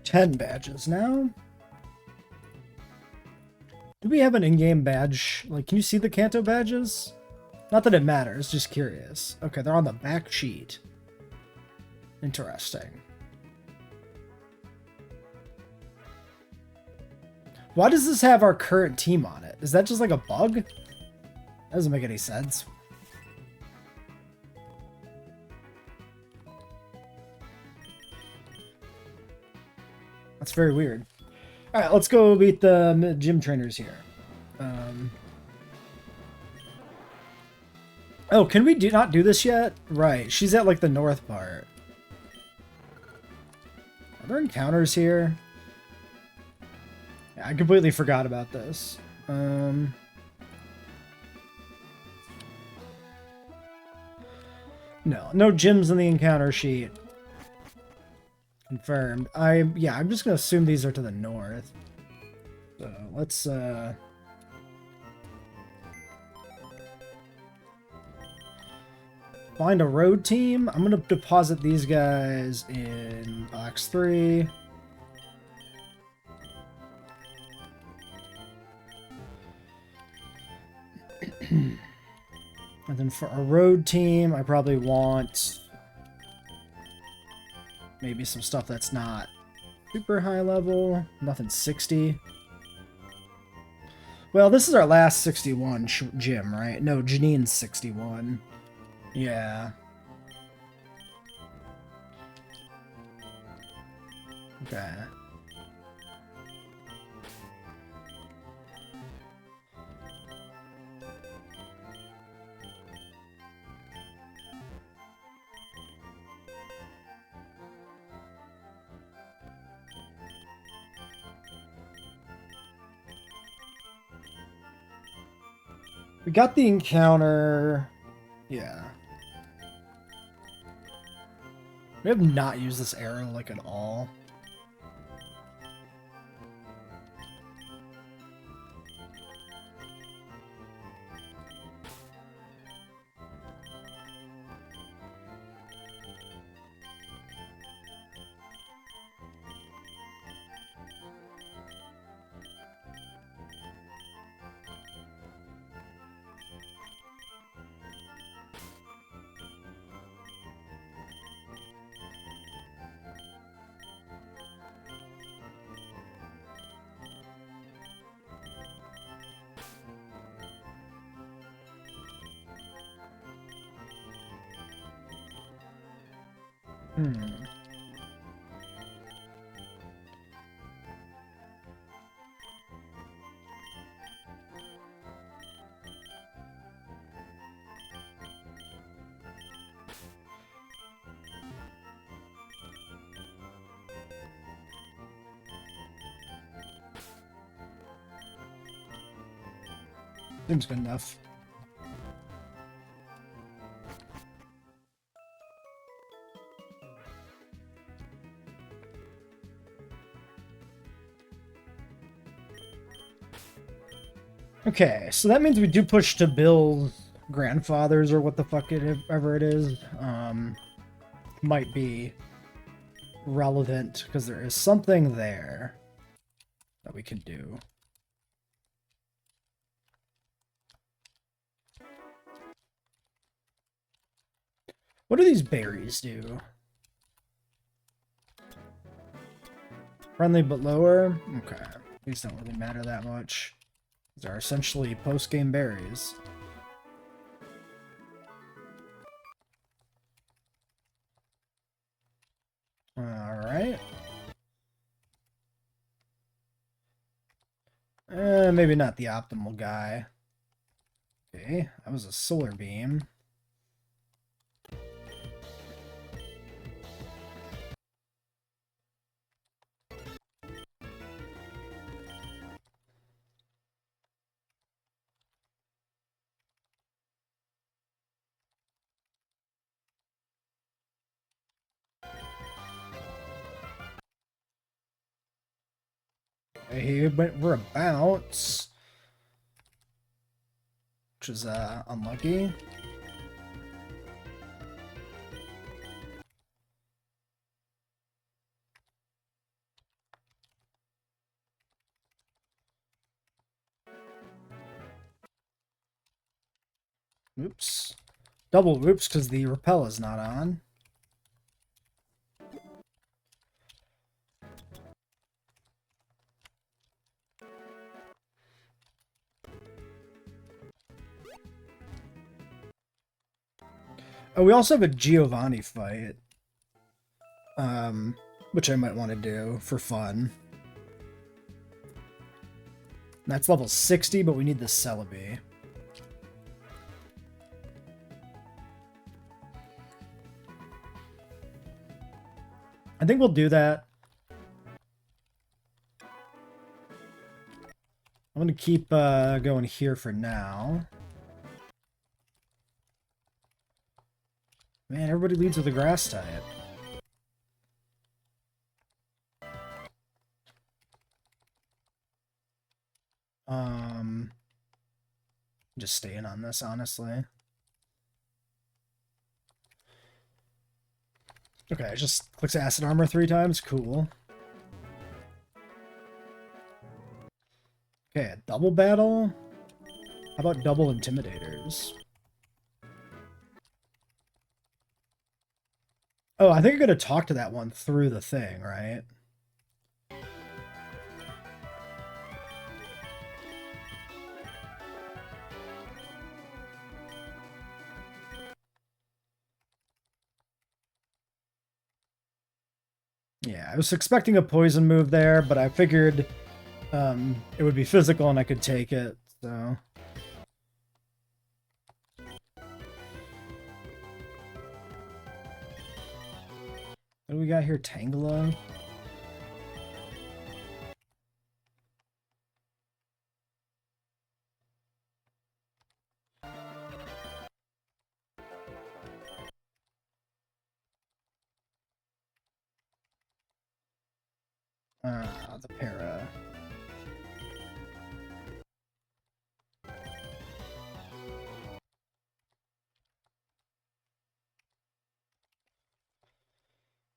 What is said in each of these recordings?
10 badges now. Do we have an in-game badge? Like, can you see the Kanto badges? Not that it matters, just curious. Okay, they're on the back sheet. Interesting. Why does this have our current team on it? Is that just like a bug? That doesn't make any sense. That's very weird. Alright, let's go beat the gym trainers here. Oh, can we not do this yet? Right, she's at like the north part. Are there encounters here? Yeah, I completely forgot about this. No, no gyms in the encounter sheet. Confirmed. Yeah, I'm just gonna assume these are to the north. So let's find a road team. I'm gonna deposit these guys in box 3. And then for a road team, I probably want maybe some stuff that's not super high level. Nothing 60. Well, this is our last 61 gym, right? No, Janine's 61. Yeah. Okay. We got the encounter. Yeah. We have not used this arrow, like, at all. Seems good enough. Okay, so that means we do push to Bill's grandfathers or what the fuck ever it is. Might be relevant because there is something there that we can do. What do these berries do? Friendly but lower? Okay. These don't really matter that much. These are essentially post-game berries. Alright. Maybe not the optimal guy. Okay, that was a solar beam. He went for a bounce, which is unlucky. Oops. Double whoops because the rappel is not on. Oh, we also have a Giovanni fight. Which I might want to do for fun. That's level 60, but we need the Celebi. I think we'll do that. I'm going to keep going here for now. Man, everybody leads with a grass type. Just staying on this, honestly. Okay, it just clicks acid armor 3 times. Cool. Okay, a double battle? How about double intimidators? Oh, I think I'm gonna talk to that one through the thing, right? Yeah, I was expecting a poison move there, but I figured it would be physical and I could take it, so... What do we got here? Tangela? The para.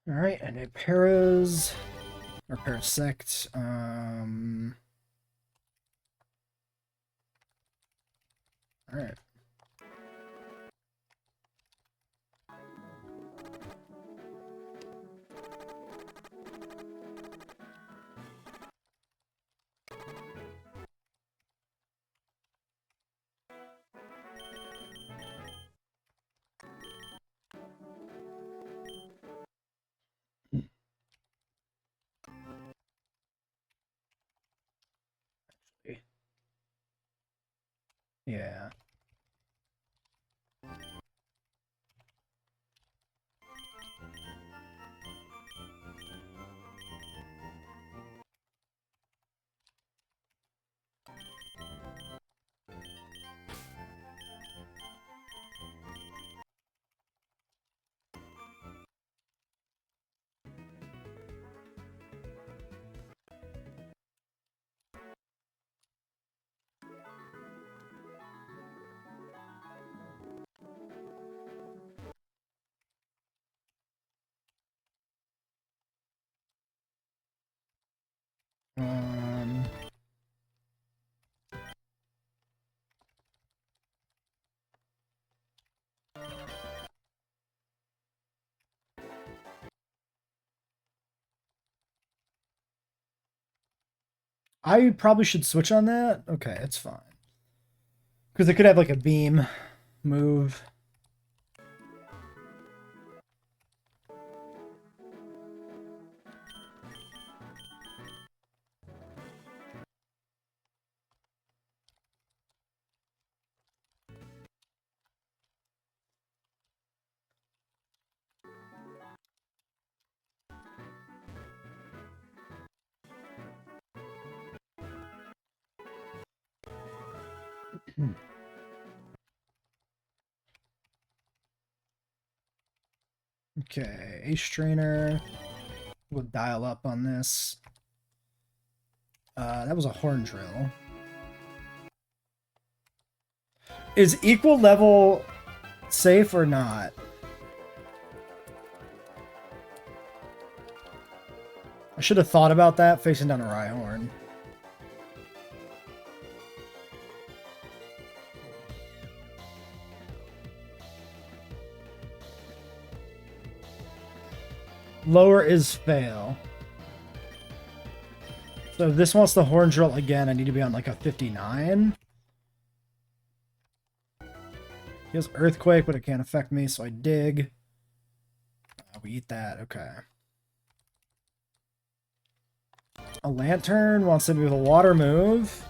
Alright, and a paras... Or parasect, Alright. Yeah. I probably should switch on that? Okay, it's fine. Because it could have like a beam move. Okay, Ace Strainer. We'll dial up on this. That was a Horn Drill. Is equal level safe or not? I should have thought about that facing down a Rhyhorn. Lower is fail. So if this wants the horn drill again, I need to be on like a 59. He has earthquake, but it can't affect me, so I dig. We eat that, okay. A lantern wants to do the water move.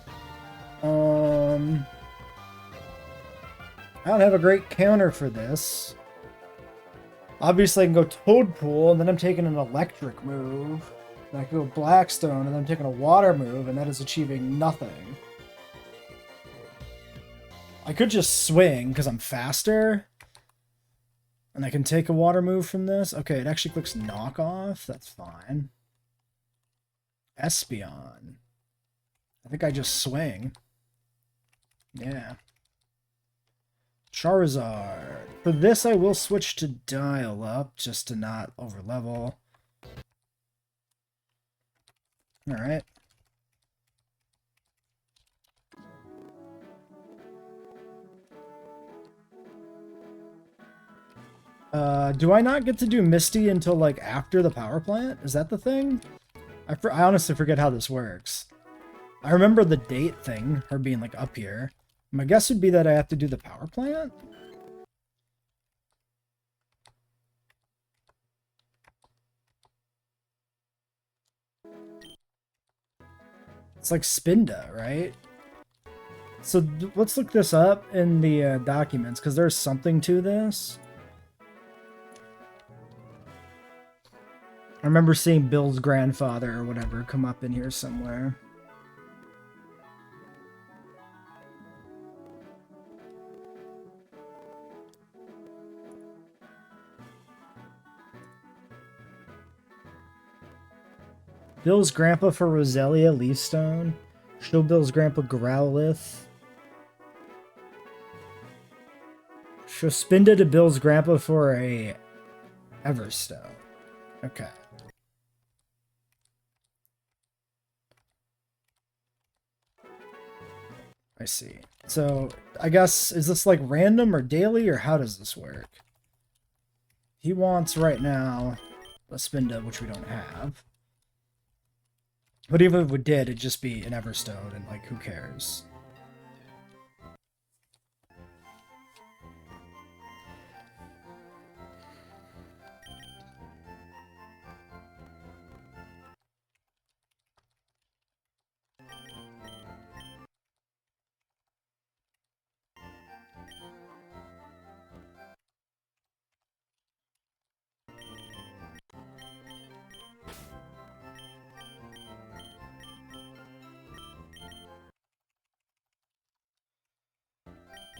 I don't have a great counter for this. Obviously, I can go Toad Pool, and then I'm taking an electric move. And I can go Blackstone, and then I'm taking a water move, and that is achieving nothing. I could just swing, because I'm faster. And I can take a water move from this. Okay, it actually clicks knockoff. That's fine. Espeon. I think I just swing. Yeah. Charizard. For this, I will switch to Dial Up, just to not overlevel. Alright. Do I not get to do Misty until, like, after the power plant? Is that the thing? I honestly forget how this works. I remember the date thing, her being, like, up here. My guess would be that I have to do the power plant? It's like Spinda, right? So let's look this up in the documents, because there's something to this. I remember seeing Bill's grandfather or whatever come up in here somewhere. Bill's grandpa for Roselia Leafstone. Show Bill's grandpa Growlithe. Show Spinda to Bill's grandpa for a Everstone. Okay. I see. So, I guess, is this like random or daily, or how does this work? He wants right now a Spinda, which we don't have. But even if we did, it'd just be an Everstone, and like, who cares?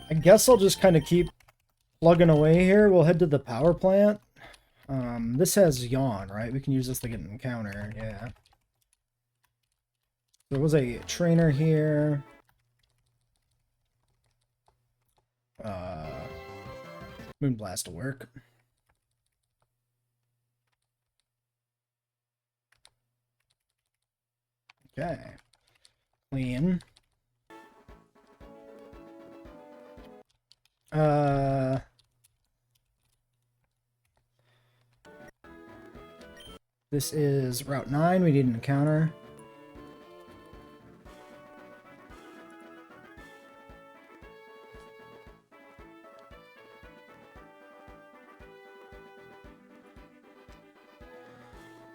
I guess I'll just kind of keep plugging away here. We'll head to the power plant. This has Yawn, right? We can use this to get an encounter, yeah. There was a trainer here. Moonblast will work. Okay. Clean. This is Route 9. We need an encounter.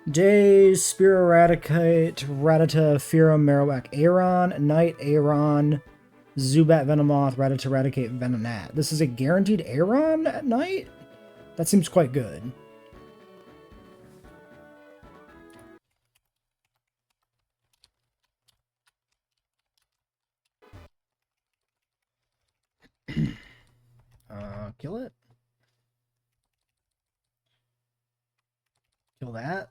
Day, Spear Eradicate, Rattata, Fearum, Marowak, Aeron, Knight, Aeron, Zubat, Venomoth, Rattata, Eradicate, Venonat. This is a guaranteed Aeron at night? That seems quite good. Kill it. Kill that.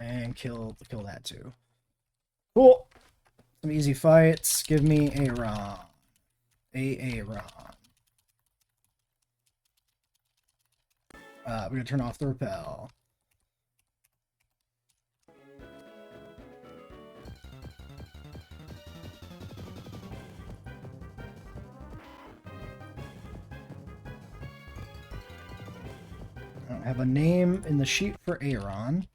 And kill that too. Cool. Some easy fights. Give me Aeron. Aeron. We're gonna turn off the repel. I don't have a name in the sheet for Aaron.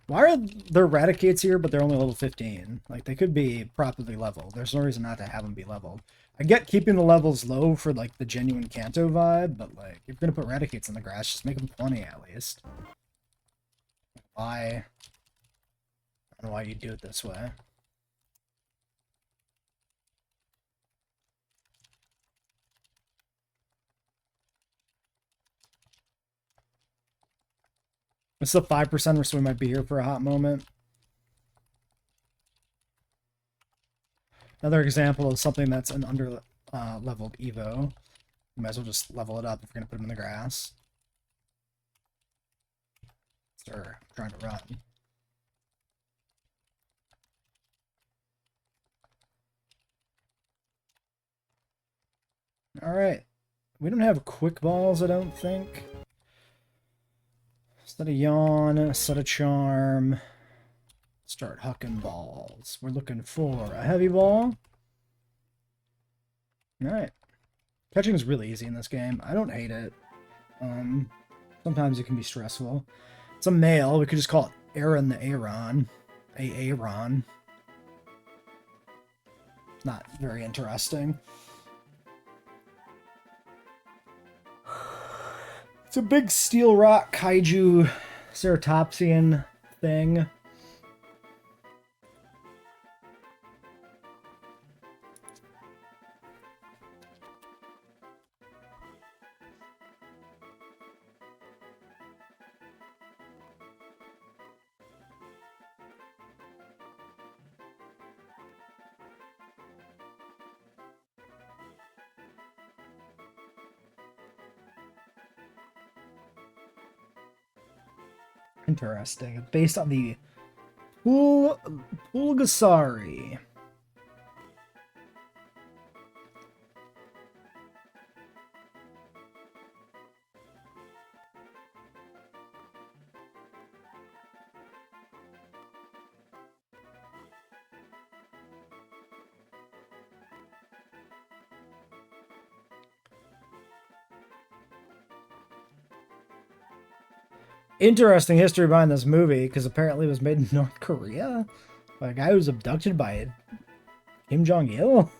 Why are there Raticates here, but they're only level 15? Like, they could be properly leveled. There's no reason not to have them be leveled. I get keeping the levels low for, like, the genuine Kanto vibe, but, like, if you're gonna put Raticates in the grass, just make them 20 at least. Why? I don't know why you do it this way. It's the 5%er, so we might be here for a hot moment. Another example of something that's an under leveled Evo. You might as well just level it up if you're going to put them in the grass. Sir, I'm trying to run. Alright. We don't have quick balls, I don't think. Set a yawn, set a charm. Start hucking balls. We're looking for a heavy ball. Alright. Catching is really easy in this game. I don't hate it. Sometimes it can be stressful. It's a male. We could just call it Aaron the Aaron. Aaron. Not very interesting. It's a big steel rock kaiju ceratopsian thing. Interesting. Based on the Pulgasari. Interesting history behind this movie, because apparently it was made in North Korea by a guy who was abducted by Kim Jong-il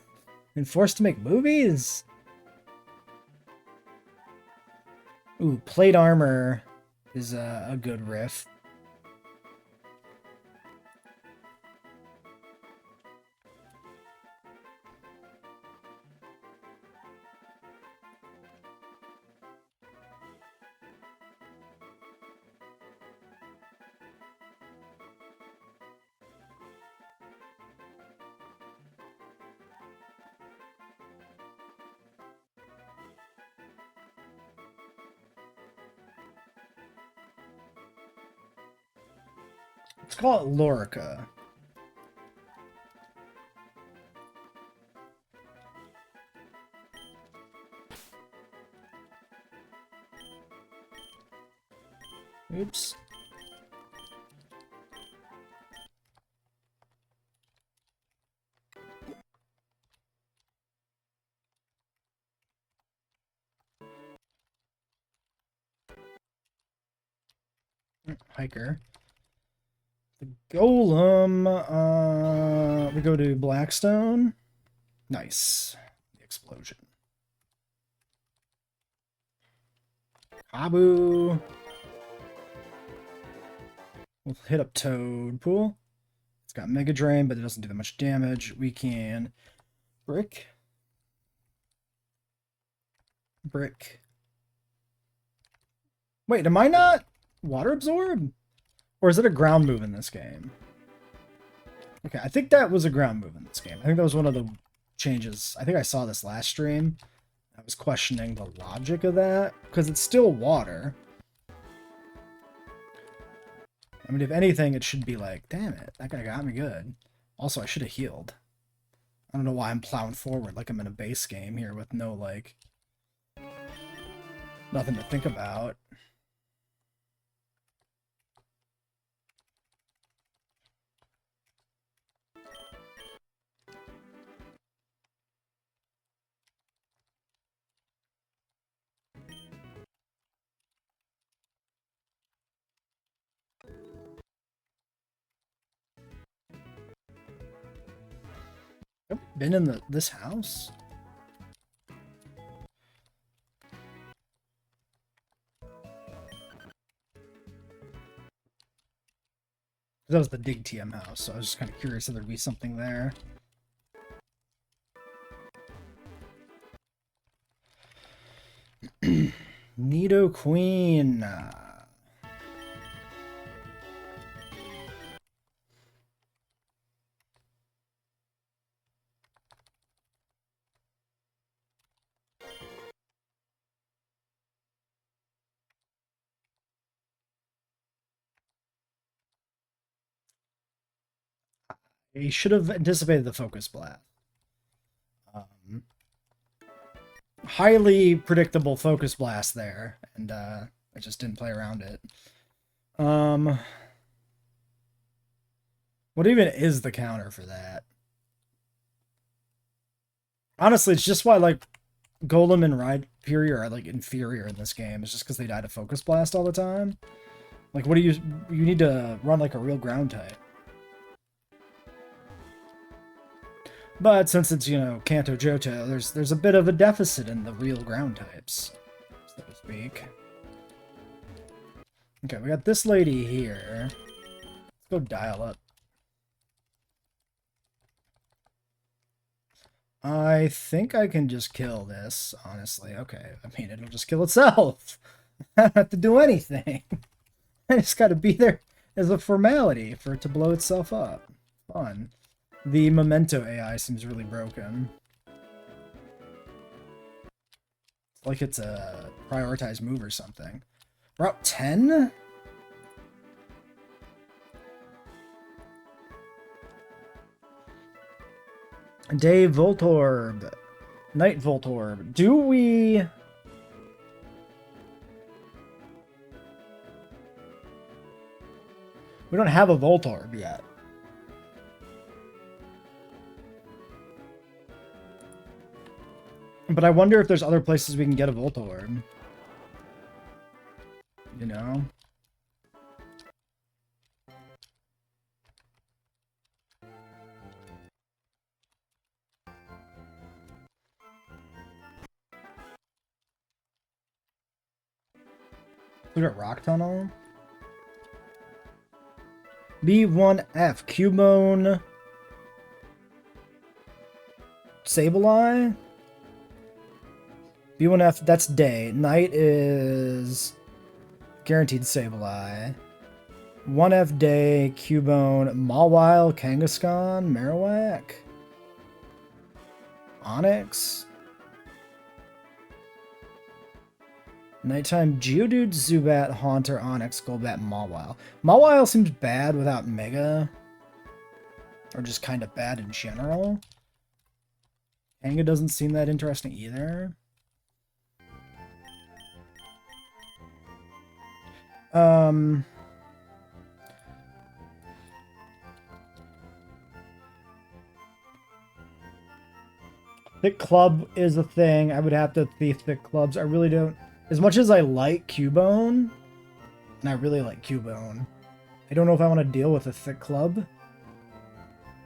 and forced to make movies. Ooh, plate armor is a good riff. Let's call it Lorica. Oops. Hiker. The Golem, we go to Blackstone. Nice. The explosion. Abu. We'll hit up Toad Pool. It's got Mega Drain, but it doesn't do that much damage. We can Brick. Brick. Wait, am I not Water Absorb? Or is it a ground move in this game? Okay, I think that was a ground move in this game. I think that was one of the changes. I think I saw this last stream. I was questioning the logic of that, because it's still water. I mean, if anything, it should be like, damn it, that guy got me good. Also, I should have healed. I don't know why I'm plowing forward like I'm in a base game here with no, like, nothing to think about. Have we been in this house? That was the Dig TM house, so I was just kind of curious if there'd be something there. Nido Queen. I should have anticipated the Focus Blast. Highly predictable Focus Blast there, and I just didn't play around it. What even is the counter for that? Honestly, it's just why, like, Golem and Rhyperior are, like, inferior in this game. It's just because they die to Focus Blast all the time. Like, what do you need to run, like, a real ground type. But since it's, you know, Kanto Johto, there's a bit of a deficit in the real ground types, so to speak. Okay, we got this lady here. Let's go dial up. I think I can just kill this, honestly. Okay, I mean, it'll just kill itself. I don't have to do anything. I just gotta be there as a formality for it to blow itself up. Fun. The Memento AI seems really broken. It's like it's a prioritized move or something. Route 10? Day Voltorb. Night Voltorb. Do we... We don't have a Voltorb yet. But I wonder if there's other places we can get a Voltorb. You know? We got Rock Tunnel. B1F. Cubone. Sableye. B1F, that's day. Night is guaranteed Sableye. 1F day, Cubone, Mawile, Kangaskhan, Marowak. Onyx. Nighttime Geodude, Zubat, Haunter, Onyx, Golbat, Mawile. Mawile seems bad without Mega. Or just kind of bad in general. Kanga doesn't seem that interesting either. Thick Club is a thing. I would have to thief Thick Clubs. I really don't... As much as I like Cubone, and I really like Cubone, I don't know if I want to deal with a Thick Club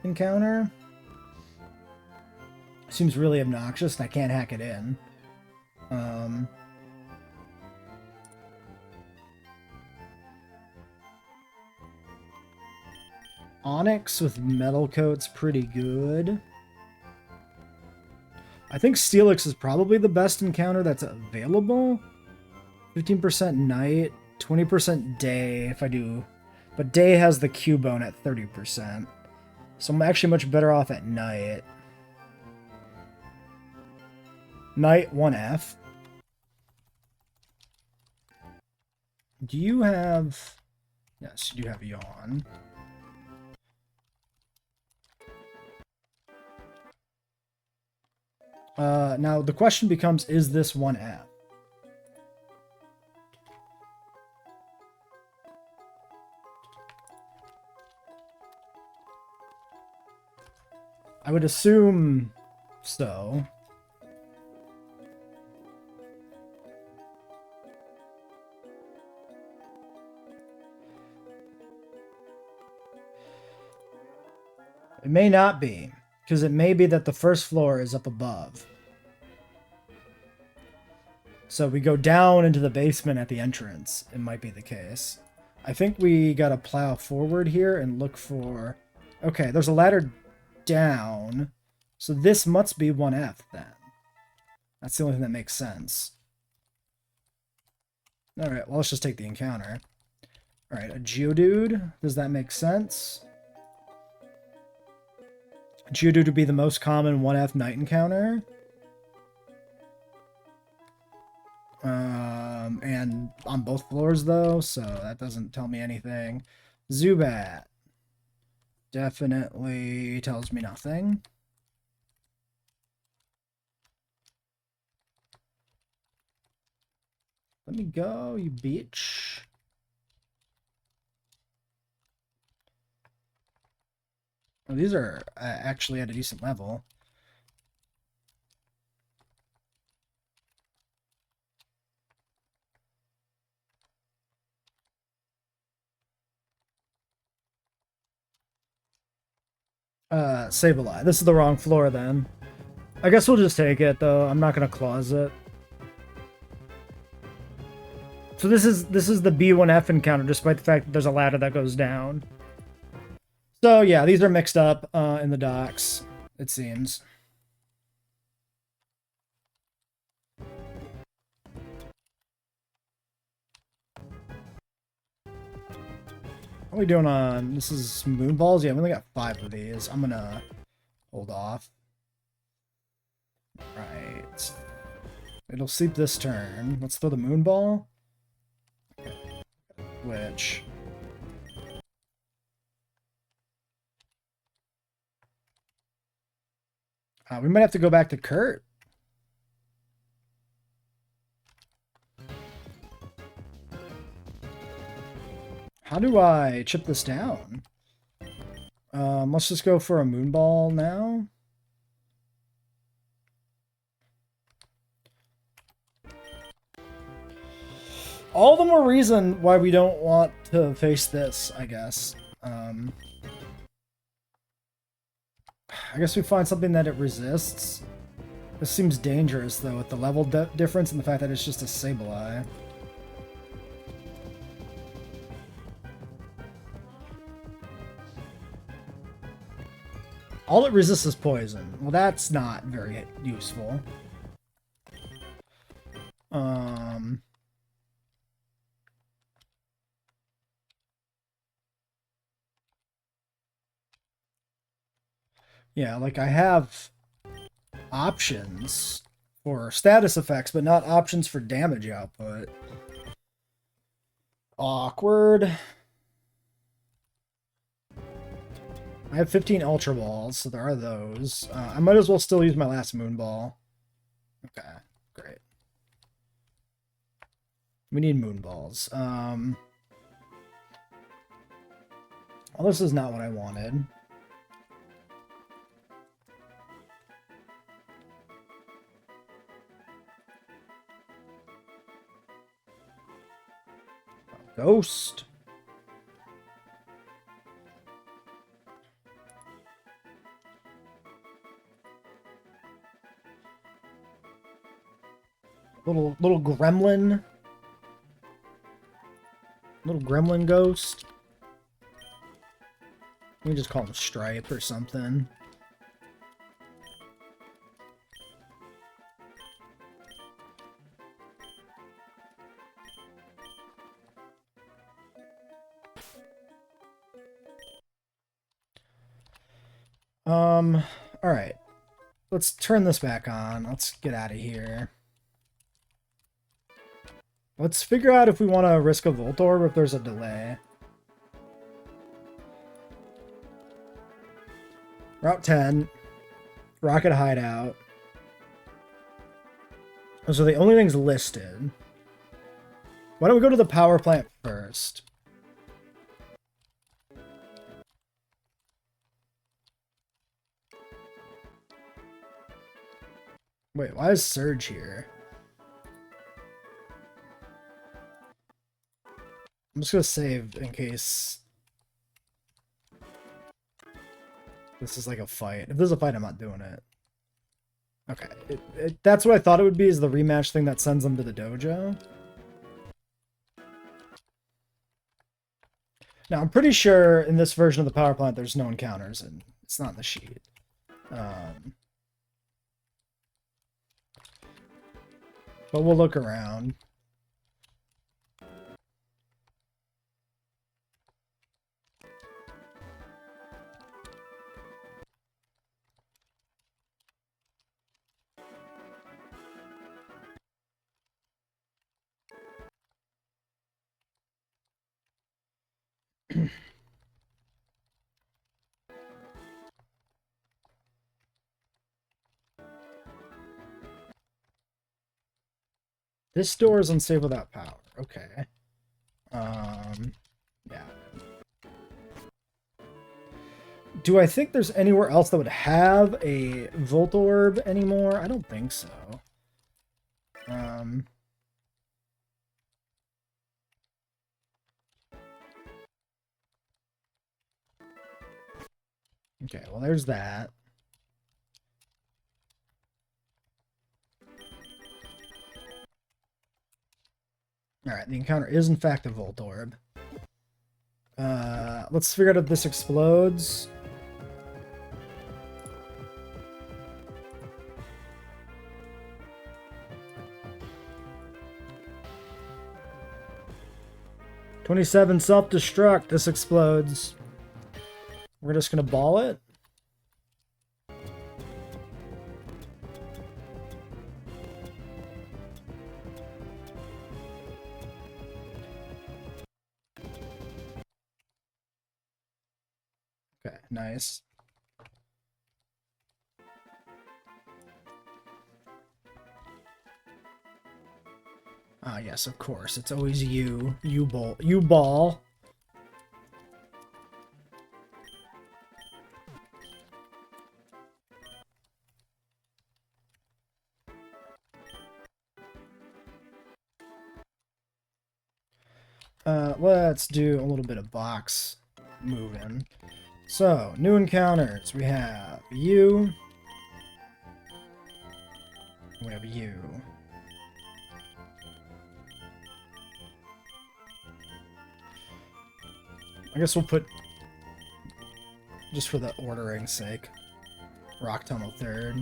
encounter. Seems really obnoxious, and I can't hack it in. Onyx with Metal Coat's pretty good. I think Steelix is probably the best encounter that's available. 15% night, 20% day if I do. But day has the Cubone at 30%. So I'm actually much better off at night. Night 1F. Do you have... Yes, you do have Yawn. Now the question becomes, is this 1F? I would assume so. It may not be. Because it may be that the first floor is up above. So we go down into the basement at the entrance. It might be the case. I think we gotta plow forward here and look for... Okay, there's a ladder down. So this must be 1F then. That's the only thing that makes sense. Alright, well, let's just take the encounter. Alright, a Geodude. Does that make sense? Geodude would be the most common 1F night encounter. And on both floors, though, so that doesn't tell me anything. Zubat. Definitely tells me nothing. Let me go, you bitch. Oh, these are actually at a decent level. Sableye. This is the wrong floor then. I guess we'll just take it though. I'm not gonna clause it. So this is the B1F encounter, despite the fact that there's a ladder that goes down. So yeah, these are mixed up in the docks, it seems. What are we doing on... This is Moonballs? Yeah, we only got 5 of these. I'm gonna hold off. Right. It'll sleep this turn. Let's throw the Moonball. Which... we might have to go back to Kurt. How do I chip this down? Let's just go for a Moonball now. All the more reason why we don't want to face this, I guess. I guess we find something that it resists. This seems dangerous, though, with the level difference and the fact that it's just a Sableye. All it resists is poison. Well, that's not very useful. Yeah, like I have options for status effects, but not options for damage output. Awkward. I have 15 Ultra Balls, so there are those. I might as well still use my last Moonball. Okay, great. We need Moonballs. Well, this is not what I wanted. Ghost. Little gremlin. Little gremlin ghost. We can just call him Stripe or something. Alright. Let's turn this back on. Let's get out of here. Let's figure out if we want to risk a Voltorb or if there's a delay. Route 10. Rocket Hideout. Those are the only things listed. Why don't we go to the power plant first? Wait, why is Surge here? I'm just gonna save in case. This is like a fight. If there's a fight, I'm not doing it. Okay. That's what I thought it would be, is the rematch thing that sends them to the dojo. Now, I'm pretty sure in this version of the power plant, there's no encounters, and it's not in the sheet. But we'll look around. This door is unsafe without power. Okay. Yeah. Do I think there's anywhere else that would have a Volt Orb anymore? I don't think so. Okay, well, there's that. Alright, the encounter is in fact a Volt Orb. Let's figure out if this explodes. "27 self-destruct. This explodes." We're just gonna ball it. Okay, nice. Ah, yes, of course. It's always you. You ball. You ball. Let's do a little bit of box moving. So, new encounters. We have you. We have you. I guess we'll put, just for the ordering's sake, Rock Tunnel third.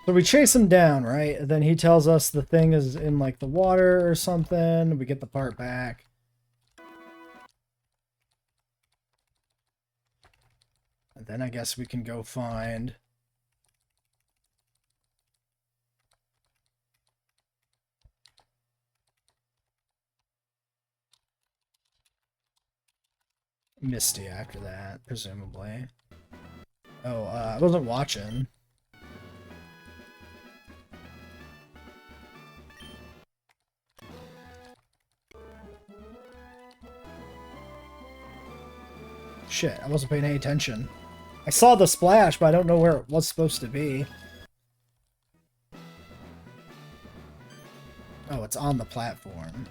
So we chase him down, right? And then he tells us the thing is in, like, the water or something. We get the part back. And then I guess we can go find... Misty after that, presumably. Oh, I wasn't watching. Shit, I wasn't paying any attention. I saw the splash, but I don't know where it was supposed to be. Oh, it's on the platform.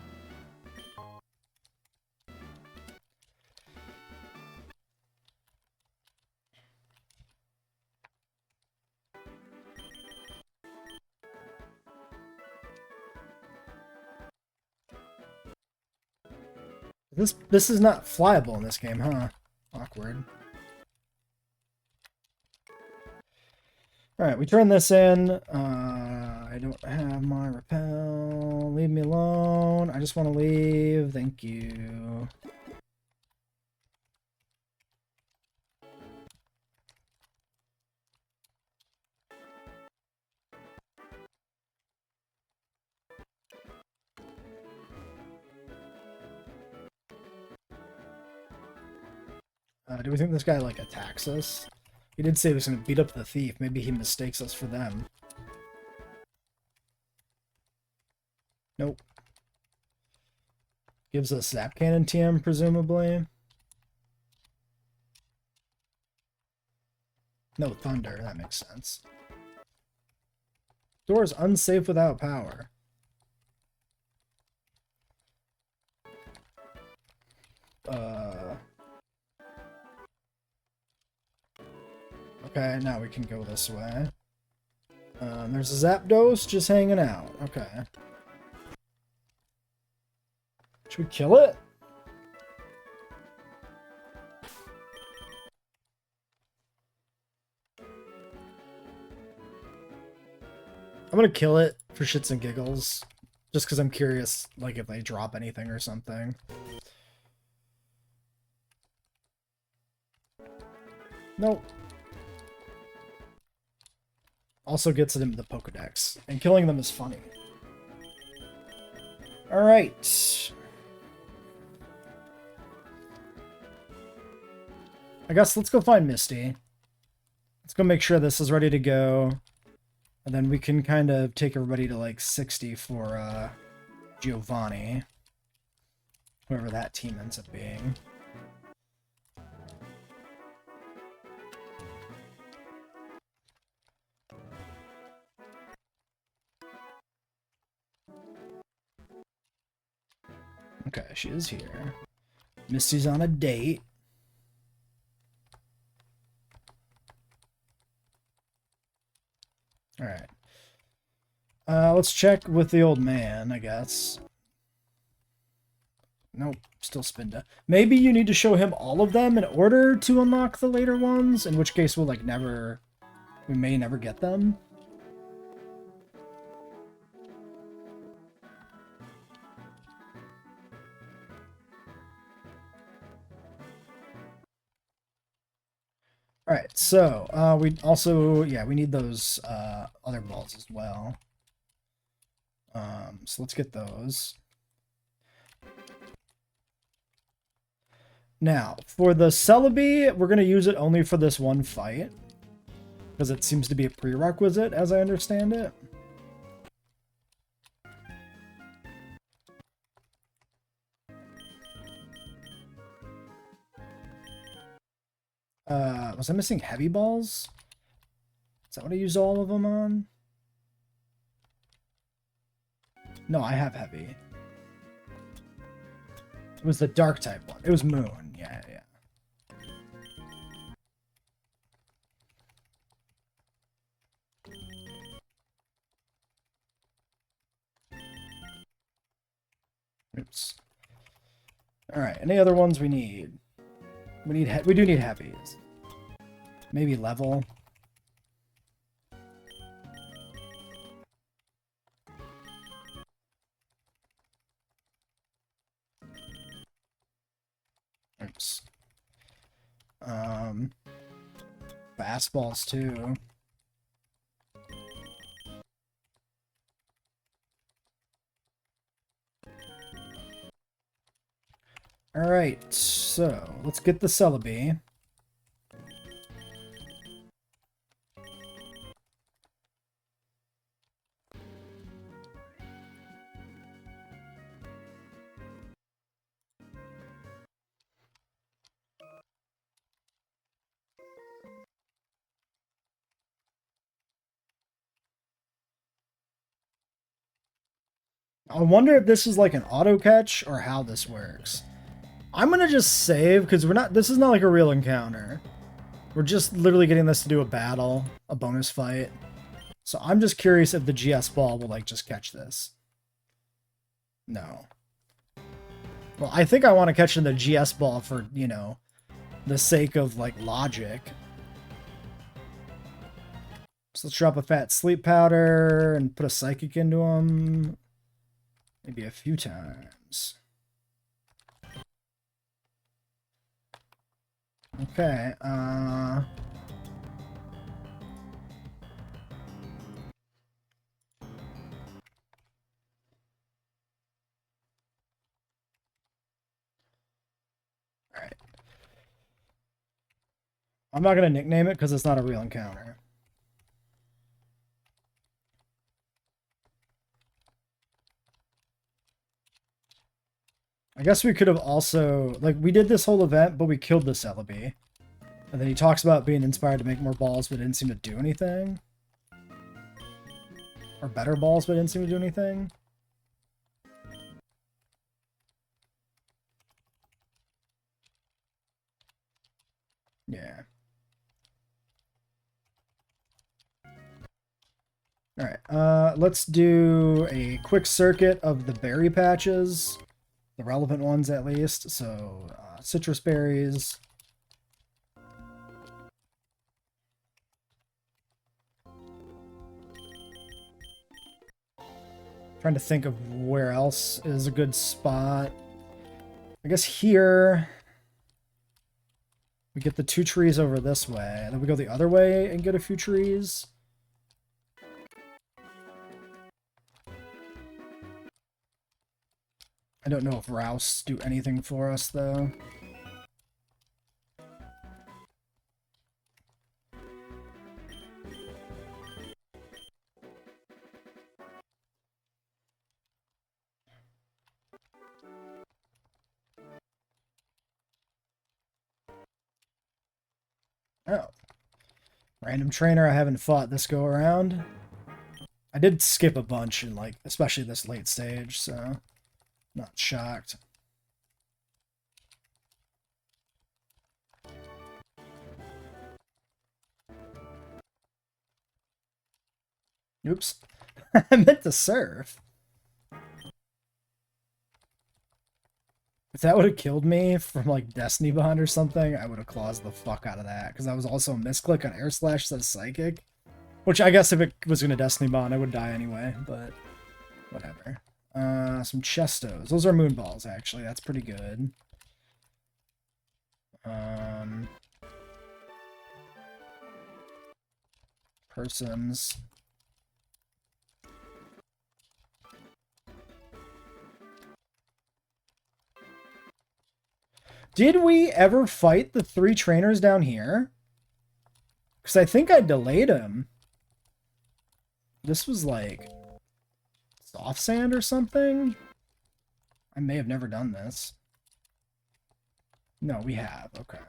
This is not flyable in this game, huh? Awkward. Alright, we turn this in. I don't have my repel. Leave me alone. I just want to leave. Thank you. Do we think this guy, like, attacks us? He did say he was going to beat up the thief. Maybe he mistakes us for them. Nope. Gives us Zap Cannon TM, presumably. No Thunder, that makes sense. Door is unsafe without power. Okay, now we can go this way. There's a Zapdos just hanging out. Okay. Should we kill it? I'm gonna kill it for shits and giggles. Just because I'm curious, like, if they drop anything or something. Nope. Also gets it into the Pokedex. And killing them is funny. Alright. I guess let's go find Misty. Let's go make sure this is ready to go. And then we can kind of take everybody to like 60 for Giovanni. Whoever that team ends up being. Okay, she is here. Misty's on a date. Alright. Let's check with the old man, I guess. Nope, still Spinda. Maybe you need to show him all of them in order to unlock the later ones, in which case we'll like never... We may never get them. Alright, so, we also, yeah, we need those, other balls as well. So let's get those. Now, for the Celebi, we're going to use it only for this one fight. Because it seems to be a prerequisite, as I understand it. Was I missing heavy balls? Is that what I used all of them on? No, I have heavy. It was the dark type one. It was moon. Yeah, yeah. Oops. All right. Any other ones we need? We do need heavies. Maybe level. Oops. Fastballs too. All right, so let's get the Celebi. I wonder if this is like an auto catch or how this works. I'm gonna just save because this is not like a real encounter. We're just literally getting this to do a battle, a bonus fight. So I'm just curious if the GS ball will like just catch this. No. Well, I think I want to catch in the GS ball for, you know, the sake of like logic. So let's drop a fat sleep powder and put a psychic into him. Maybe a few times. Okay, Alright. I'm not going to nickname it because it's not a real encounter. I guess we could have also, like, we did this whole event, but we killed the Celebi. And then he talks about being inspired to make more balls, but didn't seem to do anything. Or better balls, but didn't seem to do anything. Yeah. Alright, let's do a quick circuit of the berry patches. The relevant ones, at least. So, citrus berries. Trying to think of where else is a good spot. I guess here we get the 2 trees over this way, and then we go the other way and get a few trees. I don't know if Rouse do anything for us, though. Oh. Random trainer I haven't fought this go around. I did skip a bunch in, like, especially this late stage, so not shocked. Oops. I meant to surf. If that would have killed me from, like, Destiny Bond or something, I would have claused the fuck out of that. Because that was also a misclick on Air Slash says Psychic. Which I guess if it was going to Destiny Bond, I would die anyway, but whatever. Some Chestos. Those are moon balls, actually. That's pretty good. Persons. Did we ever fight the 3 trainers down here? Because I think I delayed him. This was like soft sand or something? I may have never done this. No, we have. Okay.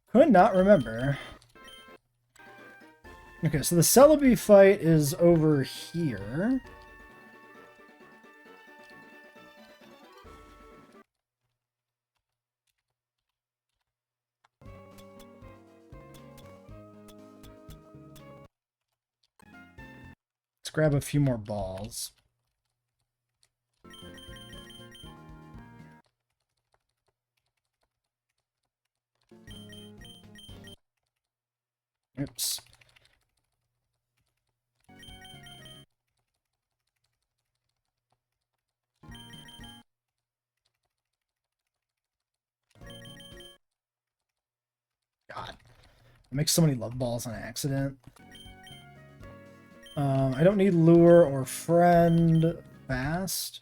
Could not remember. Okay, so the Celebi fight is over here. Let's grab a few more balls. Oops. God. I make so many love balls on accident. I don't need lure or friend fast.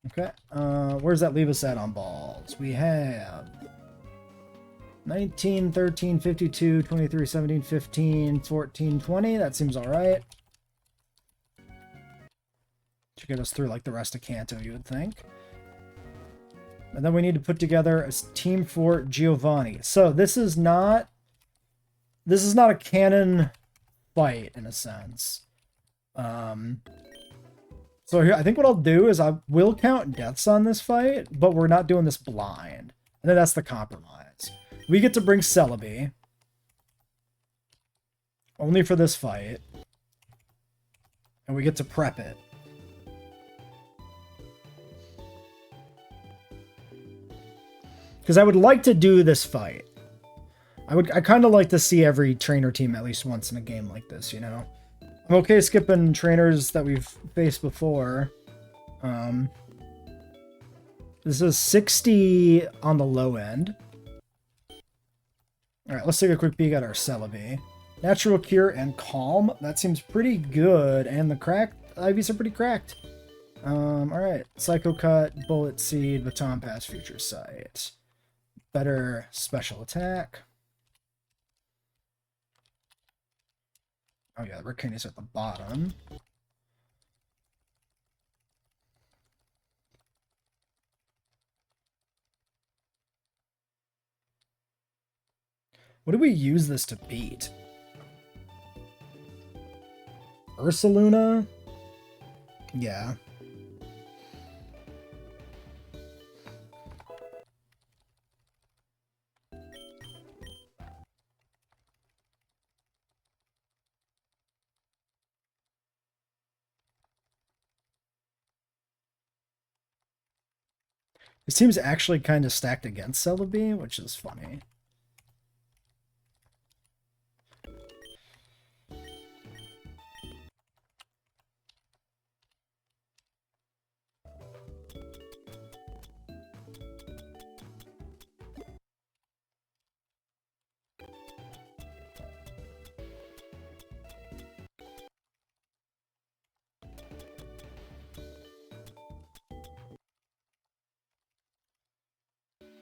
Okay. Where does that leave us at on balls? We have 19, 13, 52, 23, 17, 15, 14, 20. That seems alright. Should get us through like the rest of Kanto, you would think. And then we need to put together a team for Giovanni. So this is not a canon fight in a sense. So here, I think what I'll do is I will count deaths on this fight, but we're not doing this blind. And then that's the compromise. We get to bring Celebi. Only for this fight. And we get to prep it. Because I would like to do this fight. I kind of like to see every trainer team at least once in a game like this, you know? I'm okay skipping trainers that we've faced before. This is 60 on the low end. Alright, let's take a quick peek at our Celebi. Natural Cure and Calm. That seems pretty good. And the cracked IVs are pretty cracked. Alright. Psycho Cut, Bullet Seed, Baton Pass, Future Sight. Better special attack. Oh yeah, the Ricani's at the bottom. What do we use this to beat? Ursaluna? Yeah. This team's actually kind of stacked against Celebi, which is funny.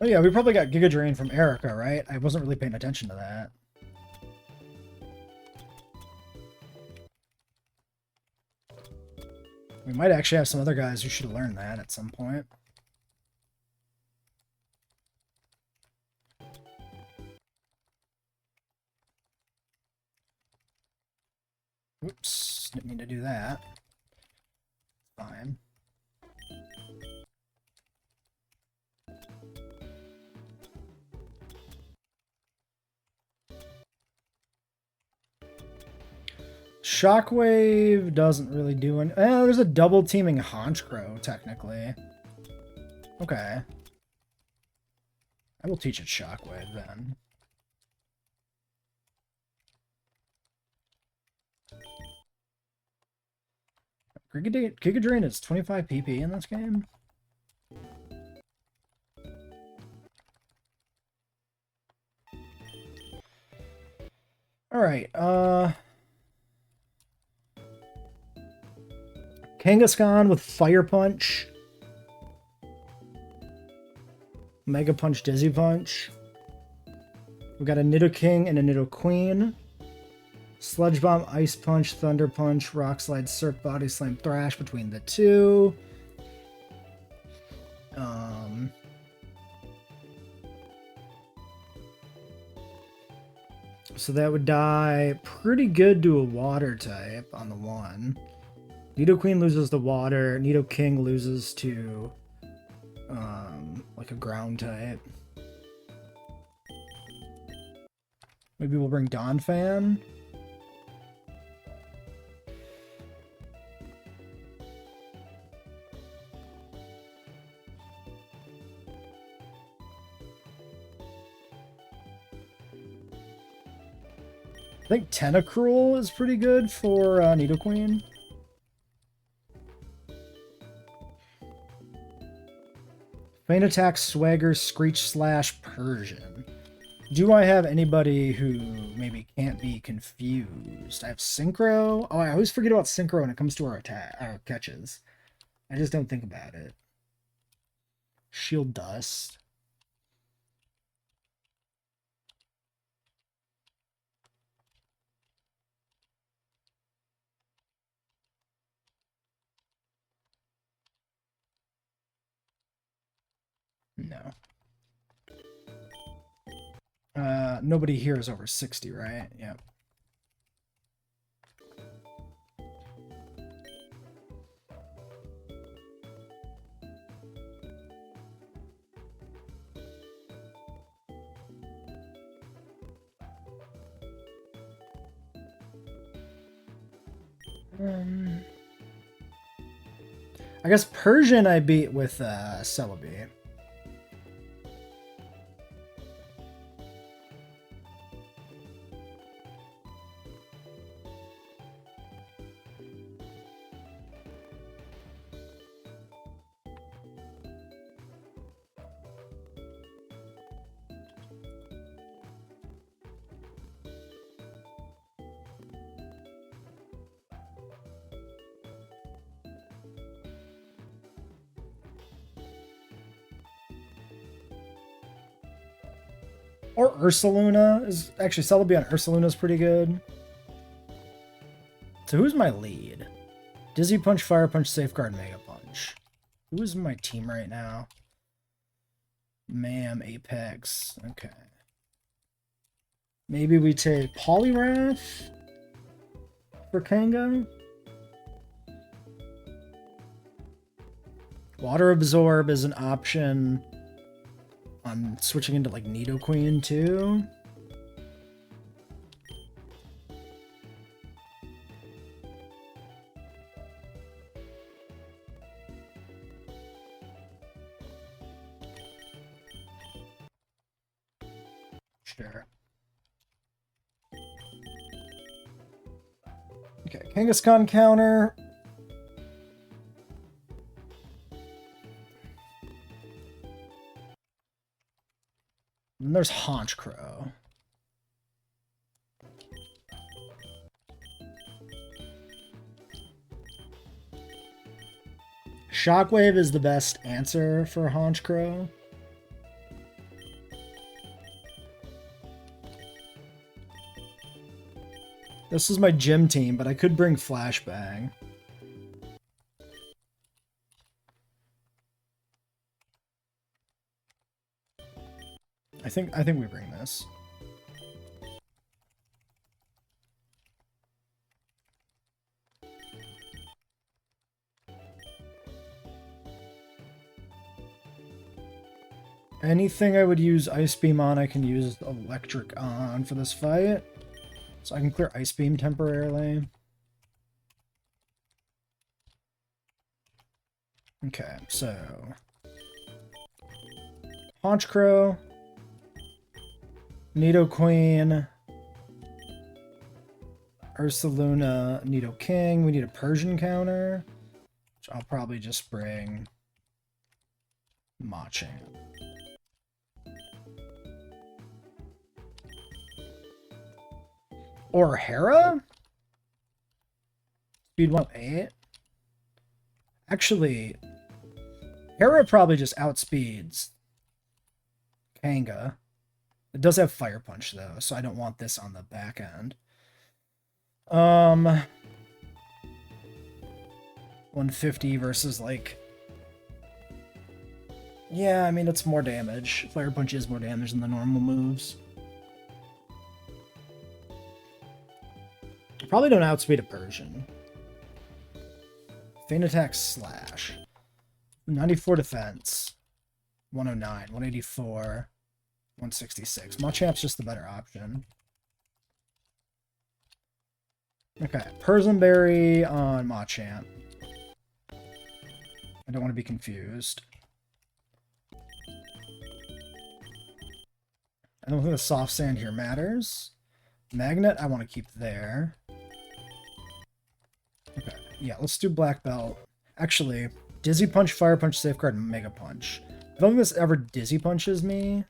Oh yeah, we probably got Giga Drain from Erica, right? I wasn't really paying attention to that. We might actually have some other guys who should learn that at some point. Oops, didn't mean to do that. Fine. Shockwave doesn't really do any... there's a double teaming Honchkrow, technically. Okay. I will teach it Shockwave, then. Giga Drain is 25 PP in this game? Alright, Kangaskhan with Fire Punch. Mega Punch, Dizzy Punch. We got a Nidoking and a Nidoqueen. Sludge Bomb, Ice Punch, Thunder Punch, Rock Slide, Surf Body Slam, Thrash between the two. So that would die pretty good to a water type on the one. Nidoqueen loses the water. Nidoking loses to like a ground type. Maybe we'll bring Donphan. I think Tentacruel is pretty good for Nidoqueen. Feint Attack, Swagger, Screech Slash, Persian. Do I have anybody who maybe can't be confused? I have Synchro. Oh, I always forget about Synchro when it comes to our catches. I just don't think about it. Shield Dust. No. Nobody here is over 60, right? Yep. I guess Persian I beat with Celebi. Or Ursaluna is actually Celebi on Ursaluna is pretty good. So who's my lead? Dizzy Punch, Fire Punch, Safeguard, Mega Punch. Who is my team right now? Mam, Apex. Okay. Maybe we take Poliwrath for Kanga. Water Absorb is an option on switching into like Nidoqueen too. Sure. Okay, Kangaskhan counter. And there's Honchkrow. Shockwave is the best answer for Honchkrow. This is my gym team, but I could bring Flashbang. I think we bring this. Anything I would use Ice Beam on, I can use Electric on for this fight. So I can clear Ice Beam temporarily. Okay, so Honchkrow, Nidoqueen, Ursaluna, Nidoking. We need a Persian counter, which I'll probably just bring Machamp. Or Hera? Speed 108? Actually, Hera probably just outspeeds Kanga. It does have Fire Punch though, so I don't want this on the back end. 150 versus like... Yeah, I mean, it's more damage. Fire Punch is more damage than the normal moves. Probably don't outspeed a Persian. Feint Attack Slash. 94 defense. 109, 184, 166. Machamp's just the better option. Okay, Persian Berry on Machamp. I don't want to be confused. I don't think the Soft Sand here matters. Magnet, I want to keep there. Okay, yeah, let's do Black Belt. Actually, Dizzy Punch, Fire Punch, Safeguard, and Mega Punch. I don't think this ever Dizzy Punches me.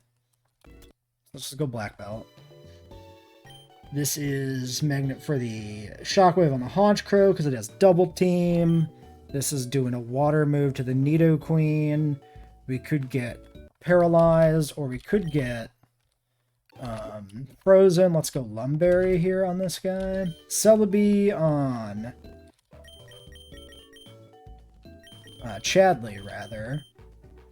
Let's just go Black Belt. This is Magnet for the Shockwave on the Honchkrow because it has Double Team. This is doing a Water move to the Nidoqueen. We could get Paralyzed, or we could get Frozen. Let's go Lumberry here on this guy. Celebi on Chadley, rather.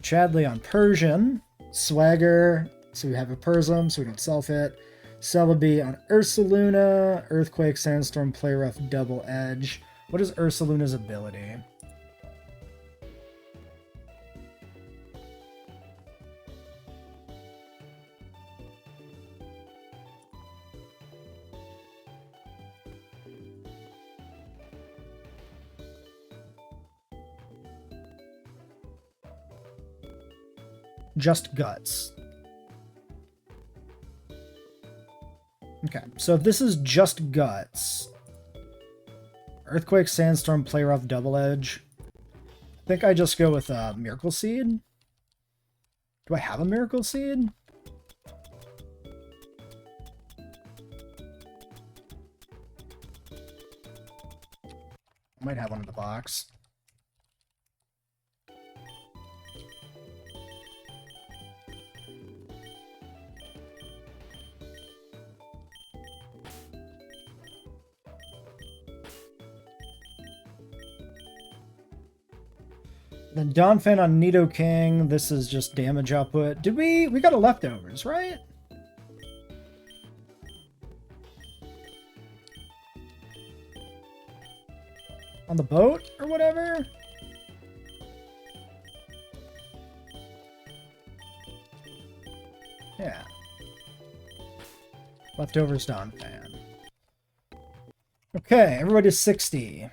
Chadley on Persian. Swagger, so we have a Persim, so we can self-hit. Celebi on Ursaluna. Earthquake, Sandstorm, Play Rough, Double Edge. What is Ursaluna's ability? Just Guts. Okay, so if this is just Guts, Earthquake, Sandstorm, Play Rough, Double Edge, I think I just go with Miracle Seed. Do I have a Miracle Seed? I might have one in the box. Then Donphan on Nidoking. This is just damage output. Did we got a leftovers, right? On the boat or whatever? Yeah. Leftovers Dawn Fan. Okay, everybody's 60.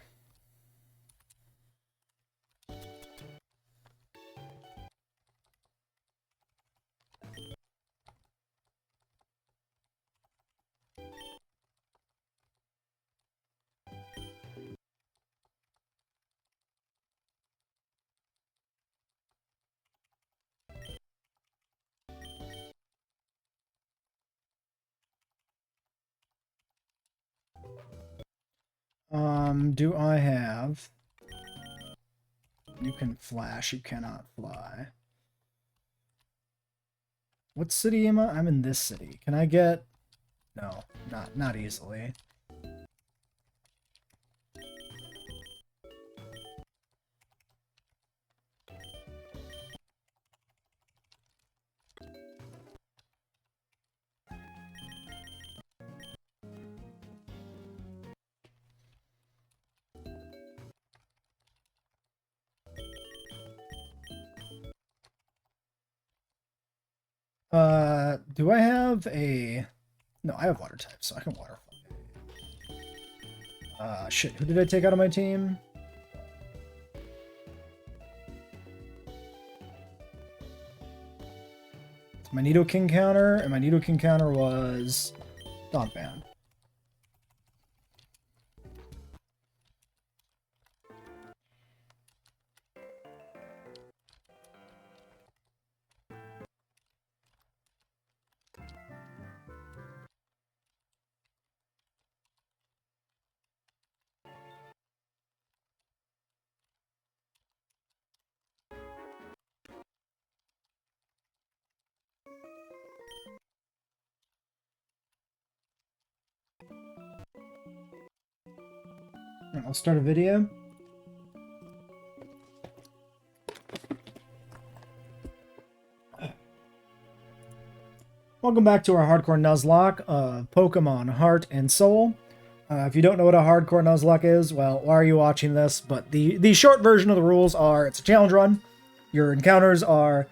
Do I have... You can flash, you cannot fly. What city am I? I'm in this city. Can I get... No, not easily. Do I have a... No, I have water type, so I can water. Shit, who did I take out of my team? My Nidoking counter, and my Nidoking counter was Dawnfan. I'll start a video. Welcome back to our Hardcore Nuzlocke of Pokemon Heart and Soul. If you don't know what a Hardcore Nuzlocke is, well, why are you watching this? But the short version of the rules are, it's a challenge run. Your encounters are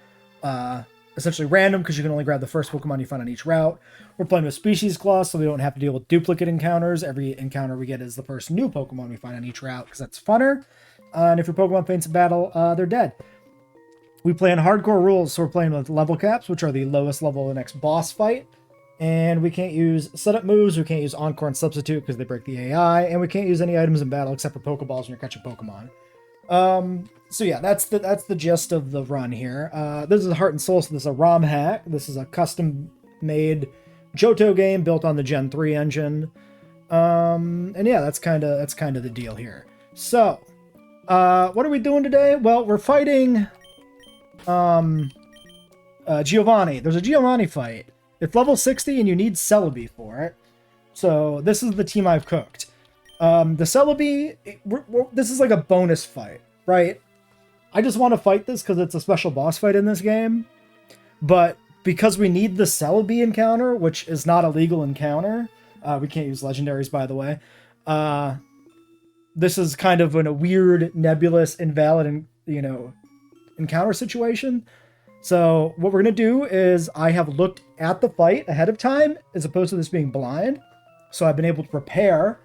essentially random because you can only grab the first Pokemon you find on each route. We're playing with Species Class, so we don't have to deal with duplicate encounters. Every encounter we get is the first new Pokemon we find on each route because that's funner. And if your Pokemon faints in battle, they're dead. We play in hardcore rules, so we're playing with level caps, which are the lowest level of the next boss fight. And we can't use setup moves, we can't use Encore and Substitute because they break the AI, and we can't use any items in battle except for Pokeballs when you're catching Pokemon. So yeah, that's the gist of the run here. This is Heart and Soul, so this is a ROM hack. This is a custom-made Johto game built on the Gen 3 engine. And yeah, that's kind of the deal here. So, what are we doing today? Well, we're fighting... Giovanni. There's a Giovanni fight. It's level 60 and you need Celebi for it. So this is the team I've cooked. The Celebi, this is like a bonus fight, right? I just want to fight this because it's a special boss fight in this game. But because we need the Celebi encounter, which is not a legal encounter, we can't use legendaries, by the way. This is kind of in a weird, nebulous, invalid, encounter situation. So what we're going to do is I have looked at the fight ahead of time as opposed to this being blind. So I've been able to prepare.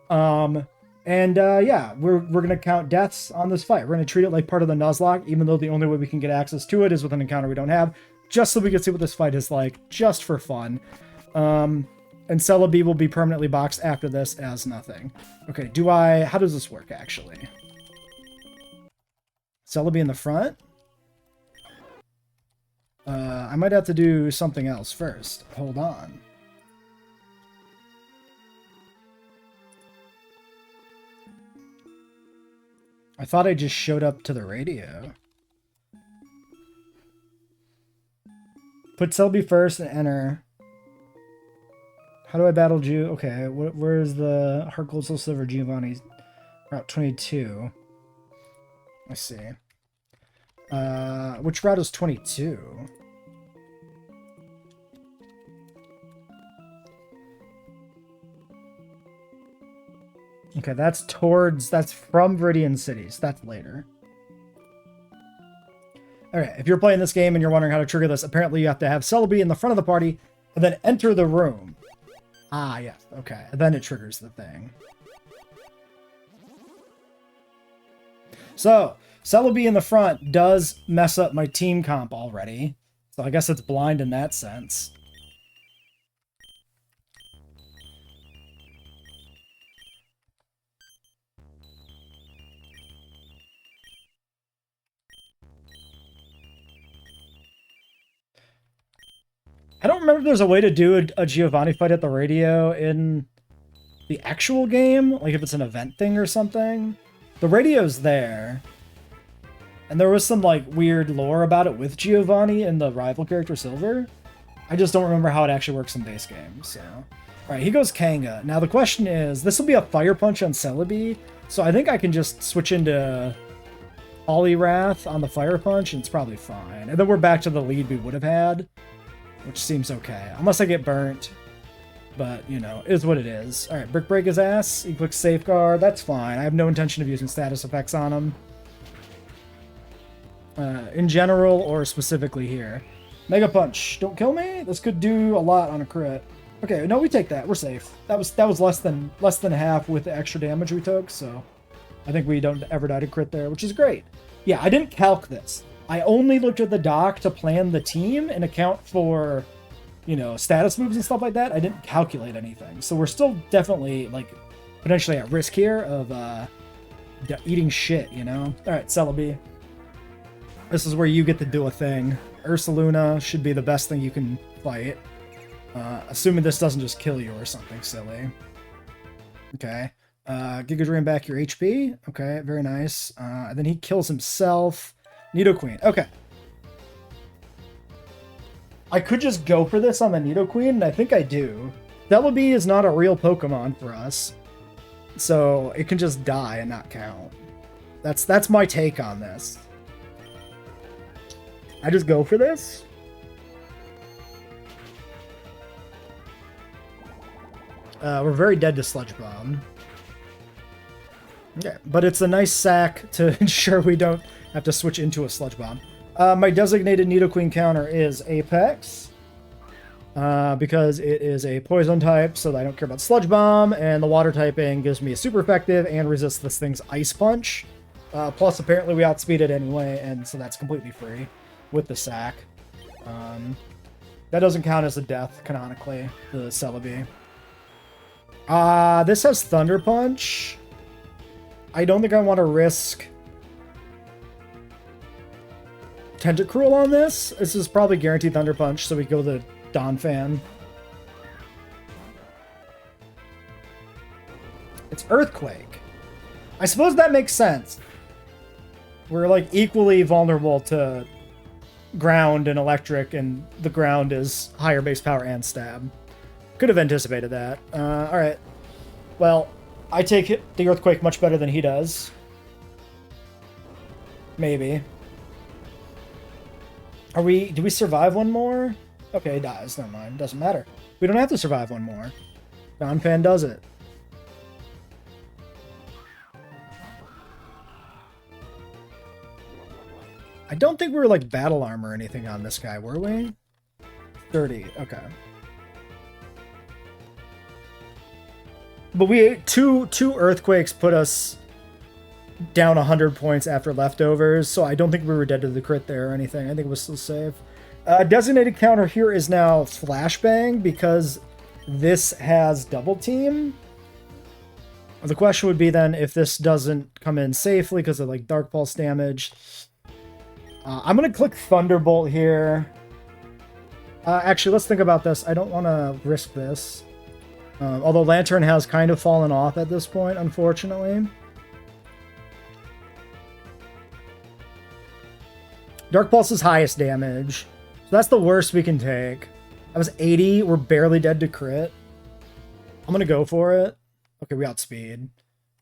Yeah, we're going to count deaths on this fight. We're going to treat it like part of the Nuzlocke, even though the only way we can get access to it is with an encounter we don't have, just so we can see what this fight is like, just for fun. And Celebi will be permanently boxed after this as nothing. Okay, how does this work actually? Celebi in the front? I might have to do something else first. Hold on. I thought I just showed up to the radio. Put Celebi first and enter. How do I battle Ju? Okay, where's the Heart Gold Soul Silver Giovanni? Route 22. Let's see. Which route is 22? Okay, that's from Viridian Cities. That's later. Alright, if you're playing this game and you're wondering how to trigger this, apparently you have to have Celebi in the front of the party and then enter the room. Ah, yes. Okay, and then it triggers the thing. So, Celebi in the front does mess up my team comp already. So I guess it's blind in that sense. I don't remember if there's a way to do a Giovanni fight at the radio in the actual game. Like if it's an event thing or something. The radio's there. And there was some like weird lore about it with Giovanni and the rival character Silver. I just don't remember how it actually works in base game, so. Alright, he goes Kanga. Now the question is, this will be a Fire Punch on Celebi, so I think I can just switch into Poliwrath on the Fire Punch, and it's probably fine. And then we're back to the lead we would have had, which seems okay. Unless I get burnt. But, you know, it is what it is. Alright, Brick Break his ass. He clicks Safeguard. That's fine. I have no intention of using status effects on him. In general, or specifically here. Mega Punch. Don't kill me? This could do a lot on a crit. Okay, no, we take that. We're safe. That was less than half with the extra damage we took, so I think we don't ever die to crit there, which is great. Yeah, I didn't calc this. I only looked at the doc to plan the team and account for, you know, status moves and stuff like that. I didn't calculate anything. So we're still definitely, like, potentially at risk here of eating shit, you know? Alright, Celebi. This is where you get to do a thing. Ursaluna should be the best thing you can fight. Assuming this doesn't just kill you or something silly. Okay. Giga Drain back your HP. Okay, very nice. And then he kills himself. Nidoqueen. Okay. I could just go for this on the Nidoqueen, and I think I do. Celebi is not a real Pokemon for us. So it can just die and not count. That's my take on this. I just go for this. We're very dead to Sludge Bomb. Okay, but it's a nice sack to ensure we don't have to switch into a Sludge Bomb. My designated Nidoqueen counter is Apex. Because it is a poison type, so I don't care about Sludge Bomb, and the water typing gives me a super effective and resists this thing's Ice Punch. Plus, apparently we outspeed it anyway, and so that's completely free with the sack. That doesn't count as a death, canonically, the Celebi. This has Thunder Punch. I don't think I want to risk Tentacruel on this. This is probably guaranteed Thunder Punch, so we go the Donphan. It's Earthquake. I suppose that makes sense. We're like equally vulnerable to ground and electric, and the ground is higher base power and stab. Could have anticipated that. Alright. Well, I take the Earthquake much better than he does. Maybe. Do we survive one more? Okay, he dies. Never mind. Doesn't matter. We don't have to survive one more. Donphan does it. I don't think we were like battle armor or anything on this guy, were we? 30. Okay. But we two Earthquakes put us down 100 points after leftovers, so I don't think we were dead to the crit there or anything. I think it was still safe. Designated counter here is now Flashbang because this has Double Team. The question would be then if this doesn't come in safely because of like Dark Pulse damage. I'm going to click Thunderbolt here. Actually, let's think about this. I don't want to risk this. Although Lantern has kind of fallen off at this point, unfortunately. Dark Pulse is highest damage. So that's the worst we can take. That was 80. We're barely dead to crit. I'm going to go for it. Okay, we outspeed.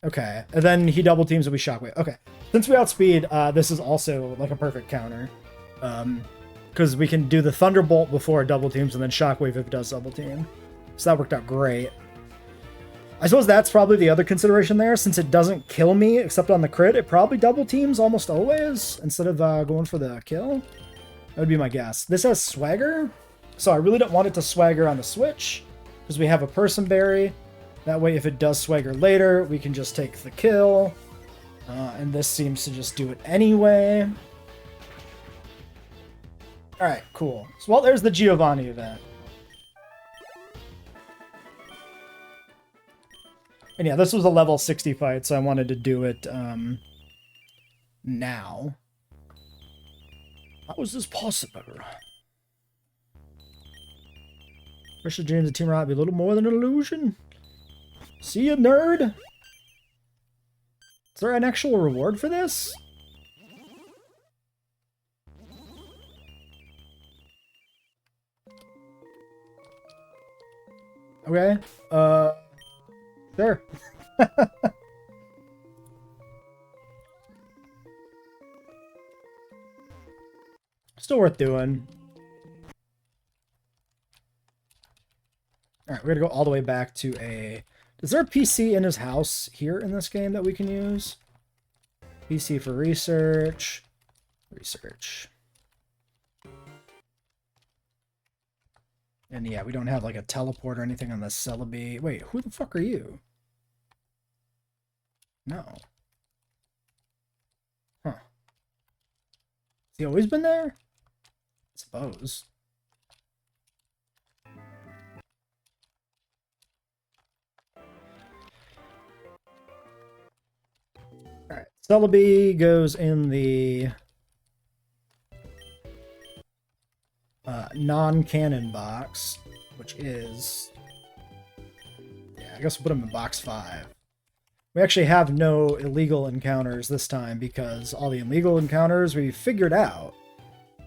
Okay. And then he double teams and we Shockwave. Okay. Since we outspeed, this is also like a perfect counter. Because we can do the Thunderbolt before it double teams and then Shockwave if it does double team. So that worked out great. I suppose that's probably the other consideration there. Since it doesn't kill me except on the crit, it probably double teams almost always instead of going for the kill. That would be my guess. This has swagger, so I really don't want it to swagger on the switch because we have a person berry. That way, if it does swagger later, we can just take the kill. And this seems to just do it anyway. Alright, cool. So, well, there's the Giovanni event. And yeah, this was a level 60 fight, so I wanted to do it now. How is this possible? Precious dreams of Team Rocket be a little more than an illusion. See ya, nerd! Is there an actual reward for this? Okay. Sure. Still worth doing. Alright, we're gonna go all the way back to a... Is there a PC in his house here in this game that we can use? PC for research. Research. And yeah, we don't have like a teleport or anything on the Celebi. Wait, who the fuck are you? No. Huh. Has he always been there? I suppose. Alright, Celebi goes in the non-canon box, which is... Yeah, I guess we'll put him in box 5. We actually have no illegal encounters this time because all the illegal encounters we figured out,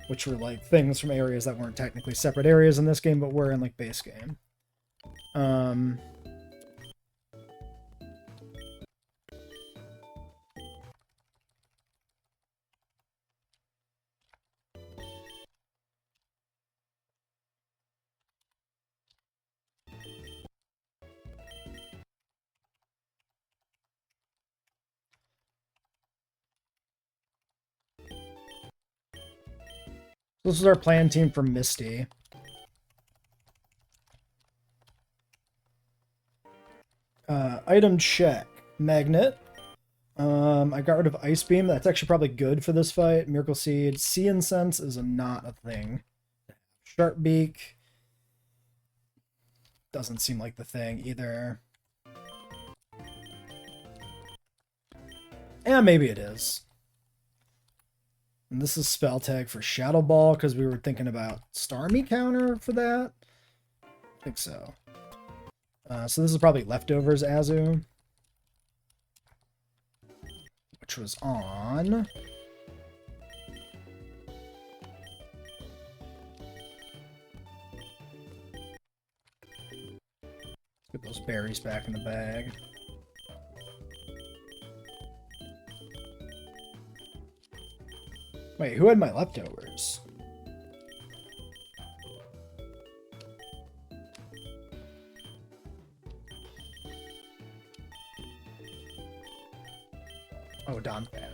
which were like things from areas that weren't technically separate areas in this game, but were in like base game. This is our plan team for Misty. Item check. Magnet. I got rid of Ice Beam. That's actually probably good for this fight. Miracle Seed. Sea Incense is not a thing. Sharp Beak. Doesn't seem like the thing either. Yeah, maybe it is. And this is spell tag for Shadow Ball because we were thinking about Starmie counter for that. I think so. So this is probably Leftovers Azu, which was on. Get those berries back in the bag. Wait, who had my leftovers? Oh, Don Fan.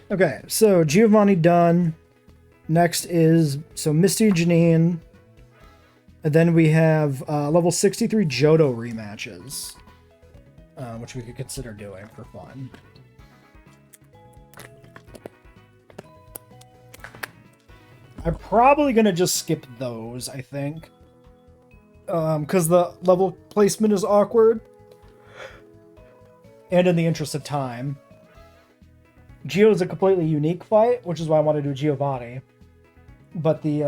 Okay, so Giovanni done. Next is, so Misty Janine. And then we have level 63 Johto rematches, which we could consider doing for fun. I'm probably going to just skip those, I think. Because the level placement is awkward. And in the interest of time. Geo is a completely unique fight, which is why I want to do Giovanni. But the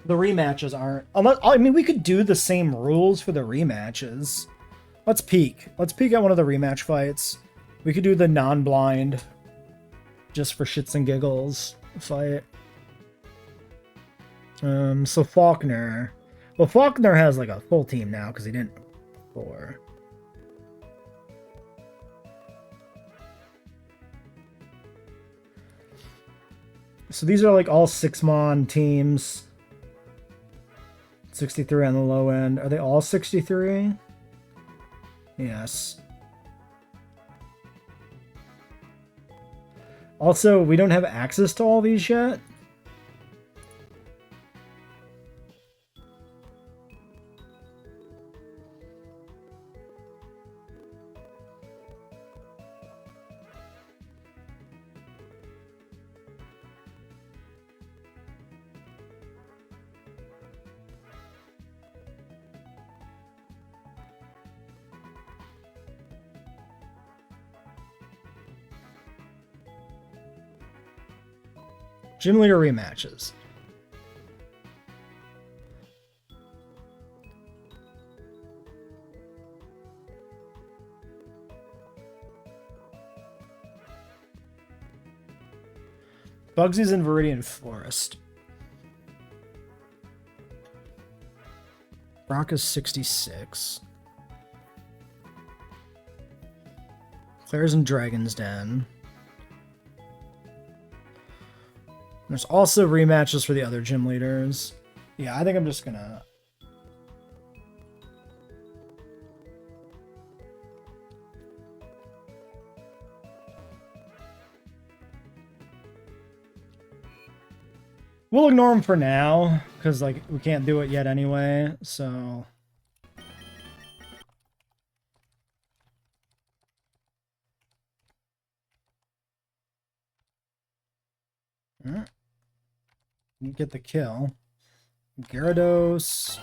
rematches aren't. Unless, I mean, we could do the same rules for the rematches. Let's peek. Let's peek at one of the rematch fights. We could do the non-blind, just for shits and giggles fight. So Faulkner. Well, Faulkner has like a full team now because he didn't 4. So these are like all 6-mon teams. 63 on the low end. Are they all 63? Yes. Also, we don't have access to all these yet. Gym leader rematches. Bugsy's in Viridian Forest. Brock is 66. Claire's in Dragon's Den. There's also rematches for the other gym leaders. Yeah, I think I'm just gonna... We'll ignore them for now, because, like, we can't do it yet anyway, so... You get the kill. Gyarados.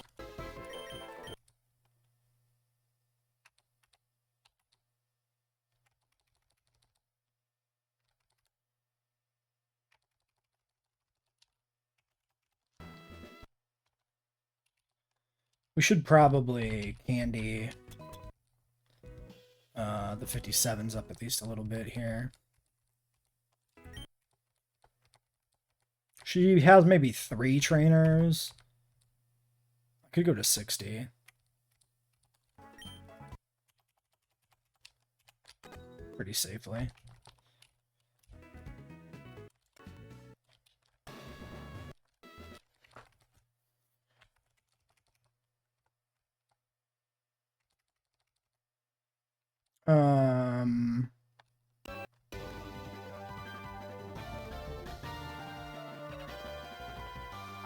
We should probably candy the 57s up at least a little bit here. She has maybe 3 trainers. I could go to 60. Pretty safely.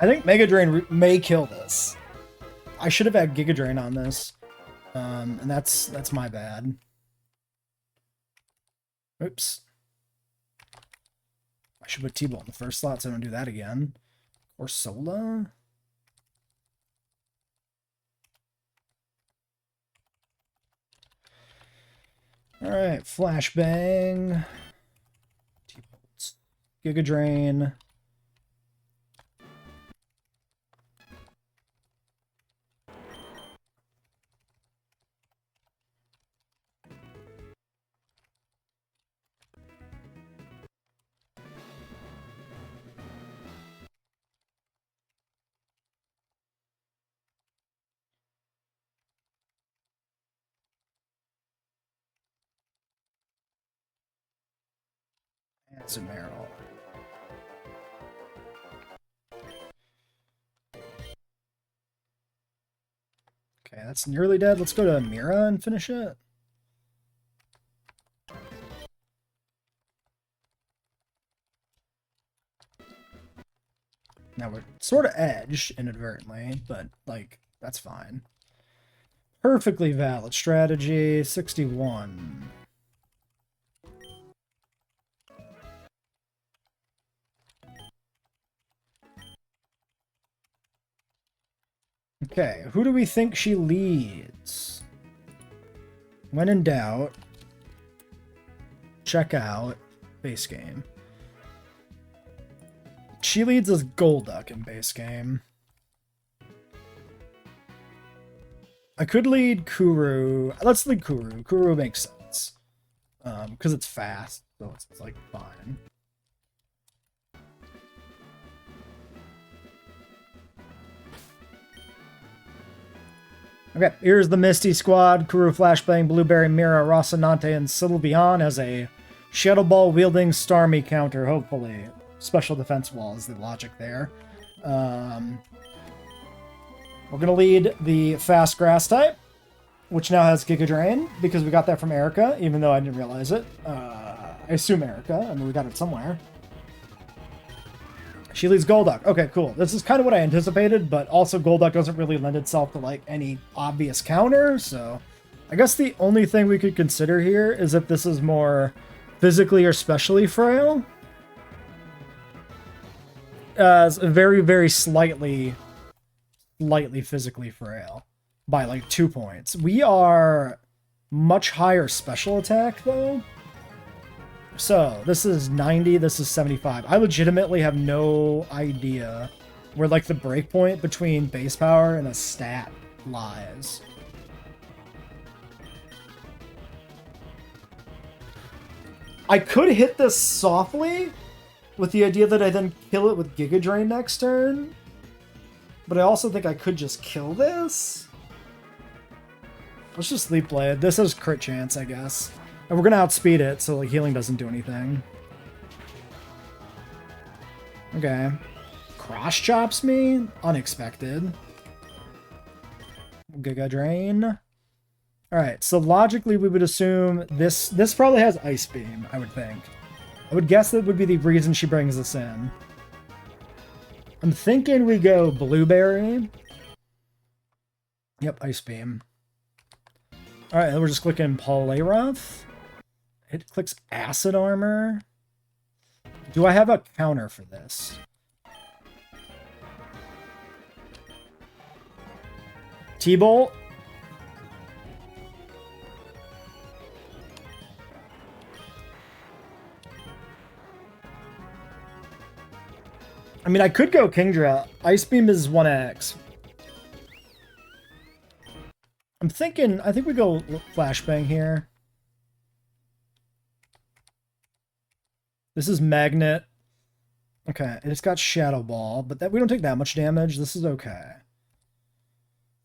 I think Mega Drain may kill this. I should have had Giga Drain on this. And that's my bad. Oops. I should put T-Bolt in the first slot so I don't do that again. Or Sola? Alright, Flashbang. T-Bolt. Giga Drain. And some Meryl. Okay, that's nearly dead. Let's go to Mira and finish it. Now we're sort of edged inadvertently, but, like, that's fine. Perfectly valid strategy. 61. Okay, who do we think she leads? When in doubt, check out base game. She leads as Golduck in base game. I could lead Kuru. Let's lead Kuru. Kuru makes sense. Because it's fast, so it's like fine. Okay, here's the Misty Squad. Kuru, Flashbang, Blueberry, Mira, Rocinante, and Sylveon as a Shadow Ball wielding Starmie counter, hopefully. Special defense wall is the logic there. We're going to lead the fast grass type, which now has Giga Drain, because we got that from Erica, even though I didn't realize it. I assume Erica. I mean, we got it somewhere. She leads Golduck. Okay, cool. This is kind of what I anticipated, but also Golduck doesn't really lend itself to, like, any obvious counter, so I guess the only thing we could consider here is if this is more physically or specially frail. Very, very slightly physically frail by, like, 2 points. We are much higher special attack, though. So, this is 90, this is 75. I legitimately have no idea where, like, the breakpoint between base power and a stat lies. I could hit this softly, with the idea that I then kill it with Giga Drain next turn. But I also think I could just kill this. Let's just Leap Blade. This has crit chance, I guess. And we're going to outspeed it, so like healing doesn't do anything. Okay. Cross chops me? Unexpected. Giga Drain. Alright, so logically we would assume this probably has Ice Beam, I would think. I would guess that would be the reason she brings this in. I'm thinking we go Blueberry. Yep, Ice Beam. Alright, we're just clicking Poliwrath. It clicks Acid Armor. Do I have a counter for this? T-Bolt. I mean, I could go Kingdra. Ice Beam is 1x. I'm thinking, I think we go Flashbang here. This is Magnet. Okay, and it's got Shadow Ball, but that we don't take that much damage. This is okay.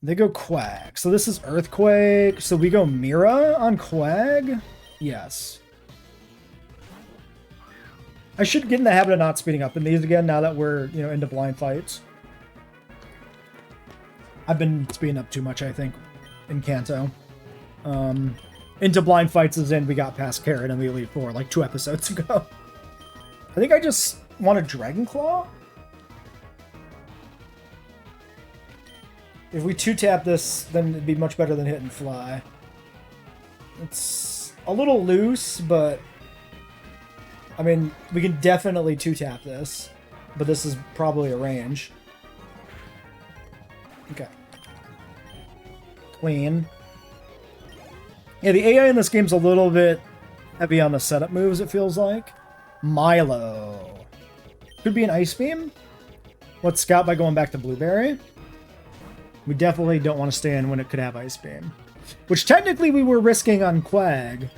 They go Quag. So this is Earthquake. So we go Mira on Quag? Yes. I should get in the habit of not speeding up in these again now that we're, you know, into blind fights. I've been speeding up too much, I think, in Kanto. Into blind fights is in we got past Carrot in the Elite Four like 2 episodes ago. I think I just want a Dragon Claw. If we 2-tap this, then it'd be much better than Hit and Fly. It's a little loose, but I mean, we can definitely 2-tap this, but this is probably a range. Okay. Clean. Yeah, the AI in this game's a little bit heavy on the setup moves, it feels like. Milo. Could be an Ice Beam. Let's scout by going back to Blueberry. We definitely don't want to stay in when it could have Ice Beam. Which technically we were risking on Quag.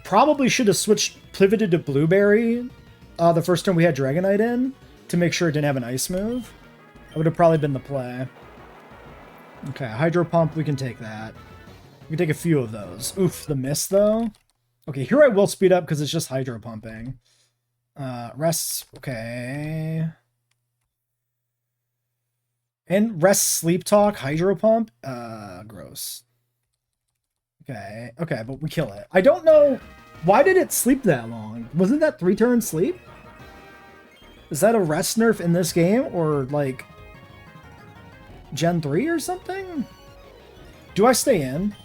Probably should have pivoted to Blueberry the first time we had Dragonite in to make sure it didn't have an Ice move. That would have probably been the play. Okay, Hydro Pump, we can take that. We can take a few of those. Oof, the miss though. Okay, here I will speed up because it's just Hydro Pumping. Rests, okay. And Rest, Sleep Talk, Hydro Pump. Gross. Okay, okay, but we kill it. I don't know, why did it sleep that long? Wasn't that 3-turn sleep? Is that a rest nerf in this game, or like Gen 3 or something? Do I stay in?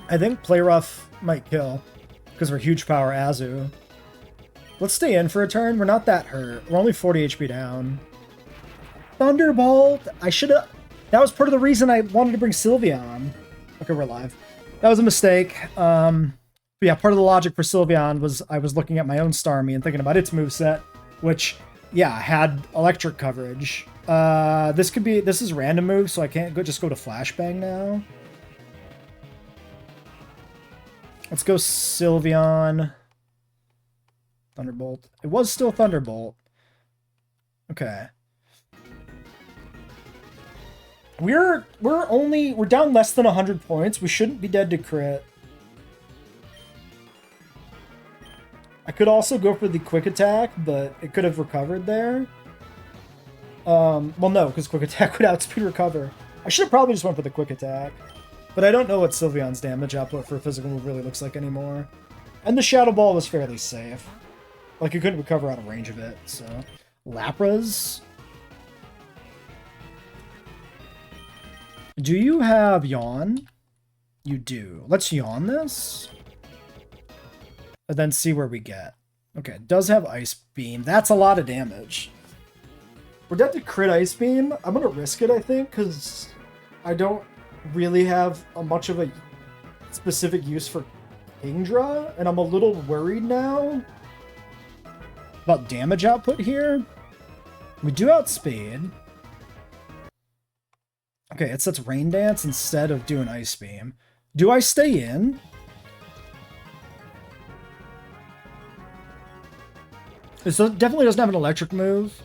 I think Play Rough might kill, because we're huge power Azu. Let's stay in for a turn. We're not that hurt. We're only 40 HP down. Thunderbolt! I should have... That was part of the reason I wanted to bring Sylveon. Okay, we're live. That was a mistake. But yeah, part of the logic for Sylveon was I was looking at my own Starmie and thinking about its moveset, which, yeah, had electric coverage. This is random move, so I can't just go to Flashbang now. Let's go Sylveon. Thunderbolt. It was still Thunderbolt. Okay. We're down less than 100 points. We shouldn't be dead to crit. I could also go for the quick attack, but it could have recovered there. Well, no, because quick attack would outspeed recover. I should have probably just went for the quick attack. But I don't know what Sylveon's damage output for a physical move really looks like anymore. And the Shadow Ball was fairly safe. Like, you couldn't recover out of range of it, so... Lapras? Do you have Yawn? You do. Let's Yawn this. And then see where we get. Okay, it does have Ice Beam. That's a lot of damage. We're dead to crit Ice Beam. I'm gonna risk it, I think, because I don't really have much of a specific use for Kingdra, and I'm a little worried now about damage output here. We do outspeed. Okay, it sets Rain Dance instead of doing Ice Beam. Do I stay in? This definitely doesn't have an electric move.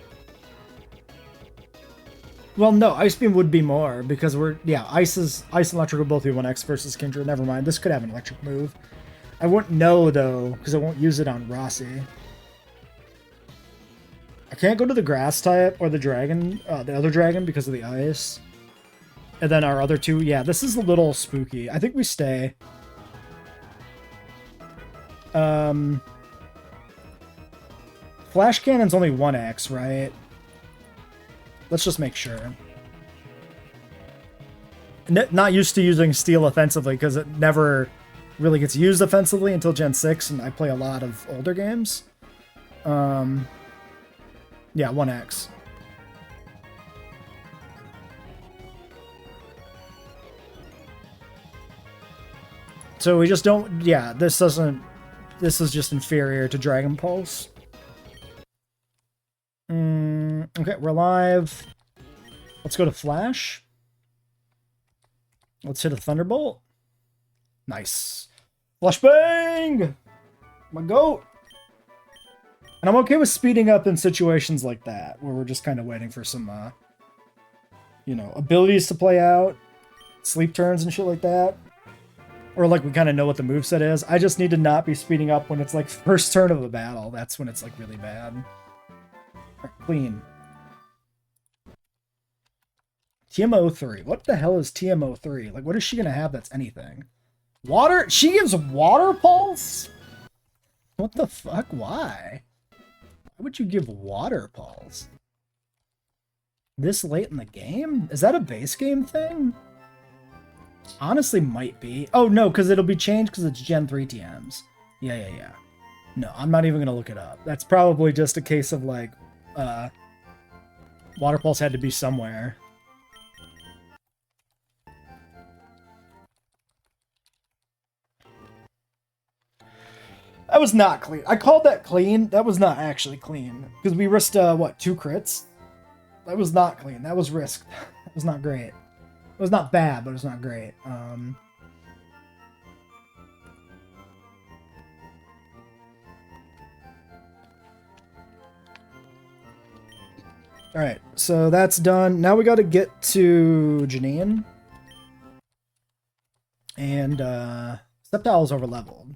Well, no, Ice Beam would be more, because Ice and Electric will both be 1x versus Kingdra. Never mind, this could have an electric move. I wouldn't know, though, because I won't use it on Rossi. I can't go to the Grass type or the Dragon, the other Dragon, because of the Ice. And then our other two, yeah, this is a little spooky. I think we stay. Flash Cannon's only 1x, right? Let's just make sure. Not used to using Steel offensively because it never really gets used offensively until Gen 6, and I play a lot of older games. Yeah, 1x. So we just don't... Yeah, this doesn't... This is just inferior to Dragon Pulse. Okay, we're live. Let's go to Flash. Let's hit a Thunderbolt. Nice. Flashbang! My goat! And I'm okay with speeding up in situations like that, where we're just kind of waiting for some, you know, abilities to play out, sleep turns and shit like that. Or like we kind of know what the moveset is. I just need to not be speeding up when it's like first turn of a battle. That's when it's like really bad. Clean. TMO3. What the hell is TMO3? Like, what is she gonna have that's anything? Water? She gives Water Pulse? What the fuck? Why? Why would you give Water Pulse? This late in the game? Is that a base game thing? Honestly, might be. Oh, no, because it'll be changed because it's Gen 3 TMs. Yeah. No, I'm not even gonna look it up. That's probably just a case of, like, Water Pulse had to be somewhere. That was not clean. I called that clean. That was not actually clean. Because we risked, what, 2 crits? That was not clean. That was risked. That was not great. It was not bad, but it was not great. Alright, so that's done. Now we gotta get to Janine. And, Sceptile's overleveled.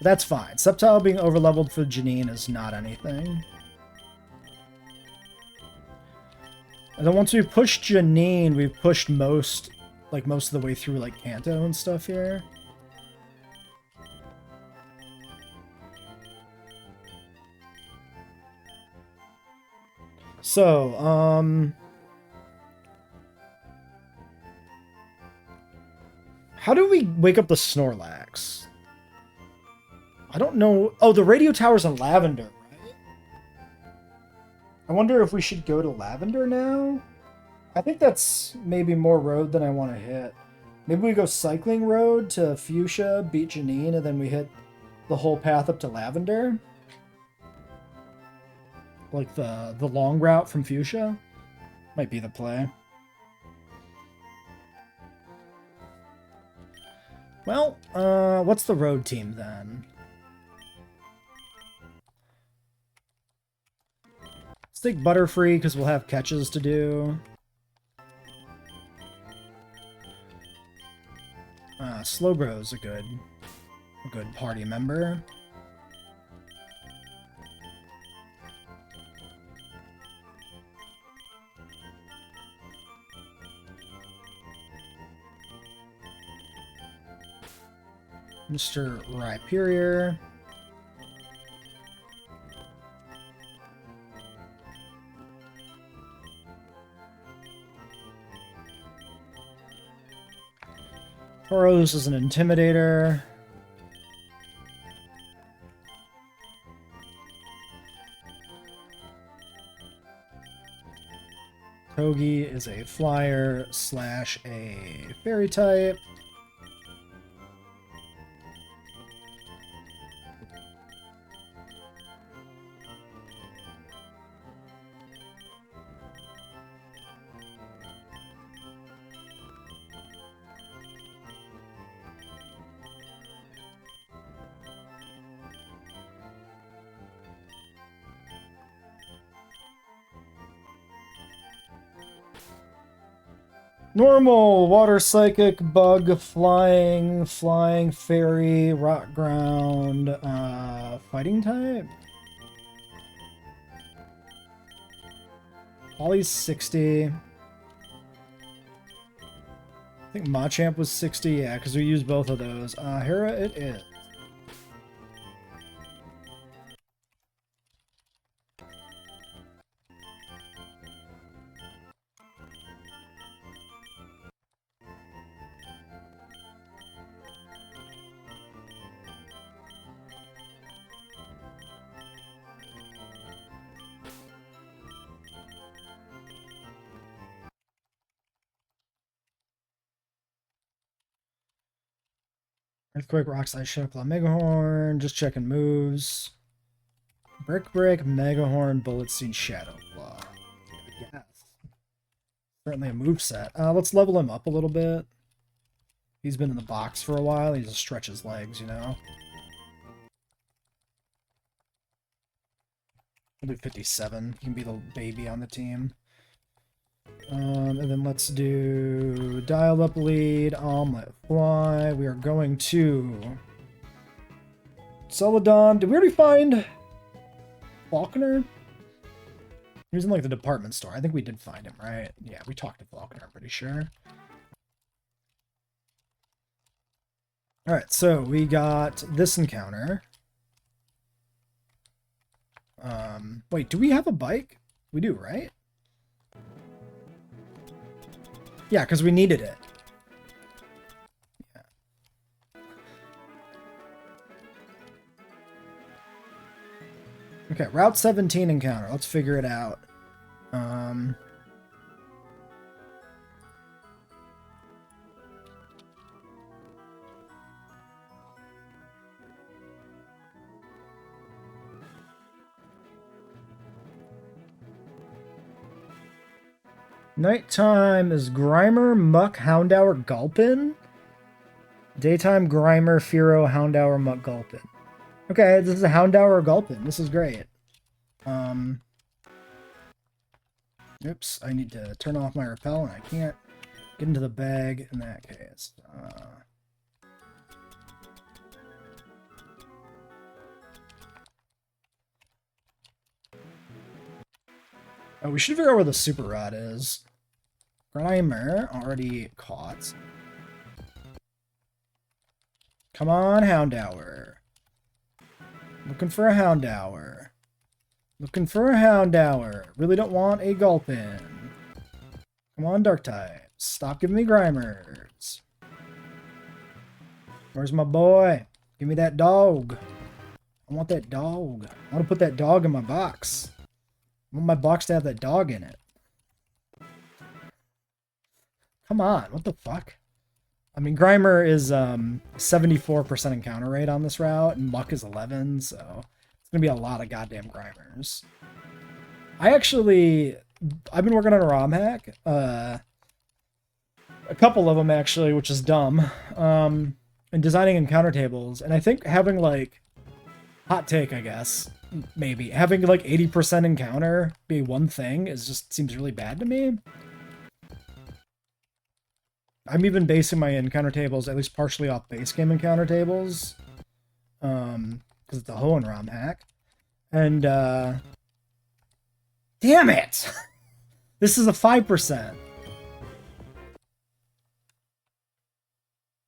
That's fine. Sceptile being overleveled for Janine is not anything. And then once we push Janine, we've pushed most of the way through, like, Kanto and stuff here. So, how do we wake up the Snorlax? I don't know. Oh, the radio tower's in Lavender, right? I wonder if we should go to Lavender now? I think that's maybe more road than I want to hit. Maybe we go cycling road to Fuchsia, beat Janine, and then we hit the whole path up to Lavender. Like the long route from Fuchsia. Might be the play. Well, what's the road team then? Let's take Butterfree because we'll have catches to do. Slowbro's a good party member. Mr. Rhyperior. Tauros is an Intimidator. Togi is a Flyer / a Fairy type. Normal, Water Psychic, Bug, Flying, Fairy, Rock Ground, Fighting type? Polly's 60. I think Machamp was 60, yeah, because we used both of those. Hera it is. Earthquake, Rock Slide, Shadow Claw, Megahorn. Just checking moves. Brick Break, Megahorn, Bullet Seed, Shadow Claw. Yes. Certainly a moveset. Let's level him up a little bit. He's been in the box for a while. He just stretch his legs, you know. We'll do 57. He can be the baby on the team. And then let's do Dial Up Lead, Omelet Fly. We are going to Celadon. Did we already find Falconer? He was in like the department store. I think we did find him, right? Yeah, we talked to Falconer, I'm pretty sure. Alright, so we got this encounter. Wait, do we have a bike? We do, right? Yeah, because we needed it. Yeah. Okay, Route 17 encounter. Let's figure it out. Nighttime is Grimer, Muck, Houndour, Gulpin. Daytime, Grimer, Fearow, Houndour, Muck, Gulpin. Okay, this is a Houndour Gulpin. This is great. Oops, I need to turn off my repel, and I can't get into the bag in that case. Oh, we should figure out where the Super Rod is. Grimer already caught. Come on, Houndour. Looking for a Houndour. Looking for a Houndour. Really don't want a Gulpin. Come on, Dark types. Stop giving me Grimers. Where's my boy? Give me that dog. I want that dog. I want to put that dog in my box. I want my box to have that dog in it. Come on, what the fuck? I mean, Grimer is 74% encounter rate on this route, and Muck is 11, so it's going to be a lot of goddamn Grimers. I've been working on a ROM hack. A couple of them, actually, which is dumb. And designing encounter tables. And I think having, like, Hot take, I guess. Maybe. Having like 80% encounter be one thing is just seems really bad to me. I'm even basing my encounter tables at least partially off base game encounter tables. Because it's a Hohenraum hack. And damn it! This is a 5%.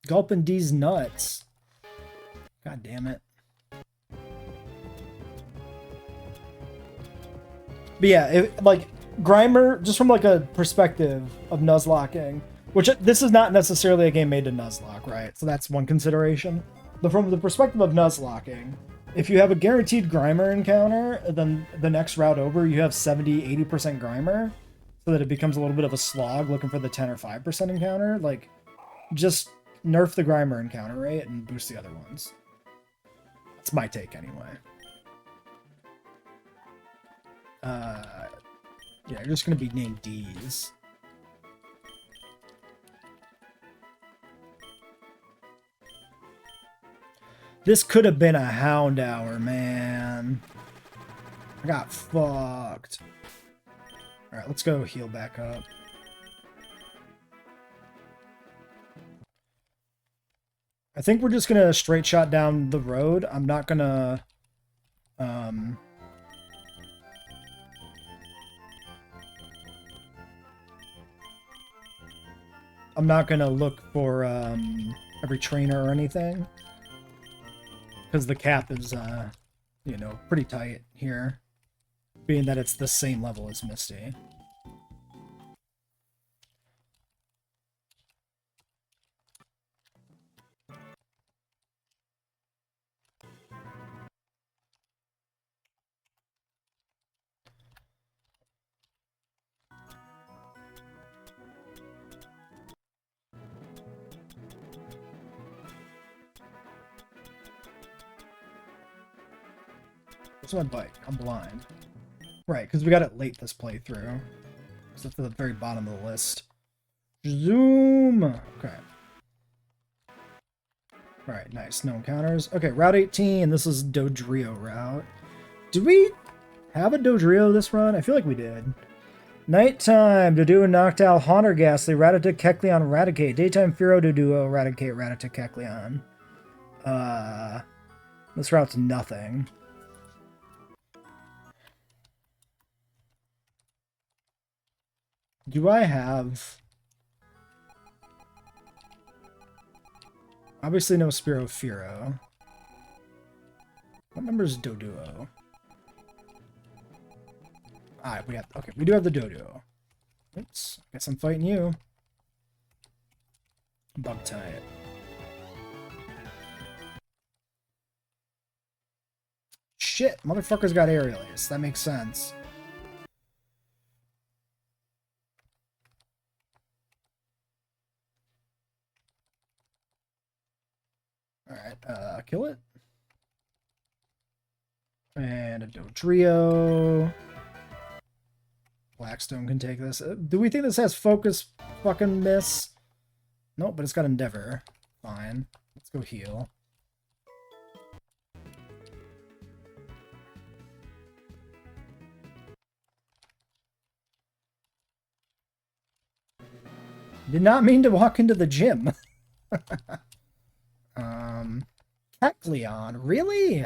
Gulpin D's nuts. God damn it. But yeah, like Grimer, just from like a perspective of Nuzlocking, which this is not necessarily a game made to Nuzlocke, right? So that's one consideration. But from the perspective of Nuzlocking, if you have a guaranteed Grimer encounter, then the next route over you have 70-80% Grimer, so that it becomes a little bit of a slog looking for the 10 or 5% encounter. Like, just nerf the Grimer encounter rate and boost the other ones. That's my take anyway. Yeah, you're just gonna be named D's. This could have been a Hound Hour, man. I got fucked. Alright, let's go heal back up. I think we're just gonna straight shot down the road. I'm not gonna... I'm not gonna look for every trainer or anything, because the cap is, you know, pretty tight here, being that it's the same level as Misty. What's my bike? I'm blind. Right, because we got it late this playthrough. It's at the very bottom of the list. Zoom! Okay. Alright, nice. No encounters. Okay, Route 18. This is Dodrio route. Did we have a Dodrio this run? I feel like we did. Nighttime. Doduo knocked out Haunter Ghastly. Ratata Kecleon Raticate. Daytime Furo Doduo Raticate Ratata Kecleon. This route's nothing. Do I have... Obviously no Spiro Firo. What number is Doduo? Alright, we have... Okay, we do have the Doduo. Oops. Guess I'm fighting you. Bug tie it. Shit, motherfucker's got Aerial Ace. That makes sense. Alright, kill it. And a Dodrio. Blackstone can take this. Do we think this has Focus fucking miss? Nope, but it's got Endeavor. Fine. Let's go heal. Did not mean to walk into the gym. Kecleon, really?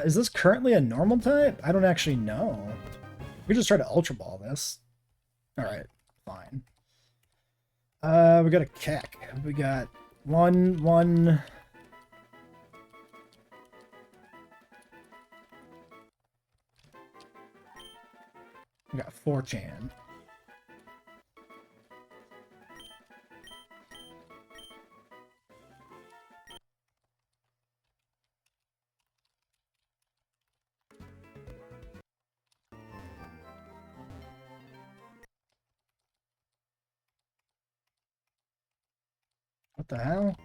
Is this currently a normal type? I don't actually know. We could just try to Ultra Ball this. Alright, fine. We got a Keck. We got one... We got 4chan. What the hell?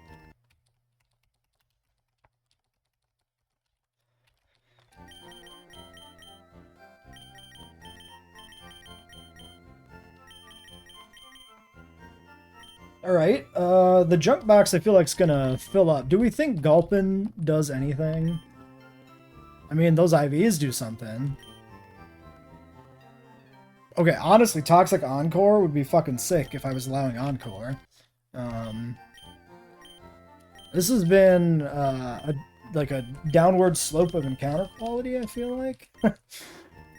Alright, the junk box I feel like is gonna fill up. Do we think Gulpin does anything? I mean, those IVs do something. Okay, honestly, Toxic Encore would be fucking sick if I was allowing Encore. This has been, like a downward slope of encounter quality, I feel like.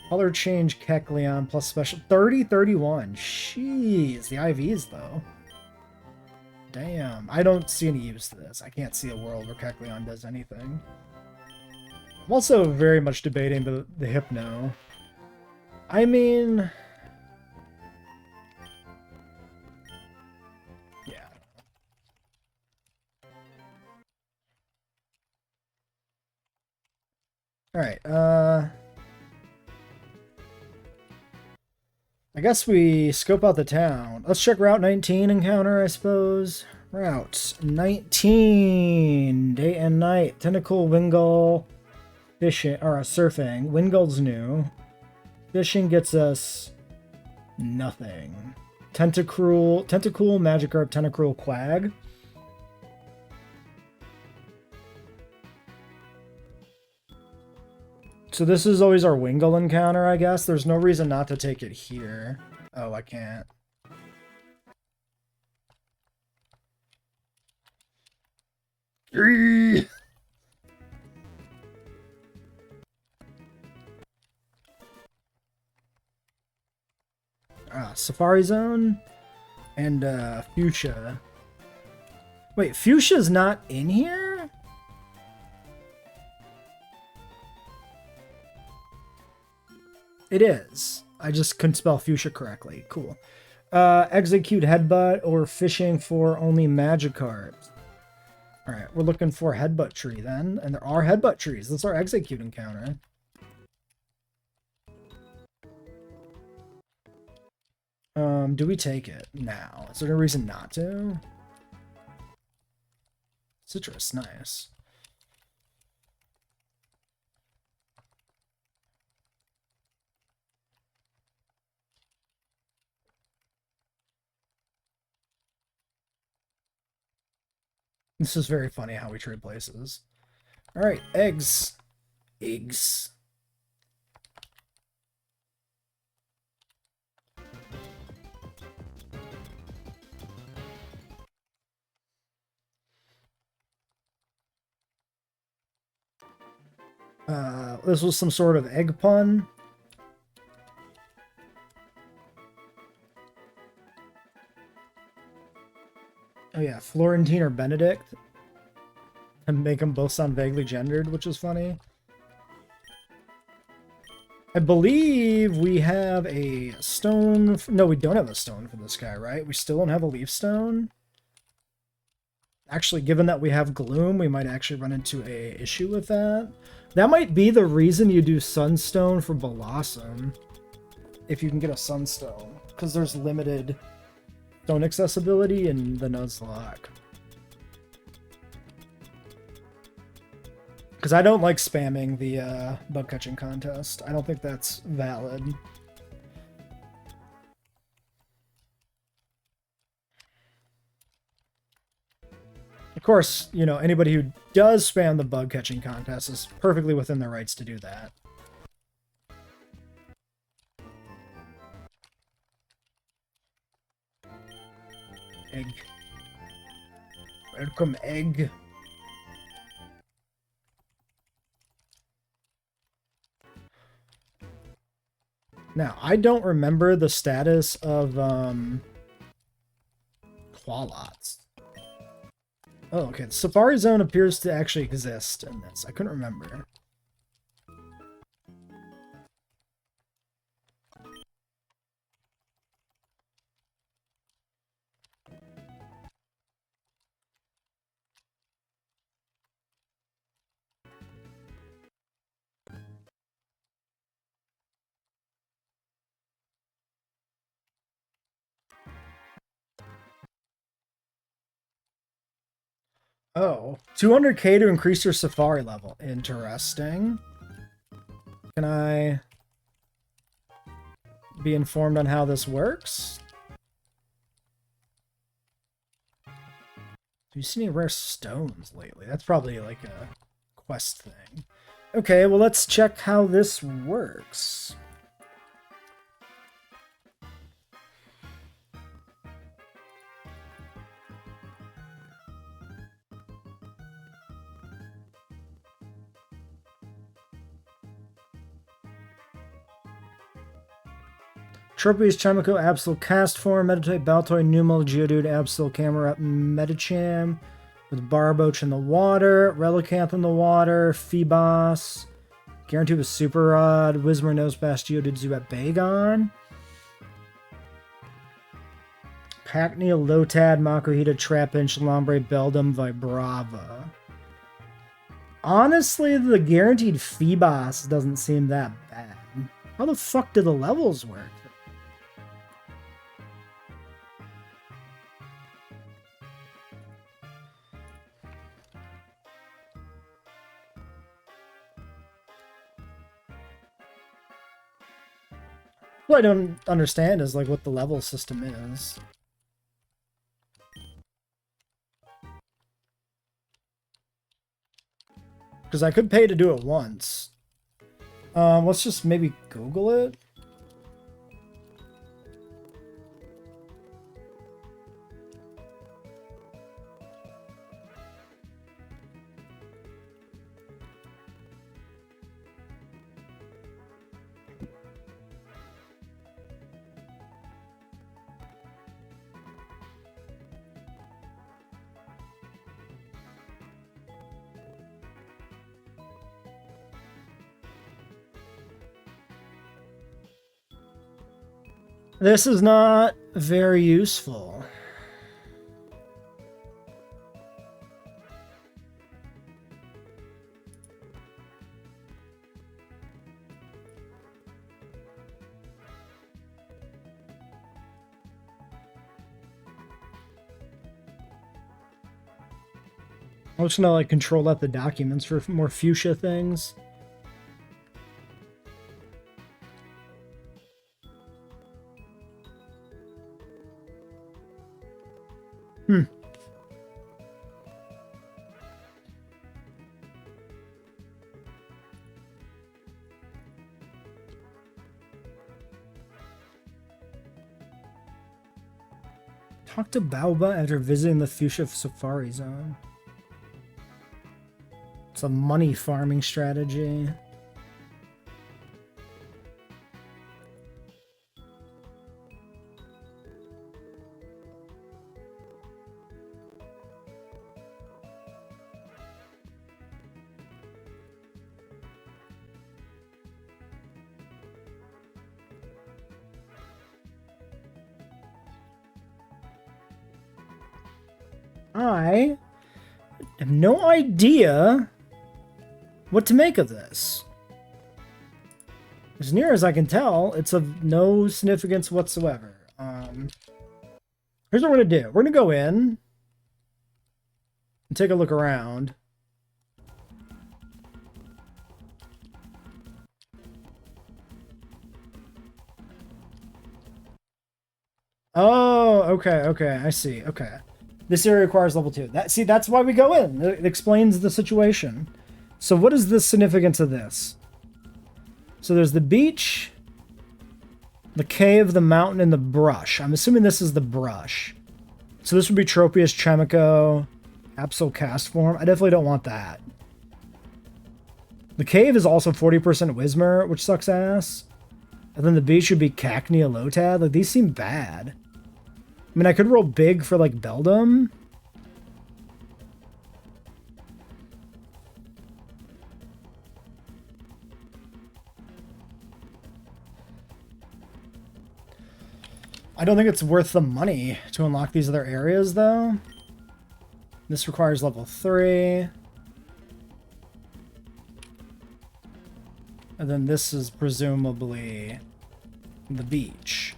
Color change Kecleon plus special 30, 31. Jeez, the IVs though. Damn, I don't see any use to this. I can't see a world where Kecleon does anything. I'm also very much debating the Hypno. I mean... yeah. Alright, I guess we scope out the town. Let's check Route 19 encounter, I suppose. Route 19. Day and night. Tentacle, Wingull, fishing, or surfing. Wingull's new. Fishing gets us nothing. Tentacool, Magikarp, Tentacruel, Quag. So this is always our Wingull encounter, I guess. There's no reason not to take it here. Oh, I can't. Safari Zone and Fuchsia. Wait, Fuchsia's not in here? It is. I just couldn't spell Fuchsia correctly. Cool. Execute Headbutt or fishing for only Magikarps. Alright, we're looking for Headbutt Tree then. And there are Headbutt Trees. That's our Execute encounter. Do we take it now? Is there a reason not to? Citrus, nice. This is very funny how we trade places. Alright, eggs. Eggs. This was some sort of egg pun. Oh yeah, Florentine or Benedict. And make them both sound vaguely gendered, which is funny. I believe we have a stone... No, we don't have a stone for this guy, right? We still don't have a leaf stone. Actually, given that we have Gloom, we might actually run into a issue with that. That might be the reason you do Sunstone for Blossom. If you can get a Sunstone. Because there's limited stone accessibility in the Nuzlocke. Because I don't like spamming the bug catching contest. I don't think that's valid. Of course, you know, anybody who does spam the bug catching contest is perfectly within their rights to do that. Egg. Welcome, egg. Now, I don't remember the status of Qualots. Oh, okay. The Safari Zone appears to actually exist in this. I couldn't remember. Oh, 200k to increase your Safari level. Interesting. Can I be informed on how this works? you seen any rare stones lately? That's probably like a quest thing. Okay, well let's check how this works. Tropius, Chimico, Absol, Cast Form, Meditate, Baltoy, Numal, Geodude, Absol, Camerupt, Medicham, with Barboach in the water, Relicanth in the water, Feebas, Guaranteed with Super Rod, Whismur, Nosepass, Geodude, Zubat, Bagon, Pacnea, Lotad, Makuhita, Trapinch, Lombre, Beldum, Vibrava. Honestly, the guaranteed Feebas doesn't seem that bad. How the fuck do the levels work? What I don't understand is like what the level system is. Because I could pay to do it once. Let's just maybe Google it. This is not very useful. I'm just gonna like control out the documents for more fuchsia things. Talk to Baoba after visiting the Fuchsia Safari Zone. It's a money farming strategy. I have no idea what to make of this. As near as I can tell, it's of no significance whatsoever. Here's what we're going to do. We're going to go in and take a look around. Oh, okay, I see. Okay. This area requires level 2. That's why we go in. It explains the situation. So what is the significance of this? So there's the beach, the cave, the mountain, and the brush. I'm assuming this is the brush. So this would be Tropius, Chimico, Absol Cast Form. I definitely don't want that. The cave is also 40% Whismur, which sucks ass. And then the beach would be Cacnea, Lotad. Like, these seem bad. I mean, I could roll big for, like, Beldum. I don't think it's worth the money to unlock these other areas, though. This requires level 3. And then this is presumably the beach.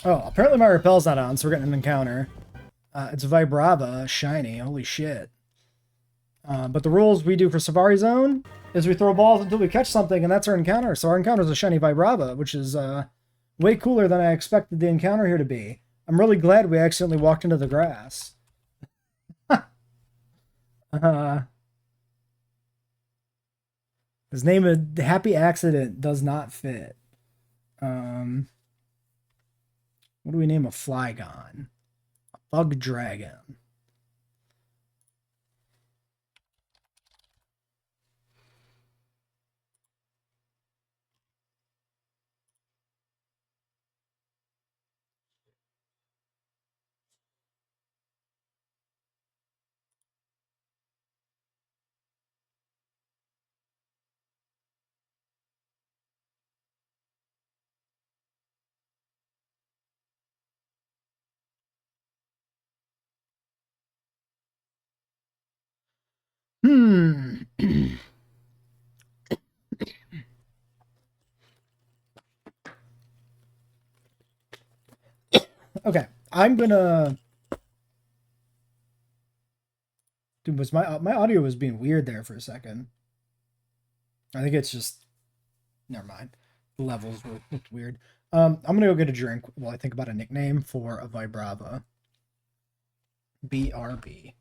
Oh, apparently my repel's not on, so we're getting an encounter. It's Vibrava, shiny, holy shit. But the rules we do for Safari Zone is we throw balls until we catch something, and that's our encounter. So our encounter is a shiny Vibrava, which is way cooler than I expected the encounter here to be. I'm really glad we accidentally walked into the grass. His name of Happy Accident does not fit. What do we name a Flygon? A Bug Dragon. Hmm. Okay, I'm gonna. Dude, was my audio was being weird there for a second. I think it's just. Never mind. The levels looked weird. I'm gonna go get a drink while I think about a nickname for a Vibrava. BRB.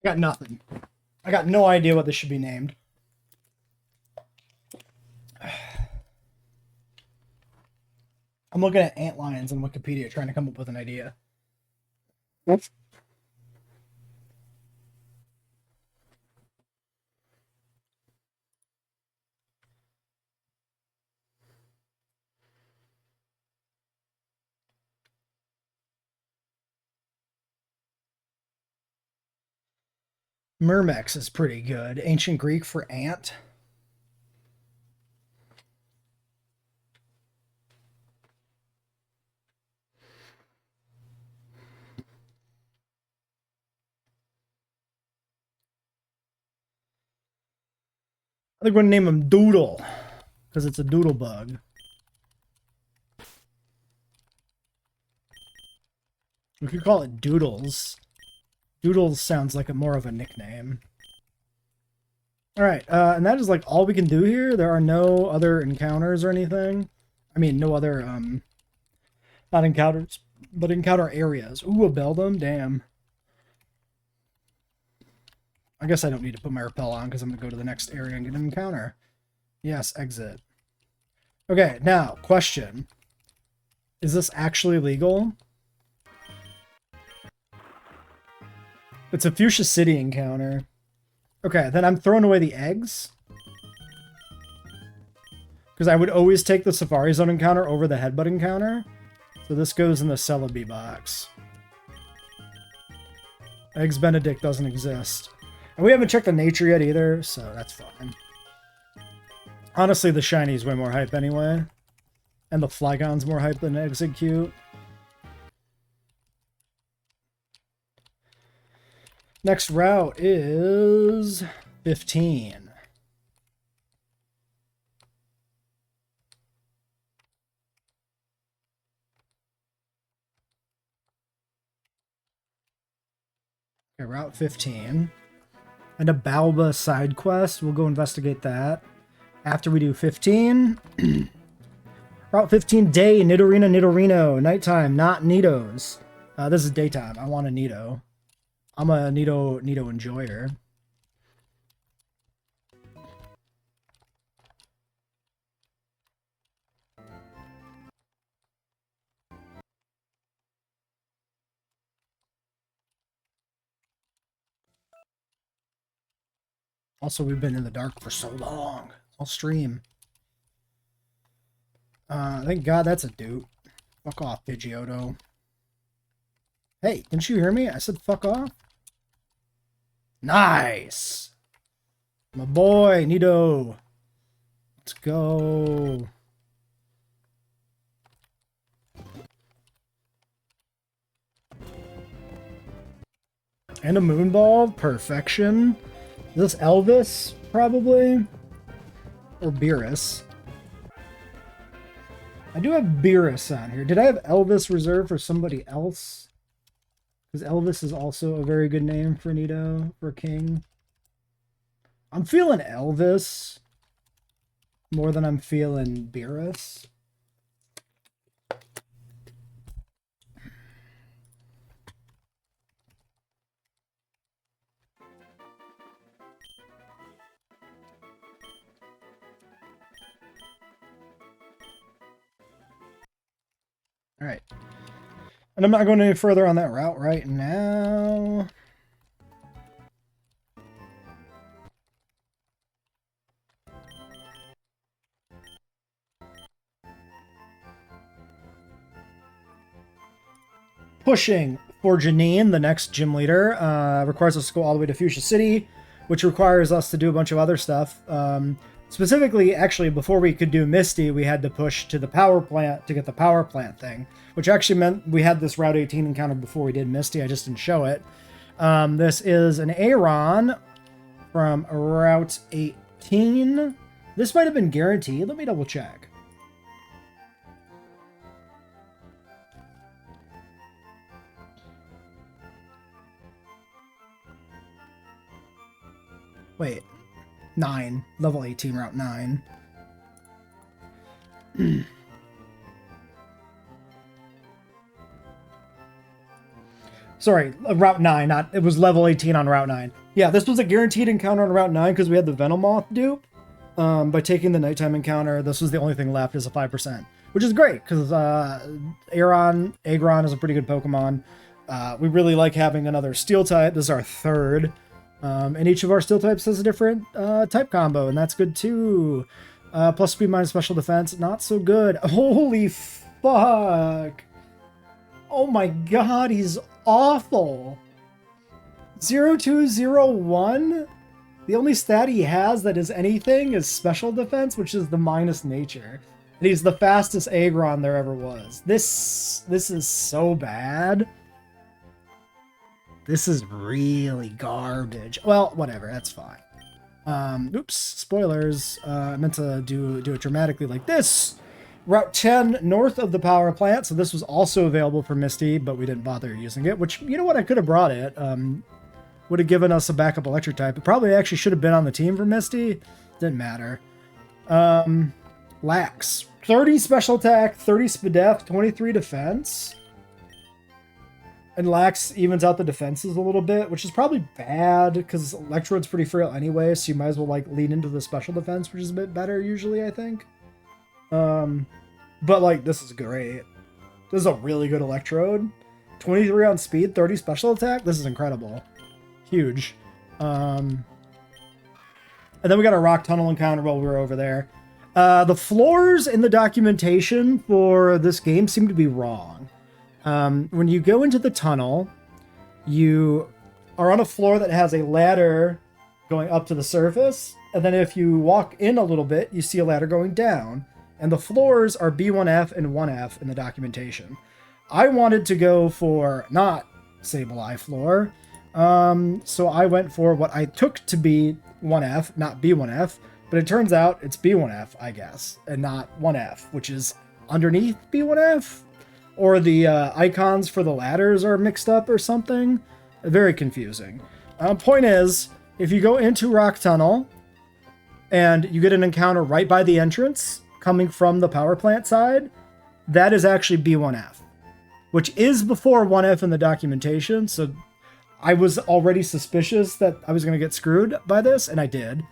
I got nothing. I got no idea what this should be named. I'm looking at antlions on Wikipedia trying to come up with an idea. Myrmex is pretty good. Ancient Greek for ant. I think we're gonna name him Doodle because it's a doodle bug. We could call it Doodles. Doodles sounds like more of a nickname. Alright, and that is like all we can do here. There are no other encounters or anything. I mean, no other, not encounters, but encounter areas. Ooh, a Beldum? Damn. I guess I don't need to put my repel on because I'm going to go to the next area and get an encounter. Yes, exit. Okay, now, question. Is this actually legal? It's a Fuchsia City encounter. Okay, then I'm throwing away the eggs. Because I would always take the Safari Zone encounter over the Headbutt encounter. So this goes in the Celebi box. Eggs Benedict doesn't exist. And we haven't checked the nature yet either, so that's fine. Honestly, the Shiny's way more hype anyway. And the Flygon's more hype than Execute. Next route is 15. Okay, route 15. And a Balba side quest. We'll go investigate that. After we do 15. Route 15, day, Nidorino, Nidorino. Nighttime, not Nidos. This is daytime. I want a Nido. I'm a Nido enjoyer. Also, we've been in the dark for so long. I'll stream. Thank God that's a dude. Fuck off, Pidgeotto. Hey, didn't you hear me? I said fuck off. Nice! My boy, Nido. Let's go. And a Moonball. Perfection. Is this Elvis, probably? Or Beerus? I do have Beerus on here. Did I have Elvis reserved for somebody else? Because Elvis is also a very good name for Nido, for King. I'm feeling Elvis more than I'm feeling Beerus. All right. And I'm not going any further on that route right now. Pushing for Janine, the next gym leader, requires us to go all the way to Fuchsia City, which requires us to do a bunch of other stuff. Specifically, actually, before we could do Misty, we had to push to the power plant to get the power plant thing, which actually meant we had this Route 18 encounter before we did Misty. I just didn't show it. This is an Aeron from Route 18. This might have been guaranteed. Let me double check. Wait. 9. Level 18, Route 9. Sorry, Route 9. It was level 18 on Route 9. Yeah, this was a guaranteed encounter on Route 9 because we had the Venomoth dupe. By taking the nighttime encounter, this was the only thing left is a 5%. Which is great, because Aeron is a pretty good Pokemon. We really like having another Steel type. This is our third. And each of our Steel types has a different type combo, and that's good too. Plus speed minus special defense, not so good. Holy fuck! Oh my god, he's awful! 0201? The only stat he has that is anything is special defense, which is the minus nature. And he's the fastest Aegon there ever was. This is so bad. This is really garbage. Well, whatever, that's fine. Oops, spoilers. I meant to do it dramatically like this. Route 10, north of the power plant. So this was also available for Misty, but we didn't bother using it, which, you know what, I could have brought it. Would have given us a backup electric type. It probably actually should have been on the team for Misty. Didn't matter. Lax. 30 special attack, 30 Spadef, 23 defense. And Lax evens out the defenses a little bit, which is probably bad because Electrode's pretty frail anyway, so you might as well like lean into the special defense, which is a bit better usually, I think. But like, this is great. This is a really good Electrode. 23 on speed, 30 special attack. This is incredible. Huge. And then we got a rock tunnel encounter while we were over there. The floors in the documentation for this game seem to be wrong. When you go into the tunnel, you are on a floor that has a ladder going up to the surface, and then if you walk in a little bit, you see a ladder going down, and the floors are B1F and 1F in the documentation. I wanted to go for not Sableye floor, so I went for what I took to be 1F, not B1F, but it turns out it's B1F, I guess, and not 1F, which is underneath B1F, or the icons for the ladders are mixed up or something. Very confusing. Point is, if you go into Rock Tunnel and you get an encounter right by the entrance coming from the power plant side, that is actually B1F, which is before 1F in the documentation. So I was already suspicious that I was going to get screwed by this, and I did.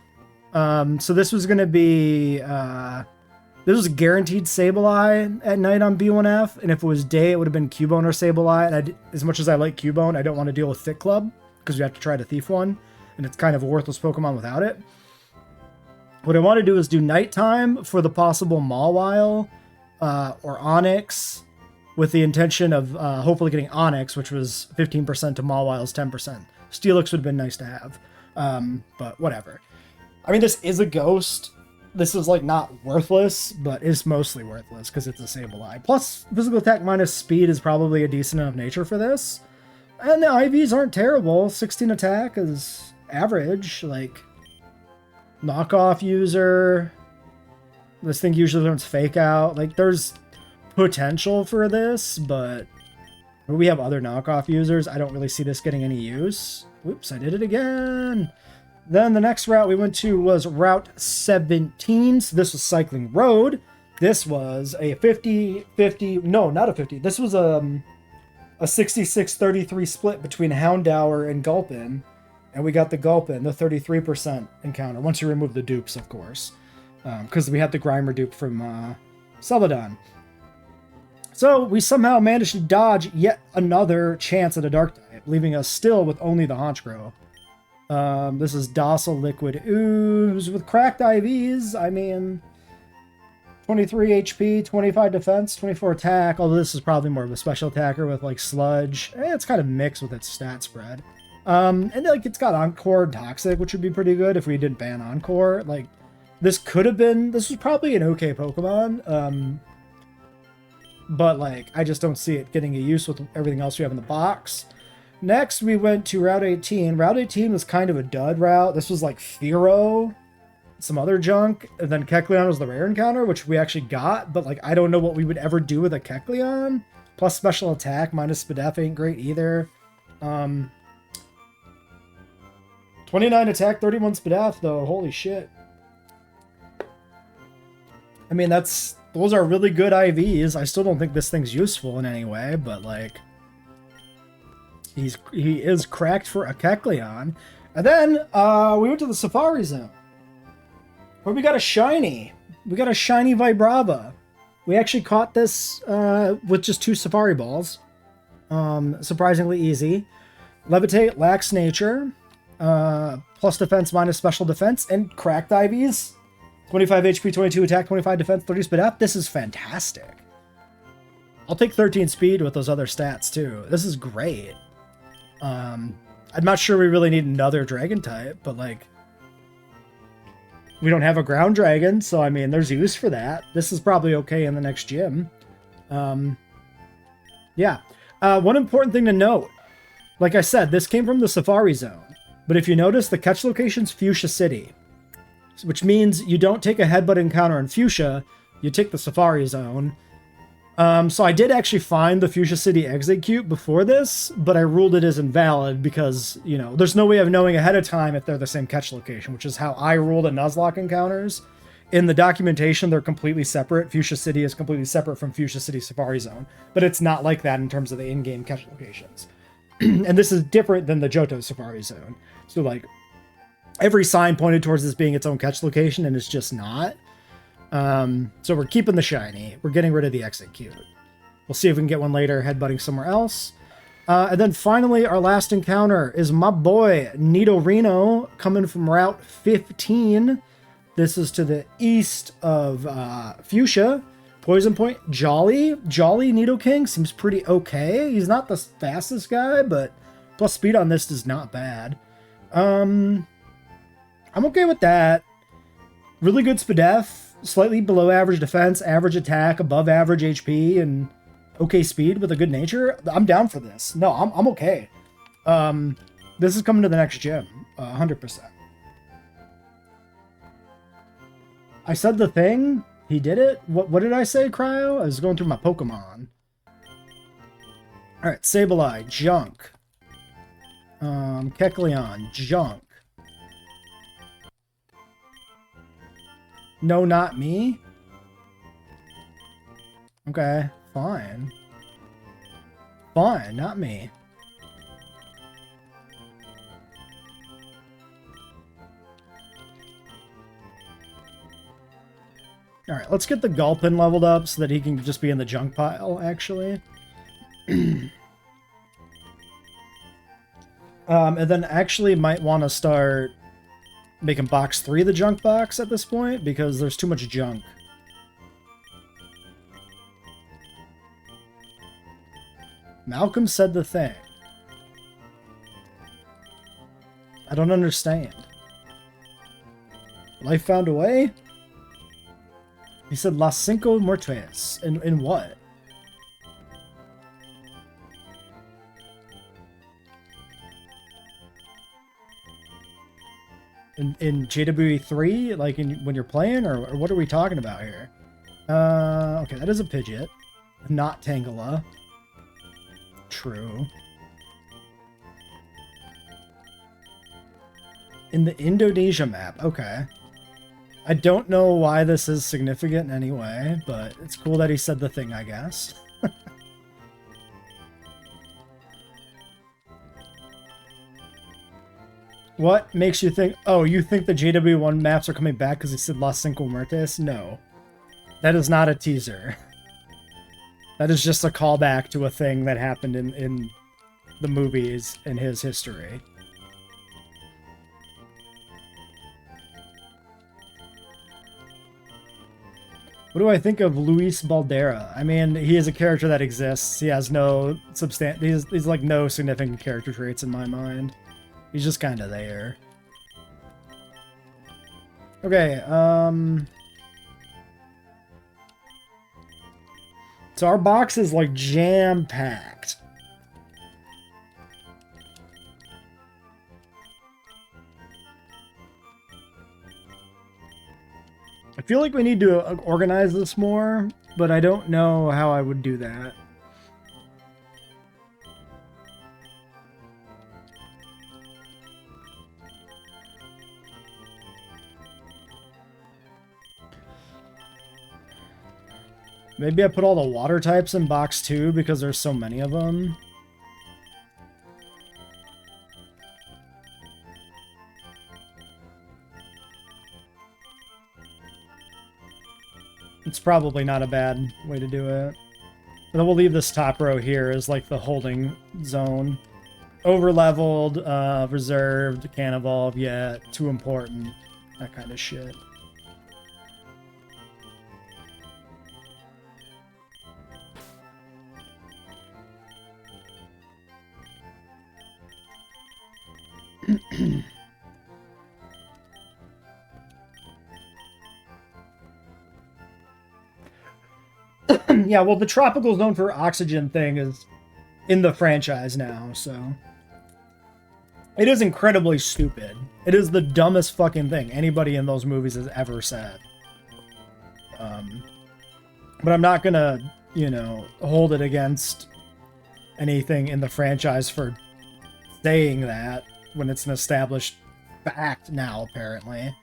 So this was going to be... this was guaranteed Sableye at night on B1F, and if it was day, it would have been Cubone or Sableye. And as much as I like Cubone, I don't want to deal with Thick Club, because we have to try to Thief one, and it's kind of a worthless Pokemon without it. What I want to do is do nighttime for the possible Mawile or Onyx, with the intention of hopefully getting Onyx, which was 15% to Mawile's 10%. Steelix would have been nice to have, but whatever. I mean, this is a ghost. This is, like, not worthless, but it's mostly worthless because it's a Sableye. Plus, physical attack minus speed is probably a decent enough nature for this. And the IVs aren't terrible. 16 attack is average. Like, knockoff user. This thing usually learns fake out. Like, there's potential for this, but we have other knockoff users. I don't really see this getting any use. Whoops, I did it again. Then the next route we went to was Route 17. So this was Cycling Road. This was a 50-50... No, not a 50. This was a 66-33 split between Houndour and Gulpin. And we got the Gulpin, the 33% encounter. Once you remove the dupes, of course. Because we had the Grimer dupe from Celadon. So we somehow managed to dodge yet another chance at a Dark type, leaving us still with only the Honchkrow. This is Docile Liquid Ooze with cracked IVs. I mean, 23 HP, 25 defense, 24 attack, although this is probably more of a special attacker with, like, Sludge. It's kind of mixed with its stat spread. And, like, it's got Encore and Toxic, which would be pretty good if we didn't ban Encore. Like, this was probably an okay Pokemon. But, like, I just don't see it getting a use with everything else we have in the box. Next, we went to Route 18. Route 18 was kind of a dud route. This was like Fearow, some other junk, and then Kecleon was the rare encounter, which we actually got, but, like, I don't know what we would ever do with a Kecleon. Plus special attack, minus Spadef ain't great either. 29 attack, 31 Spadef, though. Holy shit. I mean, those are really good IVs. I still don't think this thing's useful in any way, but, like, he is cracked for a Kecleon. And then we went to the Safari Zone, where we got a shiny. We got a shiny Vibrava. We actually caught this with just 2 Safari Balls. Surprisingly easy. Levitate, Lax Nature, plus defense minus special defense, and cracked IVs. 25 HP, 22 attack, 25 defense, 30 speed up. This is fantastic. I'll take 13 speed with those other stats too. This is great. I'm not sure we really need another dragon type, but, like, we don't have a ground dragon, so, I mean, there's use for that. This is probably okay in the next gym. Yeah. One important thing to note, like I said, this came from the Safari Zone, but if you notice, the catch location's Fuchsia City, which means you don't take a headbutt encounter in Fuchsia, you take the Safari Zone. So I did actually find the Fuchsia City Execute before this, but I ruled it as invalid because, you know, there's no way of knowing ahead of time if they're the same catch location, which is how I ruled the Nuzlocke encounters. In the documentation, they're completely separate. Fuchsia City is completely separate from Fuchsia City Safari Zone, but it's not like that in terms of the in-game catch locations. And this is different than the Johto Safari Zone. So, like, every sign pointed towards this being its own catch location, and it's just not. So we're keeping the shiny. We're getting rid of the Execute. We'll see if we can get one later, headbutting somewhere else. And then finally, our last encounter is my boy, Nidorino, coming from Route 15. This is to the east of Fuchsia. Poison Point, Jolly Nidoking seems pretty okay. He's not the fastest guy, but plus speed on this is not bad. I'm okay with that. Really good SPDEF, slightly below average defense, average attack, above average HP, and okay speed with a good nature. I'm down for this. No, I'm okay. This is coming to the next gym, 100%. I said the thing. He did it. What did I say, Cryo? I was going through my Pokemon. All right, Sableye, junk. Kecleon, junk. No, not me. Okay, fine. Fine, not me. Alright, let's get the Gulpin leveled up so that he can just be in the junk pile, actually. And then actually might want to start making box 3 the junk box at this point, because there's too much junk. Malcolm said the thing. I don't understand. Life found a way? He said Las Cinco Muertes. In what? In JWE 3? Like when you're playing? Or what are we talking about here? Okay, that is a Pidgeot. Not Tangela. True. In the Indonesia map. Okay. I don't know why this is significant in any way, but it's cool that he said the thing, I guess. What makes you think... Oh, you think the JW1 maps are coming back because he said Las Cinco Muertes? No. That is not a teaser. That is just a callback to a thing that happened in the movies in his history. What do I think of Luis Baldera? I mean, he is a character that exists. He has no he's like no significant character traits in my mind. He's just kind of there. Okay, so our box is like jam-packed. I feel like we need to organize this more, but I don't know how I would do that. Maybe I put all the water types in box 2 because there's so many of them. It's probably not a bad way to do it. And then we'll leave this top row here as like the holding zone. Over-leveled, reserved, can't evolve yet, too important, that kind of shit. Yeah, well, the tropical zone for oxygen thing is in the franchise now, so... It is incredibly stupid. It is the dumbest fucking thing anybody in those movies has ever said. But I'm not gonna, you know, hold it against anything in the franchise for saying that when it's an established fact now, apparently.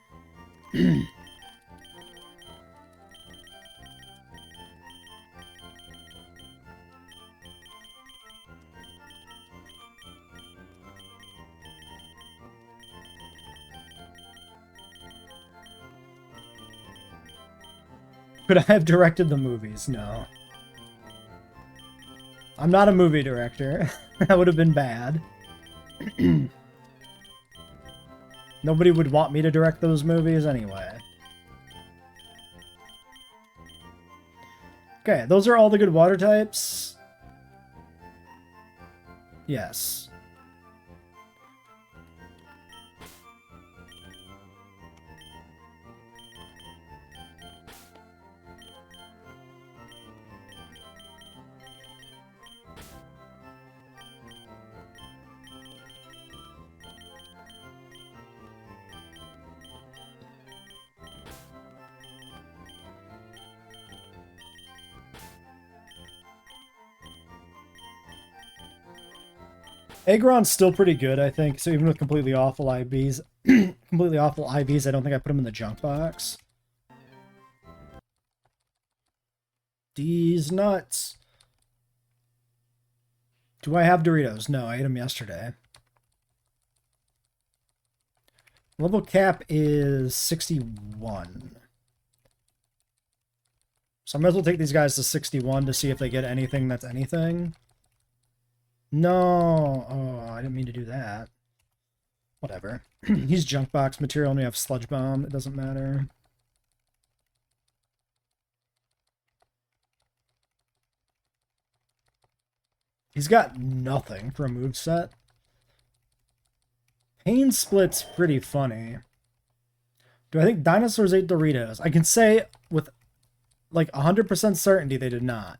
Could I have directed the movies? No. I'm not a movie director. That would have been bad. Nobody would want me to direct those movies anyway. Okay, those are all the good water types. Yes. Aggron's still pretty good, I think. So even with completely awful IVs, completely awful IVs, I don't think I put him in the junk box. These nuts. Do I have Doritos? No, I ate them yesterday. Level cap is 61. So I might as well take these guys to 61 to see if they get anything that's anything. No. Oh, I didn't mean to do that. Whatever. He's junk box material and we have sludge bomb. It doesn't matter. He's got nothing for a moveset. Pain Split's pretty funny. Do I think dinosaurs ate Doritos? I can say with like 100% certainty they did not.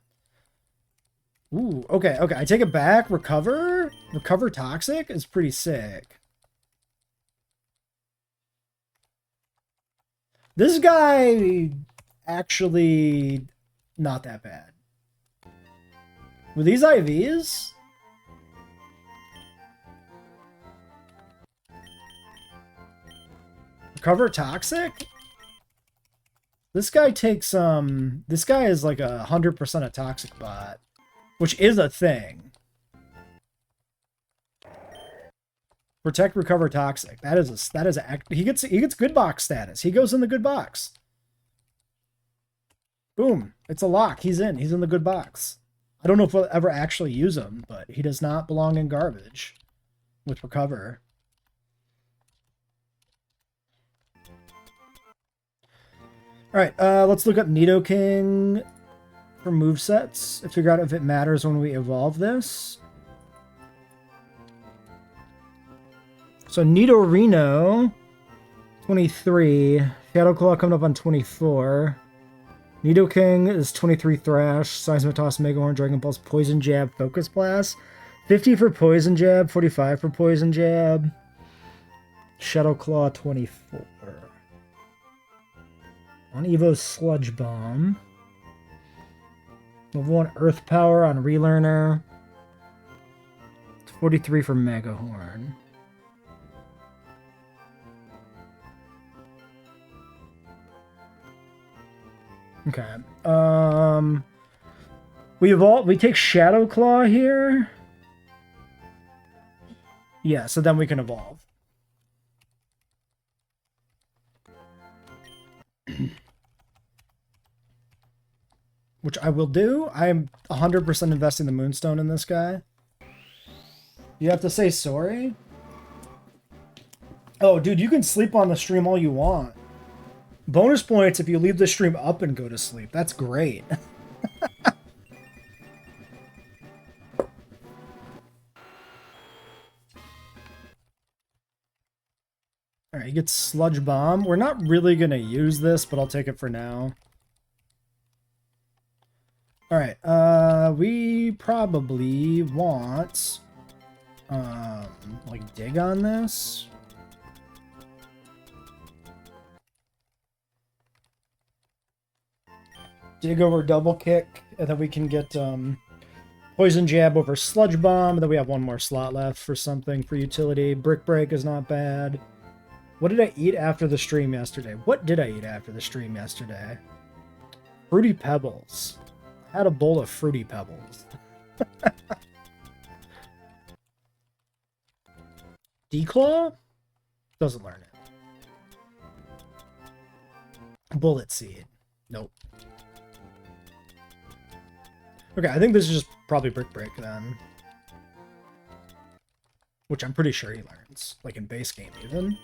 Ooh, okay, okay. I take it back. Recover? Recover Toxic is pretty sick. This guy actually not that bad. Were these IVs? Recover Toxic? This guy takes, this guy is like 100% a Toxic bot, which is a thing. Protect, recover, toxic. He gets good box status. He goes in the good box. Boom. It's a lock. He's in. He's in the good box. I don't know if we'll ever actually use him, but he does not belong in garbage with recover. Alright, let's look up Nidoking for movesets and figure out if it matters when we evolve this. So Nidorino, 23. Shadow Claw coming up on 24. Nidoking is 23 Thrash. Seismitoss, Mega Horn, Dragon Pulse, Poison Jab, Focus Blast. 50 for Poison Jab, 45 for Poison Jab. Shadow Claw, 24. On Evo's Sludge Bomb. Level 1 Earth Power on Relearner. 43 for Mega Horn. Okay. We take Shadow Claw here. Yeah, so then we can evolve. Which I will do. I am 100% investing the Moonstone in this guy. You have to say sorry? Oh, dude, you can sleep on the stream all you want. Bonus points if you leave the stream up and go to sleep. That's great. Alright, he gets Sludge Bomb. We're not really going to use this, but I'll take it for now. Alright, we probably want, like, dig on this. Dig over Double Kick, and then we can get, Poison Jab over Sludge Bomb, and then we have one more slot left for something for utility. Brick Break is not bad. What did I eat after the stream yesterday? What did I eat after the stream yesterday? Fruity Pebbles. I had a bowl of Fruity Pebbles. Declaw? Doesn't learn it. Bullet Seed. Nope. Okay, I think this is just probably Brick Break then. Which I'm pretty sure he learns. Like in base game even.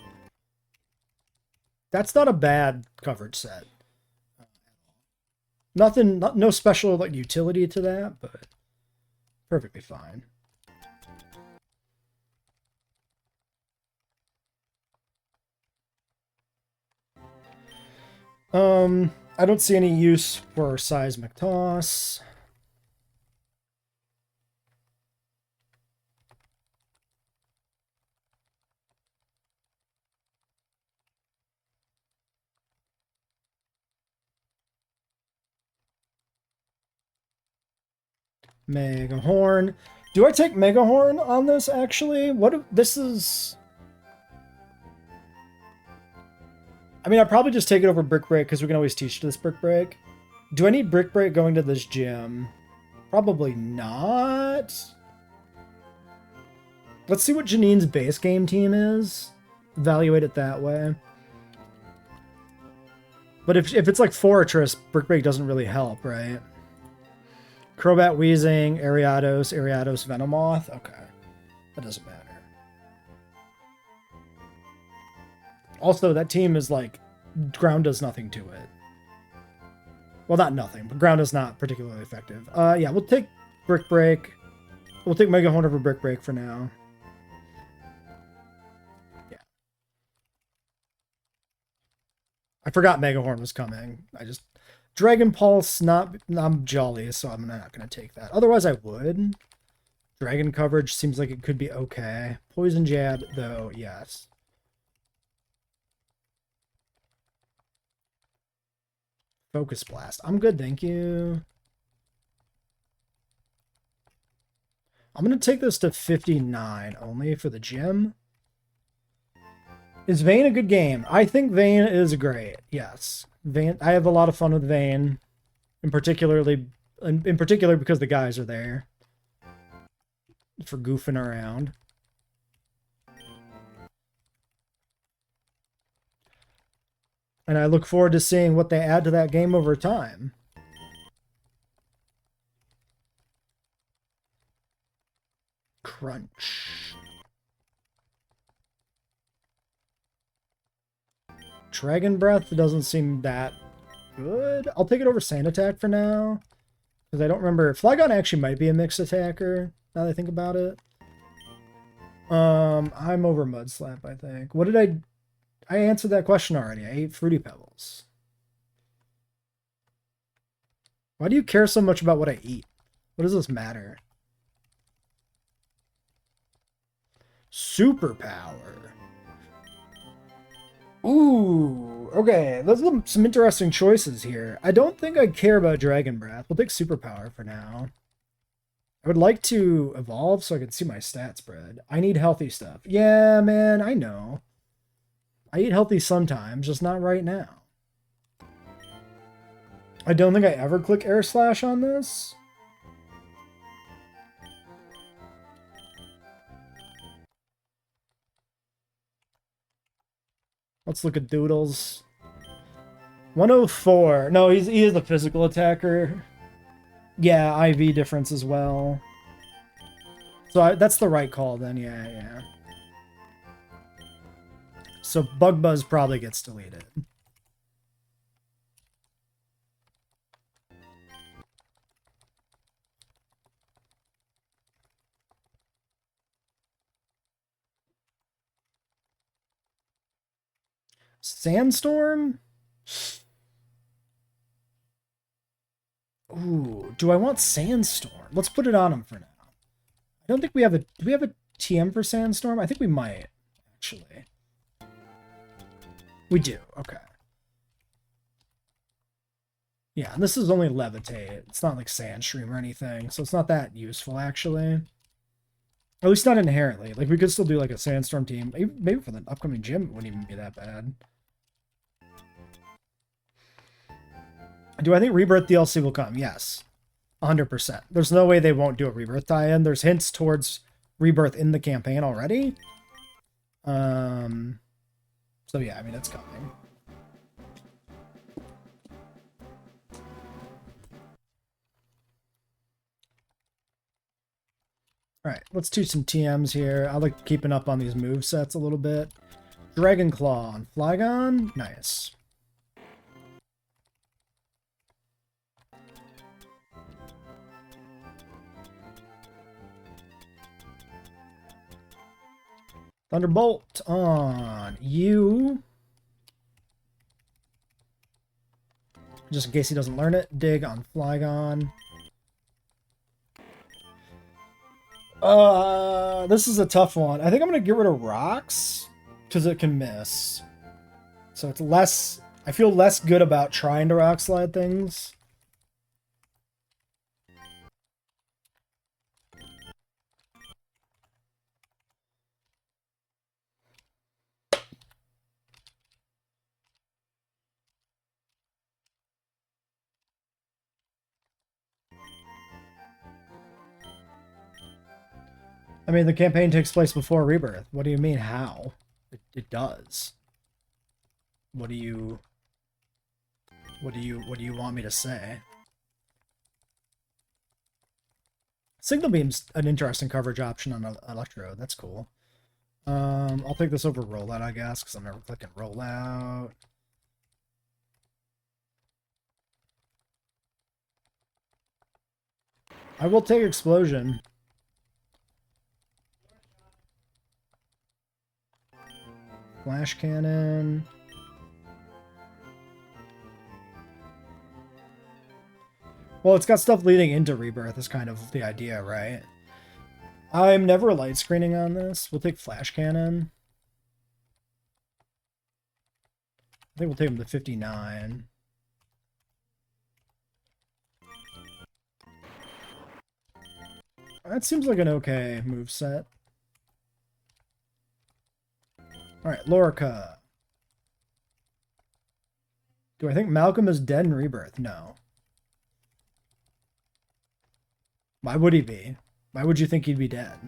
That's not a bad coverage set. Nothing, no special like utility to that, but perfectly fine. I don't see any use for Seismic Toss. Mega Horn. Do I take Mega Horn on this, actually? This is... I mean, I'd probably just take it over Brick Break, because we can always teach this Brick Break. Do I need Brick Break going to this gym? Probably not. Let's see what Janine's base game team is. Evaluate it that way. But if it's like Fortress, Brick Break doesn't really help, right? Crobat, Weezing, Ariados, Venomoth. Okay. That doesn't matter. Also, that team is like... Ground does nothing to it. Well, not nothing, but ground is not particularly effective. Yeah, we'll take Brick Break. We'll take Mega Horn over Brick Break for now. Yeah. I forgot Mega Horn was coming. Dragon Pulse, I'm jolly, so I'm not going to take that. Otherwise, I would. Dragon coverage seems like it could be okay. Poison Jab, though, yes. Focus Blast. I'm good, thank you. I'm going to take this to 59 only for the gym. Is Vayne a good game? I think Vayne is great, yes. Vayne, I have a lot of fun with Vayne. In particular because the guys are there. For goofing around. And I look forward to seeing what they add to that game over time. Crunch. Dragon Breath doesn't seem that good. I'll take it over Sand Attack for now. Because I don't remember. Flygon actually might be a mixed attacker, now that I think about it. I'm over Mud Slap, I think. What did I answered that question already. I ate Fruity Pebbles. Why do you care so much about what I eat? What does this matter? Superpower. Ooh, okay. Those are some interesting choices here. I don't think I care about Dragon Breath. We'll take Superpower for now. I would like to evolve so I can see my stat spread. I need healthy stuff. Yeah, man, I know. I eat healthy sometimes, just not right now. I don't think I ever click Air Slash on this. Let's look at Doodles. 104. No, he is a physical attacker. Yeah, IV difference as well. So that's the right call then, yeah. So Bug Buzz probably gets deleted. Sandstorm? Ooh, do I want Sandstorm? Let's put it on him for now. I don't think we have a... Do we have a TM for Sandstorm? I think we might, actually. We do, okay. Yeah, and this is only Levitate. It's not like Sandstream or anything, so it's not that useful, actually. At least not inherently. Like, we could still do, like, a Sandstorm team. Maybe for the upcoming gym, it wouldn't even be that bad. Do I think Rebirth DLC will come? Yes. 100%. There's no way they won't do a Rebirth tie-in. There's hints towards Rebirth in the campaign already. So yeah, I mean, it's coming. Alright, let's do some TMs here. I like keeping up on these movesets a little bit. Dragon Claw on Flygon. Nice. Thunderbolt on you. Just in case he doesn't learn it. Dig on Flygon. This is a tough one. I think I'm going to get rid of Rocks because it can miss. So it's less... I feel less good about trying to Rock Slide things. I mean, the campaign takes place before Rebirth. What do you mean, how? It does. What do you want me to say? Signal Beam's an interesting coverage option on Electrode. That's cool. I'll take this over Rollout, I guess, because I'm never clicking Rollout. I will take Explosion. Flash Cannon. Well, it's got stuff leading into Rebirth is kind of the idea, right? I'm never light screening on this. We'll take Flash Cannon. I think we'll take him to 59. That seems like an okay moveset. Alright, Lorica. Do I think Malcolm is dead in Rebirth? No. Why would he be? Why would you think he'd be dead?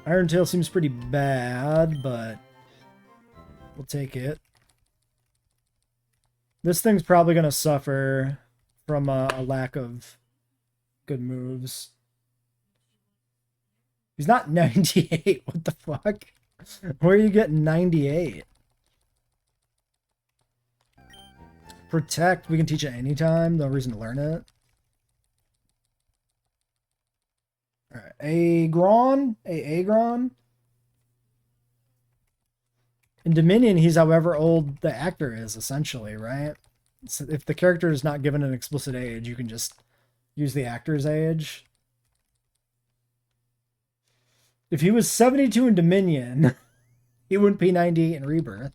Iron Tail seems pretty bad, but we'll take it. This thing's probably going to suffer from a lack of good moves. He's not 98. What the fuck? Where are you getting 98? Protect, we can teach it anytime. No reason to learn it. Alright, Agron. In Dominion, he's however old the actor is, essentially, right? So if the character is not given an explicit age, you can just use the actor's age. If he was 72 in Dominion, he wouldn't be 98 in Rebirth.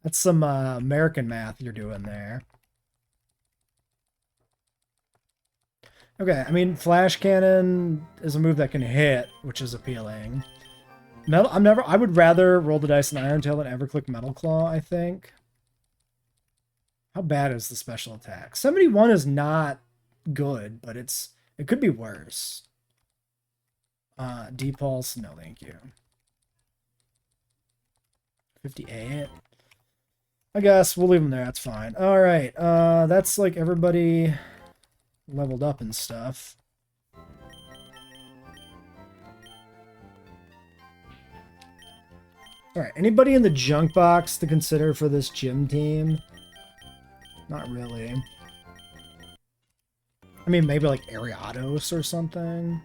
That's some American math you're doing there. Okay, I mean, Flash Cannon is a move that can hit, which is appealing. I would rather roll the dice in Iron Tail than ever click Metal Claw, I think. How bad is the special attack? 71 is not good, but it could be worse. D-Pulse, no thank you. 58. I guess we'll leave them there, that's fine. Alright, that's like everybody leveled up and stuff. Alright, anybody in the junk box to consider for this gym team? Not really. I mean, maybe like Ariados or something.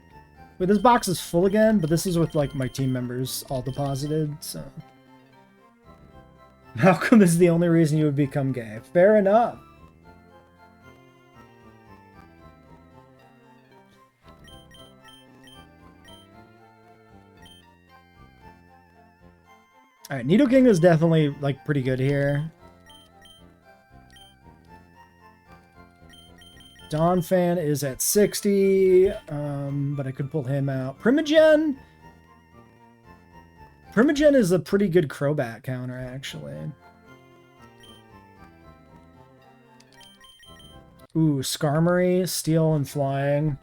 Wait, this box is full again, but this is with like my team members all deposited, so... Malcolm is the only reason you would become gay. Fair enough. Alright, Nido King is definitely, like, pretty good here. Dawn Fan is at 60, but I could pull him out. Primogen is a pretty good Crobat counter, actually. Ooh, Skarmory, Steel and Flying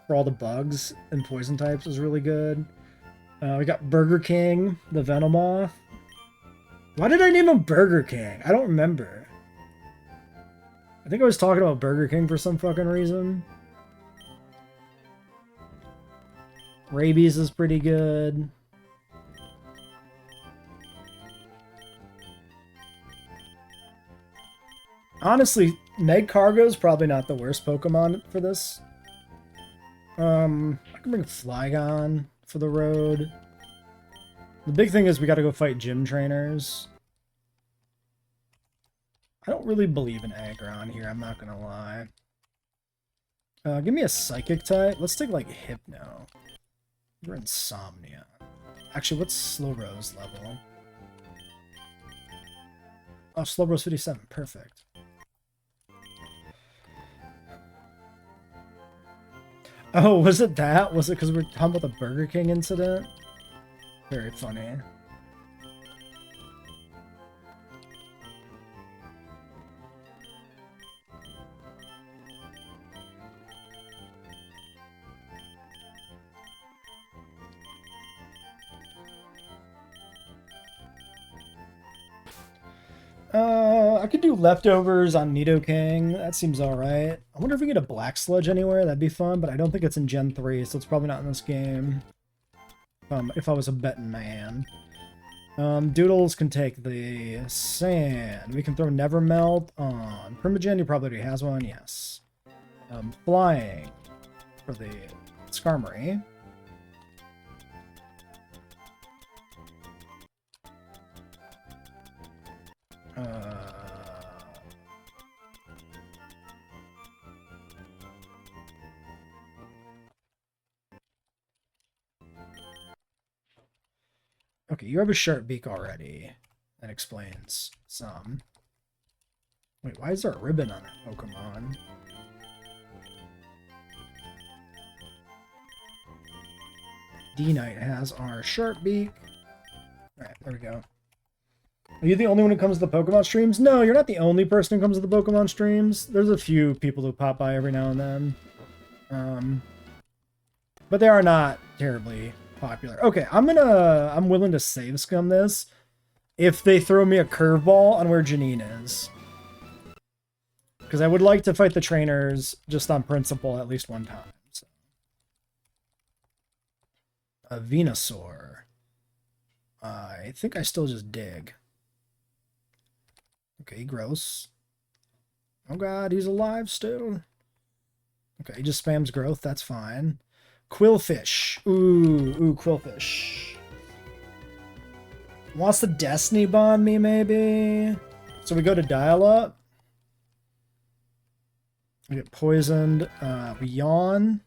for all the bugs and poison types is really good. We got Burger King, the Venomoth. Why did I name him Burger King? I don't remember. I think I was talking about Burger King for some fucking reason. Rabies is pretty good. Honestly, Meg Cargo is probably not the worst Pokemon for this. I can bring Flygon for the road. The big thing is we gotta go fight gym trainers. I don't really believe in Aggron here, I'm not gonna lie. Give me a Psychic type. Let's take, like, Hypno. We're Insomnia. Actually, what's Slowbro's level? Oh, Slowbro's 57. Perfect. Oh, was it that? Was it because we're talking about the Burger King incident? Very funny. I could do leftovers on Nidoking. That seems alright. I wonder if we get a Black Sludge anywhere. That'd be fun, but I don't think it's in Gen 3, so it's probably not in this game. If I was a betting man. Doodles can take the sand. We can throw Never Melt on Primogen. He probably already has one. Yes. Flying for the Skarmory. Okay, you have a sharp beak already. That explains some. Wait, why is there a ribbon on that Pokemon? D-Knight has our sharp beak. Alright, there we go. Are you the only one who comes to the Pokemon streams? No, you're not the only person who comes to the Pokemon streams. There's a few people who pop by every now and then. But they are not terribly popular. Okay, I'm willing to save scum this if they throw me a curveball on where Janine is. Because I would like to fight the trainers just on principle at least one time. So. A Venusaur. I think I still just dig. Okay, gross. Oh god, he's alive still. Okay, he just spams growth, that's fine. Quillfish. Ooh, Quillfish. Wants to Destiny Bond me, maybe? So we go to dial up. We get poisoned. We yawn.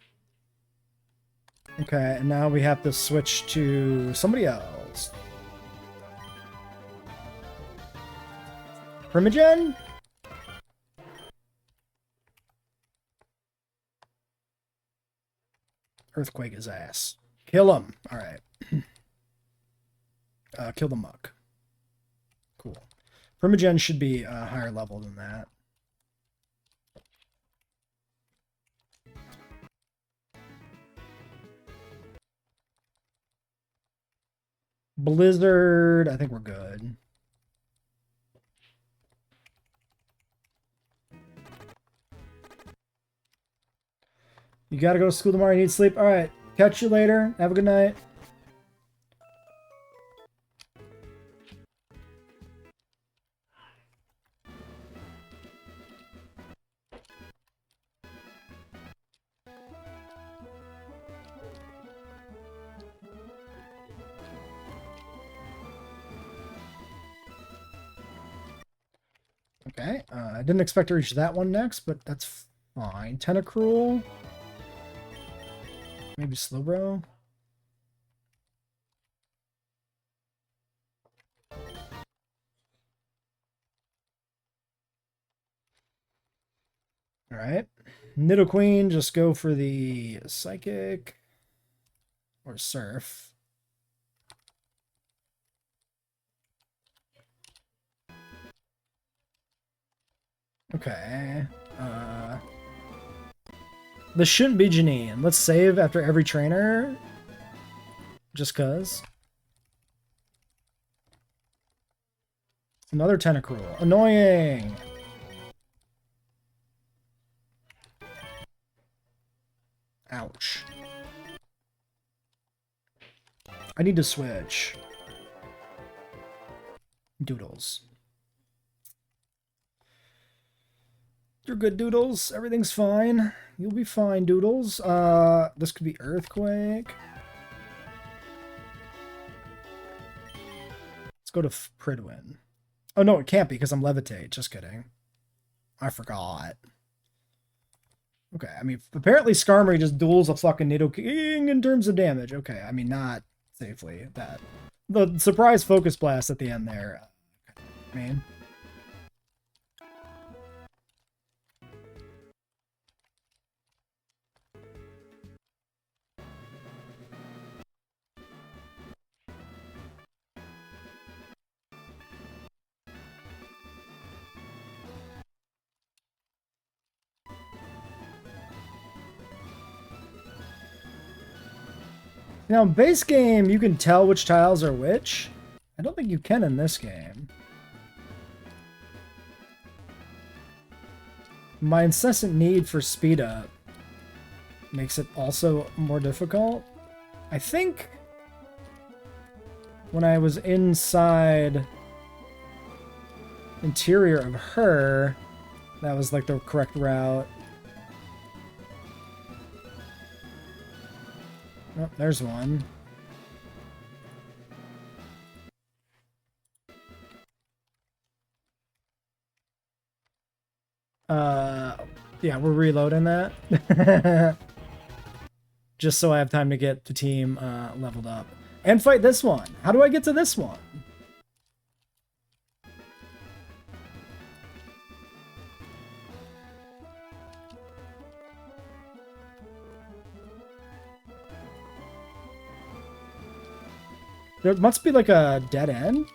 Okay, and now we have to switch to somebody else. Primogen? Earthquake his ass. Kill him. Alright. Kill the muck. Cool. Primogen should be a higher level than that. Blizzard. I think we're good. You gotta go to school tomorrow. You need sleep. All right. Catch you later. Have a good night. Okay. I didn't expect to reach that one next, but that's fine. Tentacruel. Maybe Slowbro. Alright. Nidoqueen, just go for the Psychic. Or Surf. Okay. This shouldn't be Janine. Let's save after every trainer. Just cuz. Another Tentacruel. Annoying! Ouch. I need to switch. Doodles. You're good, Doodles. Everything's fine. You'll be fine, Doodles. This could be Earthquake. Let's go to Pridwin. Oh, no, it can't be because I'm Levitate. Just kidding. I forgot. Okay, I mean, apparently Skarmory just duels a fucking Nidoking in terms of damage. Okay, I mean, not safely. That the surprise focus blast at the end there. I mean... Now, in base game, you can tell which tiles are which. I don't think you can in this game. my incessant need for speed up makes it also more difficult. I think when I was inside interior of her, that was like the correct route. Oh, there's one. Yeah, we're reloading that. Just so I have time to get the team leveled up. And fight this one. How do I get to this one? There must be like a dead end.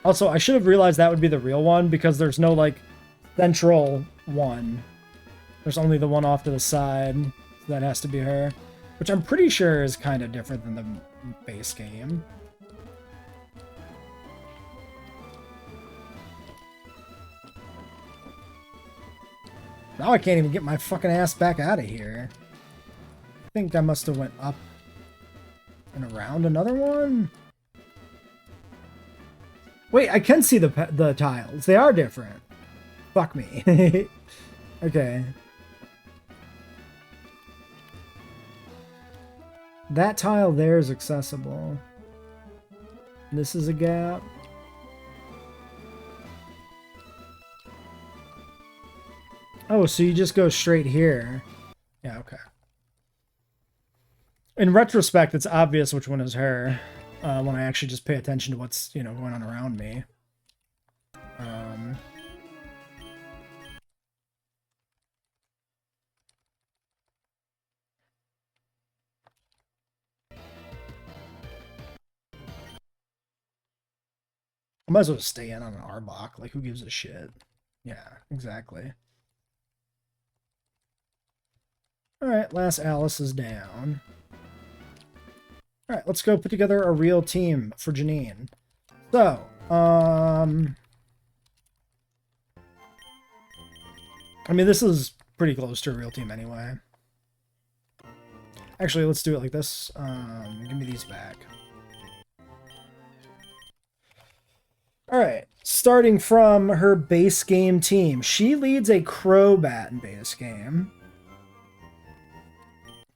Also, I should have realized that would be the real one because there's no, like, central one. There's only the one off to the side. So that has to be her. Which I'm pretty sure is kind of different than the base game. Now I can't even get my fucking ass back out of here. I think I must have went up and around another one. Wait, I can see the tiles. They are different. Fuck me. Okay. That tile there is accessible. This is a gap. Oh, so you just go straight here. Yeah, okay. In retrospect, it's obvious which one is her. When I actually just pay attention to what's, you know, going on around me. I might as well just stay in on an Arbok. Like, who gives a shit? Yeah, exactly. Alright, last Alice is down. Alright, let's go put together a real team for Janine. So, I mean, this is pretty close to a real team anyway. Actually, let's do it like this. Give me these back. Alright, starting from her base game team. She leads a Crobat in base game.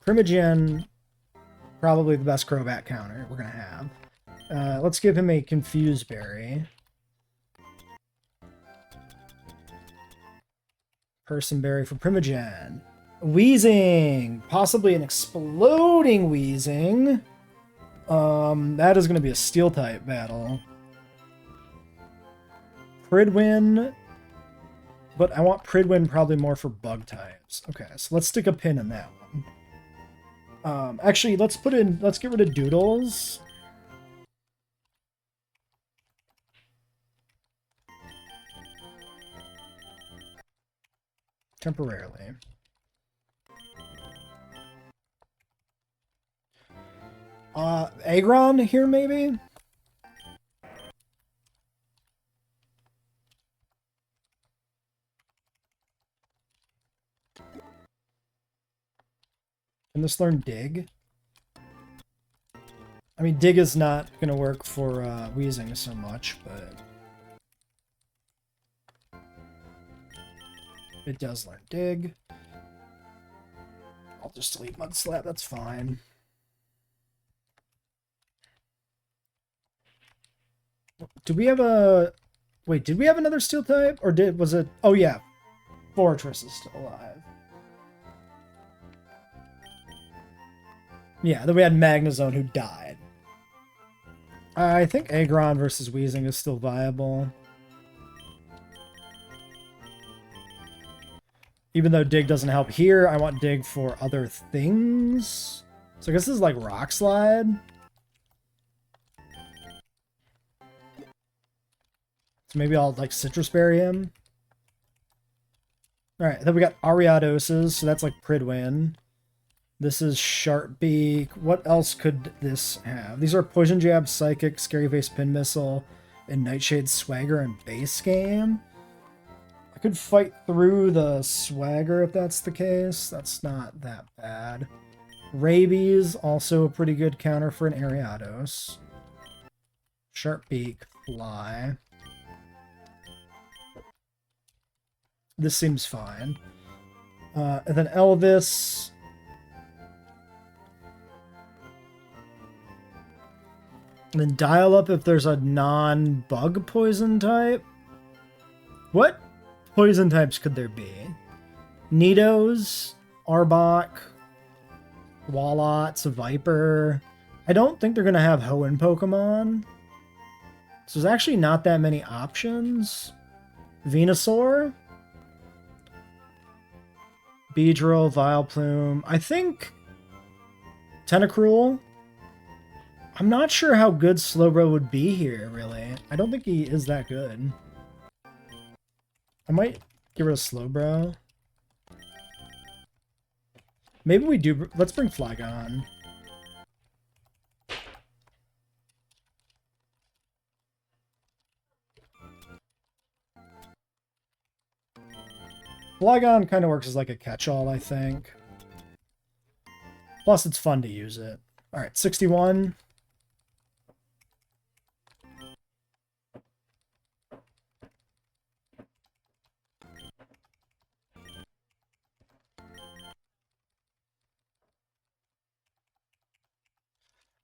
Primogen, probably the best Crobat counter we're going to have. Let's give him a Confuse Berry. Person Berry for Primogen. Weezing! Possibly an exploding Weezing. That is going to be a Steel-type battle. Pridwin. But I want Pridwin probably more for bug types. Okay, so let's stick a pin in that one. Actually, let's get rid of Doodles. Temporarily. Aggron here, maybe? Can this learn Dig? I mean, Dig is not going to work for Weezing so much, but it does learn Dig. I'll just delete Mudslap, that's fine. Do we have a... Wait, did we have another Steel type? Or was it... Oh yeah, Fortress is still alive. Yeah, then we had Magnezone who died. I think Aggron versus Weezing is still viable. Even though Dig doesn't help here, I want Dig for other things. So I guess this is like Rock Slide. So maybe I'll like Citrus Berry him. Alright, then we got Ariadoses, so that's like Pridwin. This is Sharpbeak. What else could this have? These are Poison Jab, Psychic, Scary Face, Pin Missile, and Nightshade Swagger and base game. I could fight through the Swagger if that's the case. That's not that bad. Rabies, also a pretty good counter for an Ariados. Sharpbeak, Fly. This seems fine. And then Elvis. And then dial up if there's a non-bug poison type. What poison types could there be? Nidos, Arbok, Wallots, Viper. I don't think they're going to have Hoenn Pokemon. So there's actually not that many options. Venusaur. Beedrill, Vileplume. I think Tentacruel. I'm not sure how good Slowbro would be here, really. I don't think he is that good. I might get rid of Slowbro. Maybe we do... Let's bring Flygon. Flygon kind of works as like a catch-all, I think. Plus, it's fun to use it. Alright, 61.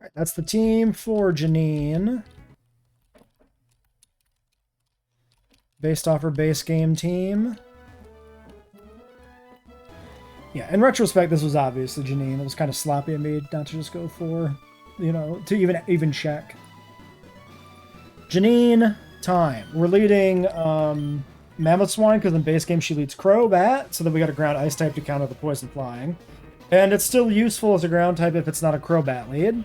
Alright, that's the team for Janine. Based off her base game team. Yeah, in retrospect, this was obviously Janine. It was kind of sloppy of me not to just go for, you know, to even check. Janine, time. We're leading Mammoth Swine because in base game she leads Crobat, so then we got a ground ice type to counter the poison flying. And it's still useful as a ground type if it's not a Crobat lead.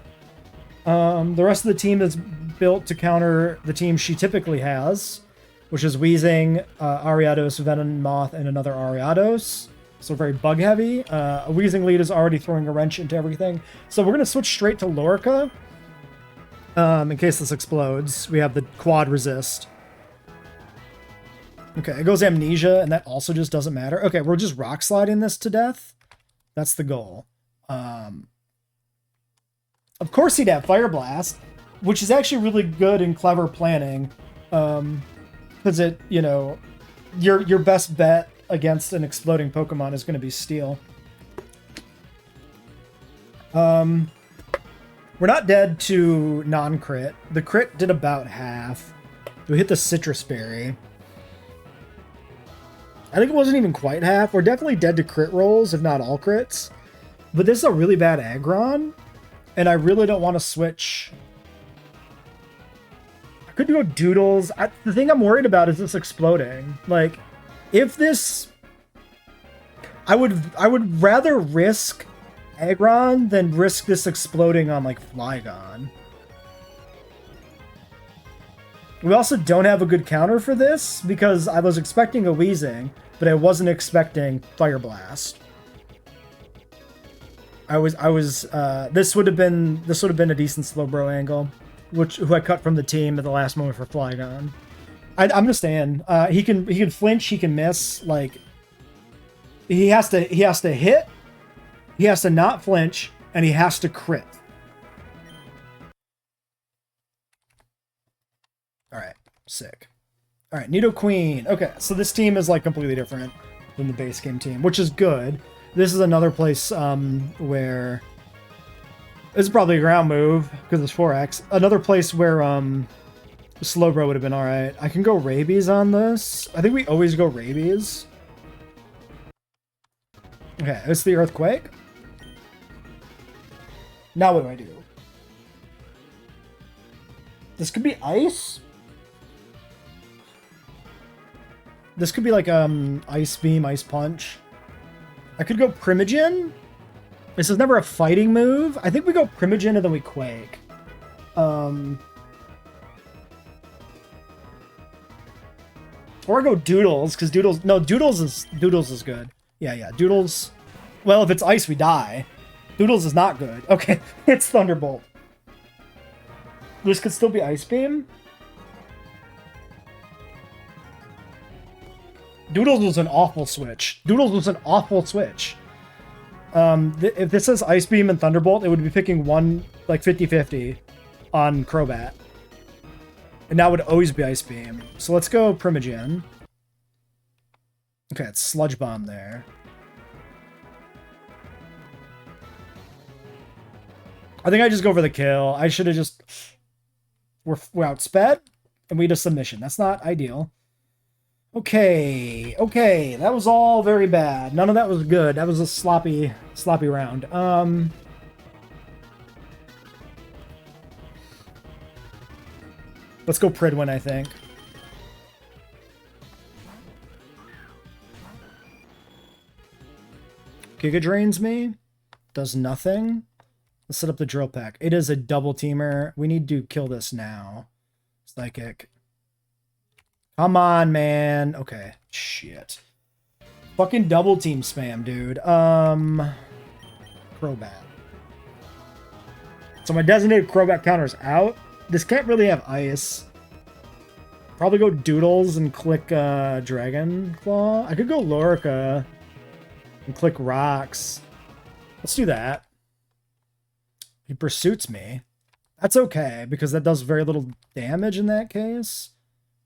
The rest of the team is built to counter the team she typically has, which is Weezing, Ariados, Venomoth, and another Ariados. So very bug heavy. A Weezing lead is already throwing a wrench into everything. So we're going to switch straight to Lorica. In case this explodes, we have the quad resist. Okay, it goes Amnesia, and that also just doesn't matter. Okay, we're just rock sliding this to death. That's the goal. Of course he'd have Fire Blast, which is actually really good and clever planning. Because it, you know, your best bet against an exploding Pokemon is going to be Steel. We're not dead to non-crit. The crit did about half. We hit the Citrus Berry. I think it wasn't even quite half. We're definitely dead to crit rolls, if not all crits. But this is a really bad Aggron, and I really don't want to switch. I could go Doodles. The thing I'm worried about is this exploding. Like, if this... I would rather risk Aggron than risk this exploding on, like, Flygon. We also don't have a good counter for this, because I was expecting a Weezing, but I wasn't expecting Fire Blast. This would have been a decent Slowbro angle, who I cut from the team at the last moment for Flygon. I'm gonna stand. He can flinch, he can miss. Like, he has to hit, he has to not flinch, and he has to crit. All right, sick. All right, Nidoqueen. Okay, so this team is like completely different than the base game team, which is good. This is another place where this is probably a ground move because it's 4x. Another place where Slowbro would have been all right. I can go Rabies on this. I think we always go Rabies. Okay, it's the Earthquake. Now what do I do? This could be Ice. This could be like Ice Beam, Ice Punch. I could go Primogen. This is never a fighting move. I think we go Primogen and then we Quake. Or I go Doodles, because Doodles... No, Doodles is good. Yeah, Doodles... Well, if it's ice, we die. Doodles is not good. Okay, it's Thunderbolt. This could still be Ice Beam. Doodles was an awful switch. Doodles was an awful switch. If this says Ice Beam and Thunderbolt, it would be picking one, like 50-50 on Crobat. And that would always be Ice Beam. So let's go Primogen. Okay, it's Sludge Bomb there. I think I just go for the kill. I should have just... We're outsped, and we had a submission. That's not ideal. Okay, that was all very bad. None of that was good. That was a sloppy round. Let's go Pridwin, I think. Giga Drains me. Does nothing. Let's set up the Drill Peck. It is a double teamer. We need to kill this now. Psychic. Come on, man. Okay. Shit. Fucking double team spam, dude. Crobat. So my designated Crobat counter's out. This can't really have ice. Probably go Doodles and click Dragon Claw. I could go Lorica and click Rocks. Let's do that. He pursuits me. That's okay, because that does very little damage in that case.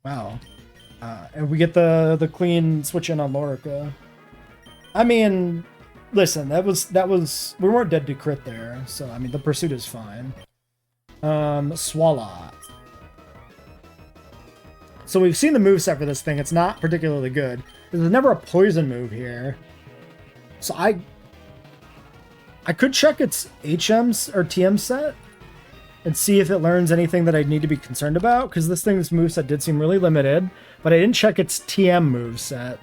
Wow. And we get the clean switch in on Lorica. I mean, listen, that was we weren't dead to crit there, so I mean the pursuit is fine. Swallow. So we've seen the moveset for this thing. It's not particularly good. There's never a poison move here. So I could check its HM's or TM set and see if it learns anything that I need to be concerned about, because this thing's moveset did seem really limited, but I didn't check its TM moveset.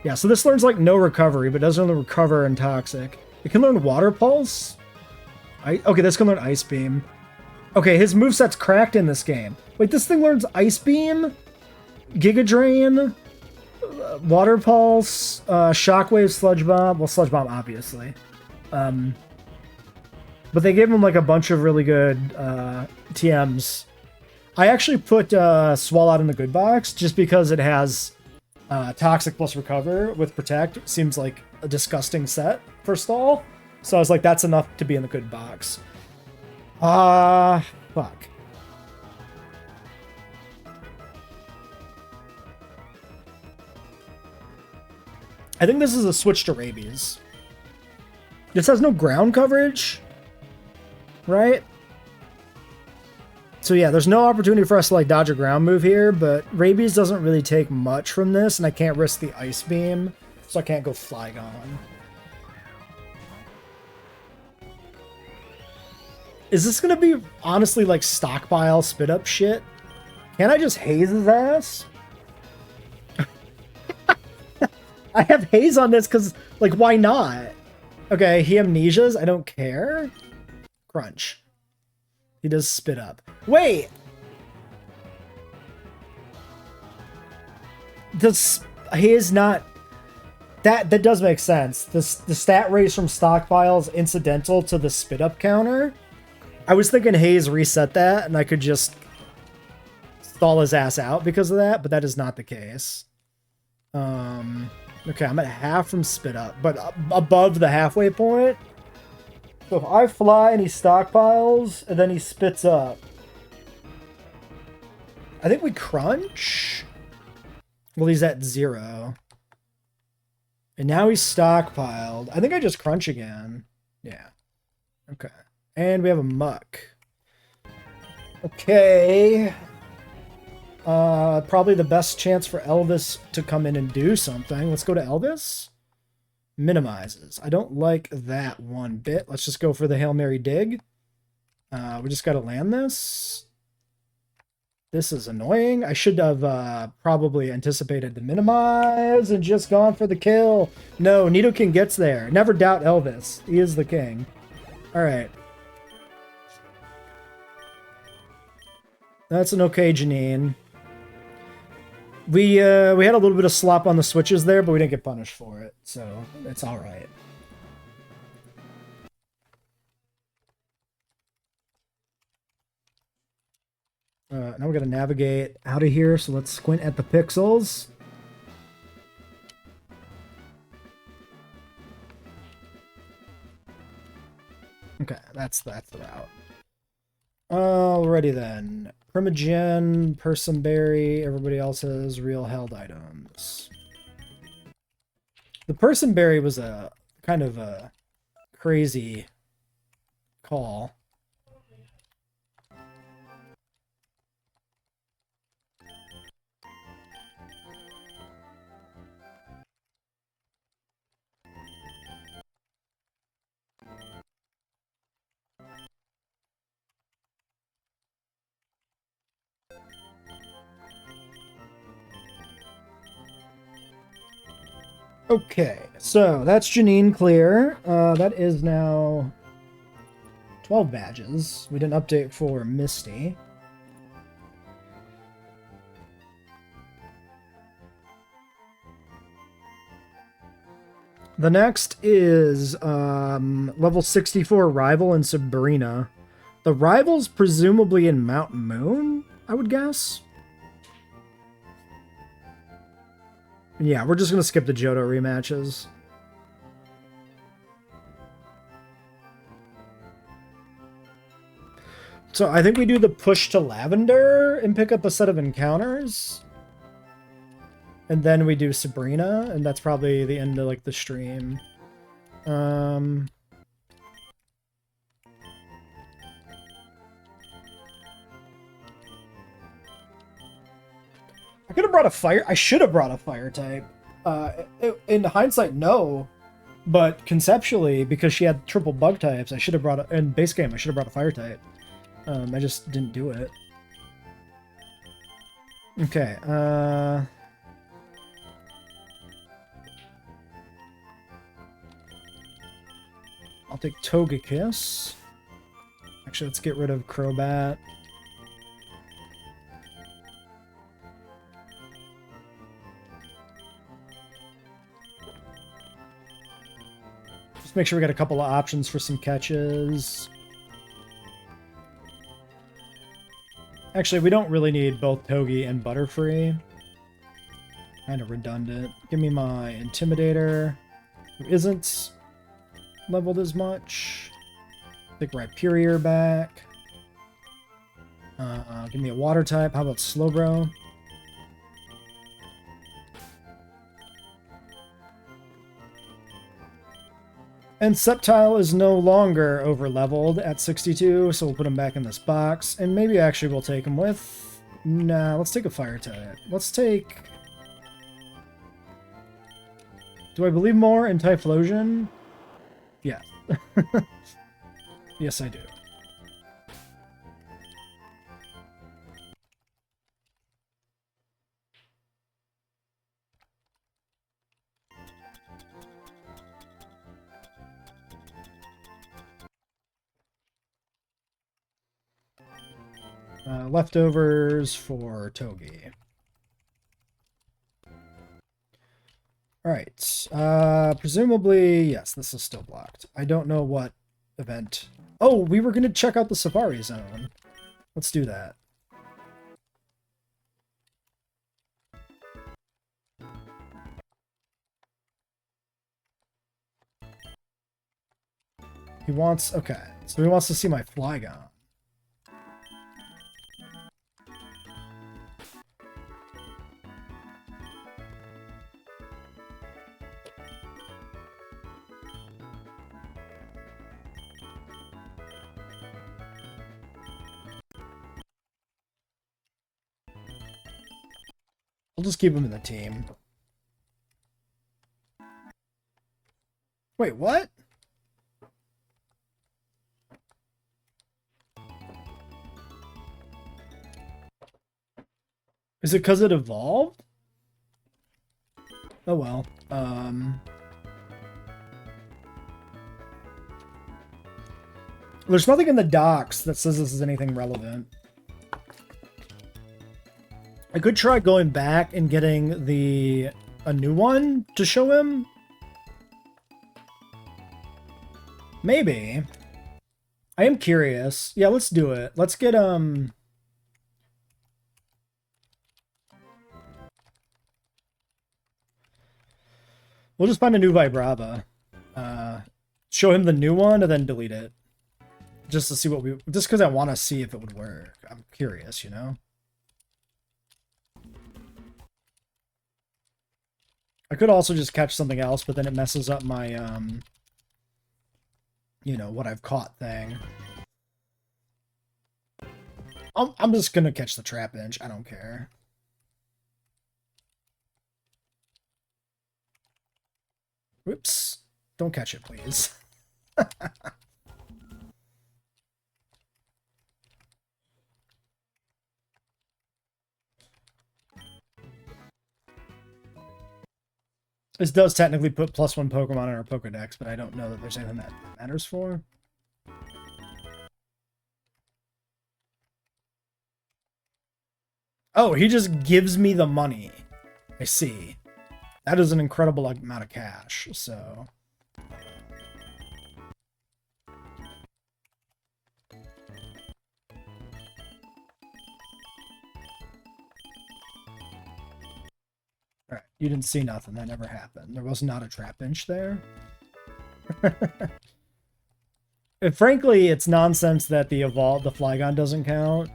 Yeah, so this learns like no recovery, but doesn't only recover and toxic. It can learn Water Pulse. Okay, this can learn Ice Beam. Okay, his moveset's cracked in this game. Wait, this thing learns Ice Beam, Giga Drain, Water Pulse, Shockwave, Sludge Bomb. Well, Sludge Bomb, obviously. But they gave him like a bunch of really good TMs. I actually put Swallow in the good box just because it has Toxic plus Recover with Protect. Seems like a disgusting set for stall. So I was like, that's enough to be in the good box. Fuck. I think this is a switch to Rabies. This has no ground coverage, right? So yeah, there's no opportunity for us to like dodge a ground move here, but Rabies doesn't really take much from this, and I can't risk the Ice Beam, so I can't go Flygon. Is this gonna be honestly like stockpile spit up shit? Can't I just haze his ass? I have haze on this because, like, why not? Okay, he amnesias. I don't care. Crunch. He does spit up. Wait! He is not... That does make sense. The stat raise from stockpiles incidental to the spit up counter. I was thinking Haze reset that, and I could just stall his ass out because of that, but that is not the case. Okay, I'm at half from spit up, but above the halfway point. So if I fly and he stockpiles, and then he spits up, I think we crunch. Well, he's at 0. And now he's stockpiled. I think I just crunch again. Yeah. Okay. And we have a muck. Okay. Probably the best chance for Elvis to come in and do something. Let's go to Elvis. Minimizes. I don't like that one bit. Let's just go for the Hail Mary dig. We just got to land this. This is annoying. I should have probably anticipated the minimize and just gone for the kill. No, Nidoking gets there. Never doubt Elvis. He is the king. All right. That's an okay Janine. We had a little bit of slop on the switches there, but we didn't get punished for it, so it's all right. Now we're gonna navigate out of here, so let's squint at the pixels. Okay, that's the route. Alrighty then. Primogen, Personberry, everybody else has real held items. The Personberry was a kind of a crazy call. Okay, so that's Janine clear. That is now 12 badges. We didn't update for Misty. The next is level 64 Rival and Sabrina. The Rival's presumably in Mount Moon, I would guess. Yeah, we're just going to skip the Johto rematches. So I think we do the push to Lavender and pick up a set of encounters. And then we do Sabrina, and that's probably the end of like the stream. I could have brought a fire. I should have brought a fire type. In hindsight, no. But conceptually, because she had triple bug types, I should have brought in base game. I should have brought a fire type. I just didn't do it. Okay. I'll take Togekiss. Actually, let's get rid of Crobat. Just make sure we got a couple of options for some catches. Actually, we don't really need both Togi and Butterfree. Kind of redundant. Give me my Intimidator, who isn't leveled as much. Take Rhyperior back. Give me a water type. How about Slowbro? And Sceptile is no longer over-leveled at 62, so we'll put him back in this box. And maybe actually we'll take him with... Nah, let's take a fire type. Let's take... Do I believe more in Typhlosion? Yeah. Yes, I do. Leftovers for Togi. Alright. Presumably, yes, this is still blocked. I don't know what event. Oh, we were going to check out the Safari Zone. Let's do that. He wants... Okay, so he wants to see my Flygon. I'll just keep him in the team. Wait, what? Is it because it evolved? Oh well. There's nothing in the docs that says this is anything relevant. I could try going back and getting a new one to show him. Maybe. I am curious. Yeah, let's do it. Let's get, We'll just find a new Vibrava. Show him the new one and then delete it. Just to see what just because I want to see if it would work. I'm curious, you know? I could also just catch something else, but then it messes up my, you know, what I've caught thing. I'm just gonna catch the Trapinch. I don't care. Whoops. Don't catch it, please. This does technically put +1 Pokemon in our Pokedex, but I don't know that there's anything that matters for. Oh, he just gives me the money. I see. That is an incredible amount of cash, so... Alright, you didn't see nothing. That never happened. There was not a Trapinch there. And frankly, it's nonsense that the Flygon doesn't count.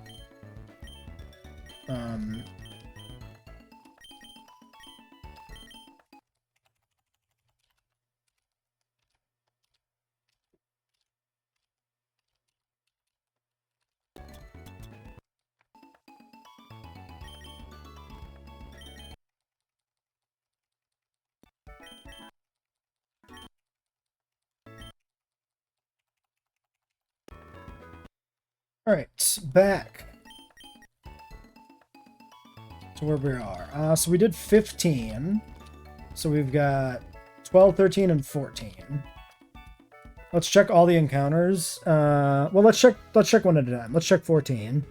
Alright, back to where we are. So we did 15. So we've got 12, 13, and 14. Let's check all the encounters. Well, let's check one at a time. Let's check 14.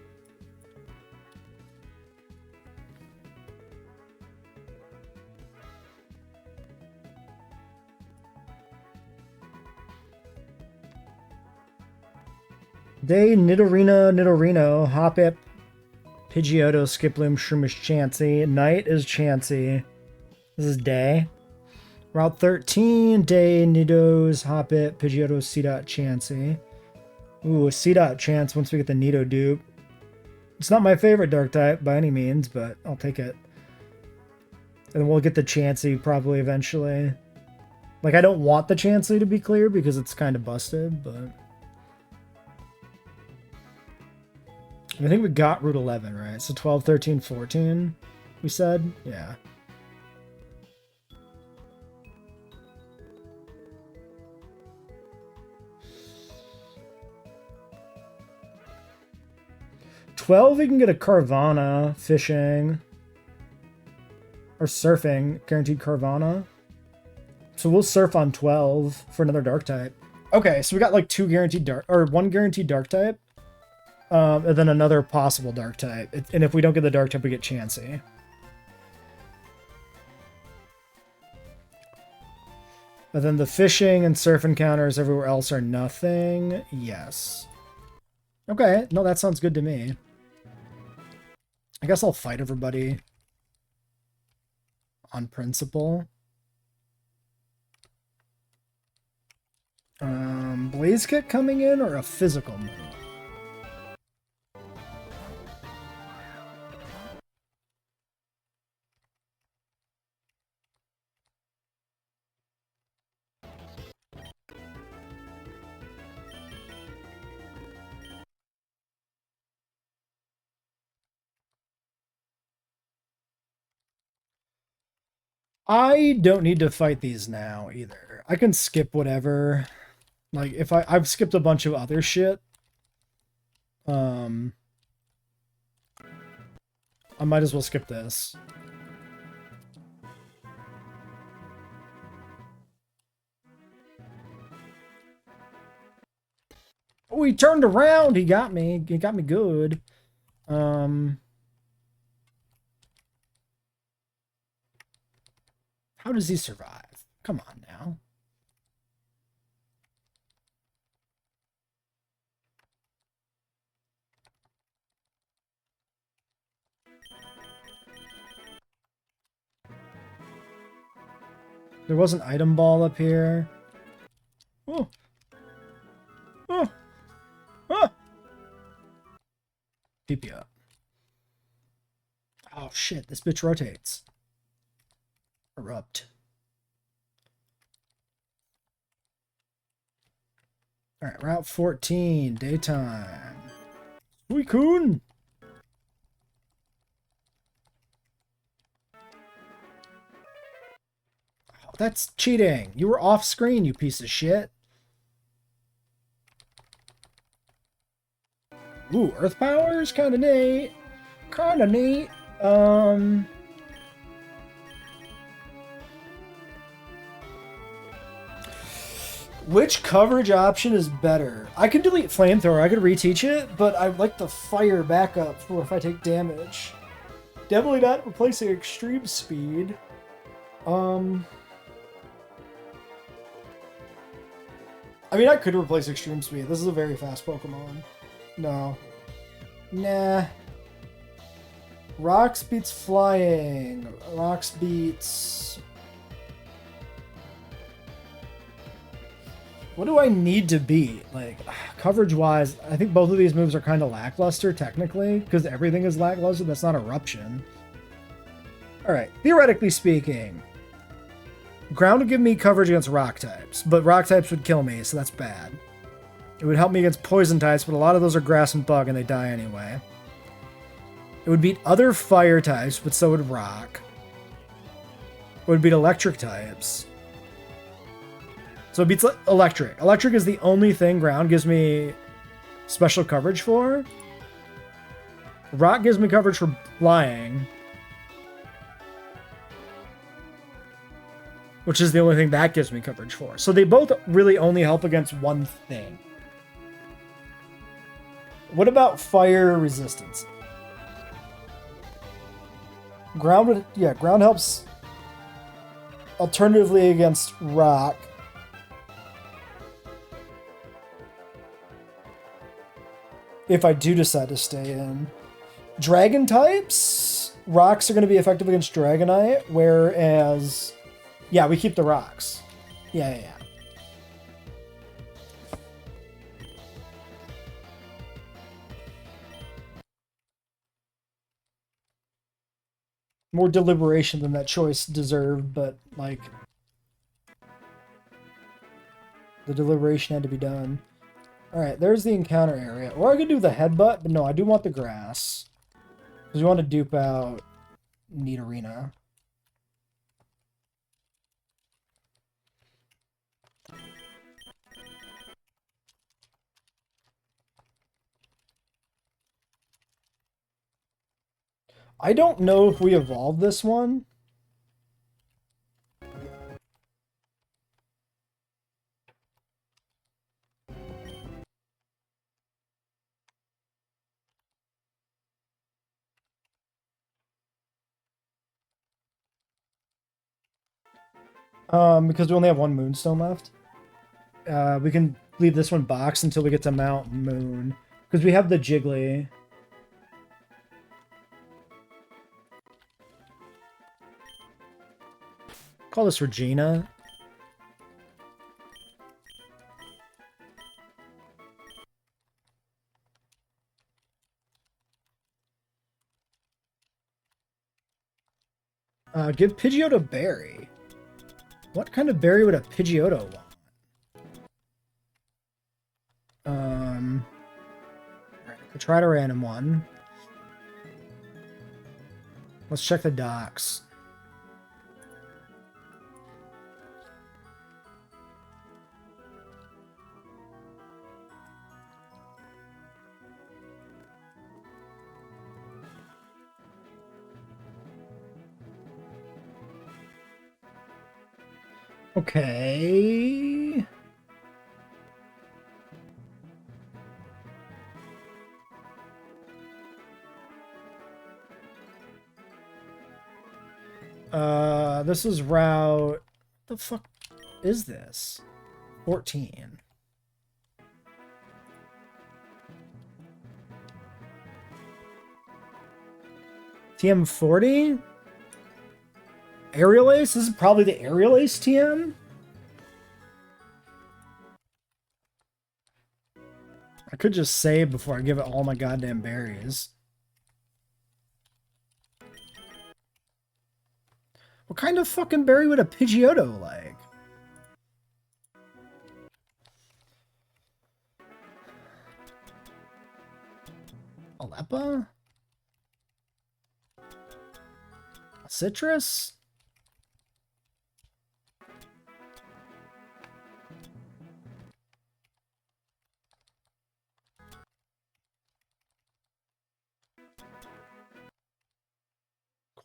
Day, Nidorino, Hoppip, Pidgeotto, Skiploom, Shroomish, Chansey. Night is Chansey. This is day. Route 13, Day, Nidos, Hoppip, Pidgeotto, C-Dot, Chansey. Ooh, a C-Dot chance once we get the Nido dupe. It's not my favorite dark type by any means, but I'll take it. And we'll get the Chansey probably eventually. Like, I don't want the Chansey to be clear because it's kind of busted, but... I think we got Route 11, right? So 12, 13, 14, we said? Yeah. We can get a Carvana fishing or surfing, guaranteed Carvana. So we'll surf on 12 for another dark type. Okay, so we got like one guaranteed dark type. And then another possible dark type. And if we don't get the dark type, we get Chansey. And then the fishing and surf encounters everywhere else are nothing. Yes. Okay, no, that sounds good to me. I guess I'll fight everybody on principle. Blaze Kick coming in or a physical move? I don't need to fight these now either. I can skip whatever. Like if I've skipped a bunch of other shit. I might as well skip this. Oh, he turned around. He got me. He got me good. How does he survive? Come on now. There was an item ball up here. Oh. Oh. Ah. Keep you up. Oh shit, this bitch rotates. Erupt. Alright, Route 14, daytime. Suicune! Oh, that's cheating. You were off screen, you piece of shit. Ooh, Earth Power's kinda neat. Kinda neat. Which coverage option is better? I could delete Flamethrower, I could reteach it, but I like the fire backup for if I take damage. Definitely not replacing Extreme Speed. I mean, I could replace Extreme Speed. This is a very fast Pokemon. No. Nah. Rocks beats Flying. Rocks beats... What do I need to beat? Like, coverage-wise, I think both of these moves are kind of lackluster, technically, because everything is lackluster. That's not Eruption. Alright, theoretically speaking, Ground would give me coverage against Rock types, but Rock types would kill me, so that's bad. It would help me against Poison types, but a lot of those are Grass and Bug, and they die anyway. It would beat other Fire types, but so would Rock. It would beat Electric types. So it beats Electric. Electric is the only thing Ground gives me special coverage for. Rock gives me coverage for Flying. Which is the only thing that gives me coverage for. So they both really only help against one thing. What about Fire resistance? Ground helps alternatively against Rock. If I do decide to stay in. Dragon types, Rocks are going to be effective against Dragonite, whereas... Yeah, we keep the Rocks. Yeah. More deliberation than that choice deserved, but, like... The deliberation had to be done. Alright, there's the encounter area. Or I could do the headbutt, but no, I do want the grass. Because we want to dupe out Nidorina. I don't know if we evolved this one. Because we only have one Moonstone left. We can leave this one boxed until we get to Mount Moon. Because we have the Jiggly. Call this Regina. Give Pidgeotto Berry. What kind of berry would a Pidgeotto want? Alright, I could try to random one. Let's check the docks. Okay. This is route... What the fuck is this? 14. TM40? Aerial Ace? This is probably the Aerial Ace TM? I could just save before I give it all my goddamn berries. What kind of fucking berry would a Pidgeotto like? Alepa? A citrus?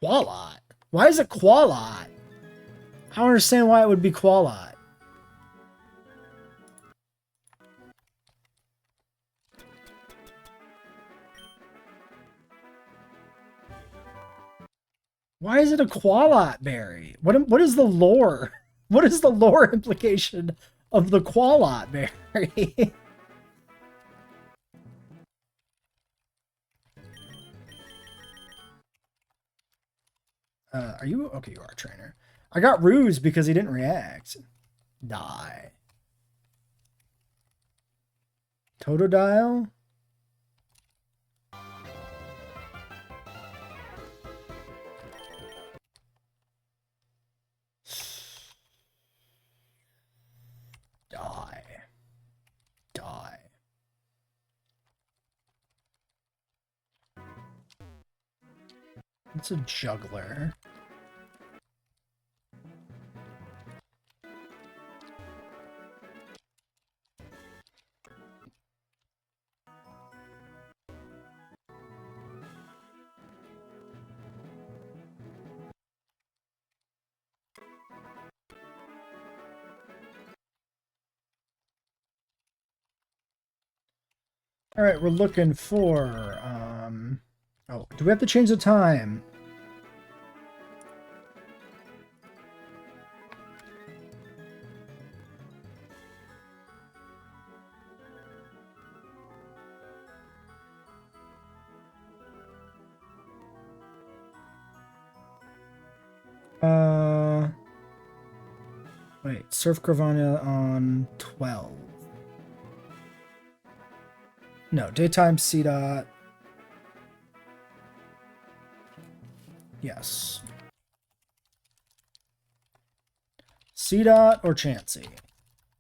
Qualot? Why is it Qualot? I don't understand why it would be Qualot. Why is it a Qualot berry? What is the lore? What is the lore implication of the Qualot berry? Are you? Okay, you are a trainer. I got Ruse because he didn't react. Die. Totodile? Die. Die. It's a juggler. All right, we're looking for, oh, do we have to change the time? Wait, Surf Gravana on 12. No, daytime C dot. Yes. C dot or Chansey?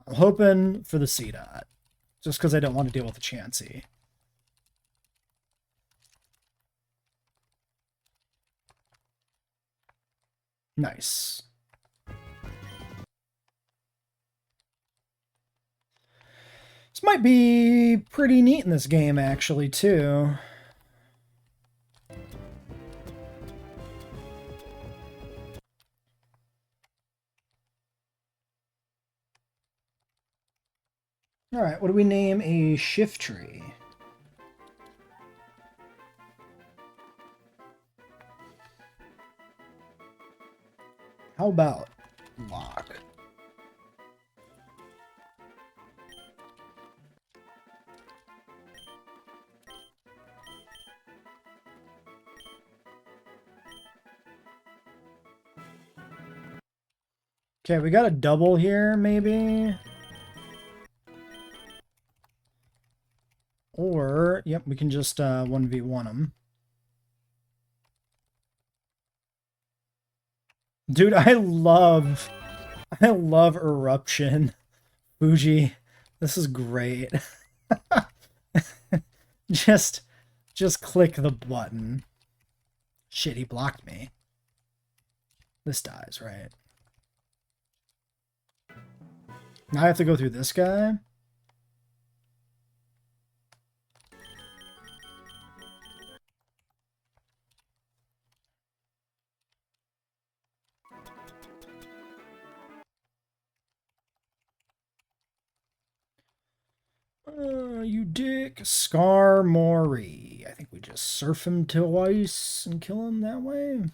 I'm hoping for the C dot. Just because I don't want to deal with the Chansey. Nice. This might be pretty neat in this game, actually, too. Alright, what do we name a shift tree? How about lock? Okay, we got a double here, maybe. Or, yep, we can just 1v1 them. Dude, I love Eruption. Fuji. This is great. just click the button. Shit, he blocked me. This dies, right? Now I have to go through this guy. You dick. Skarmory. I think we just surf him twice and kill him that way.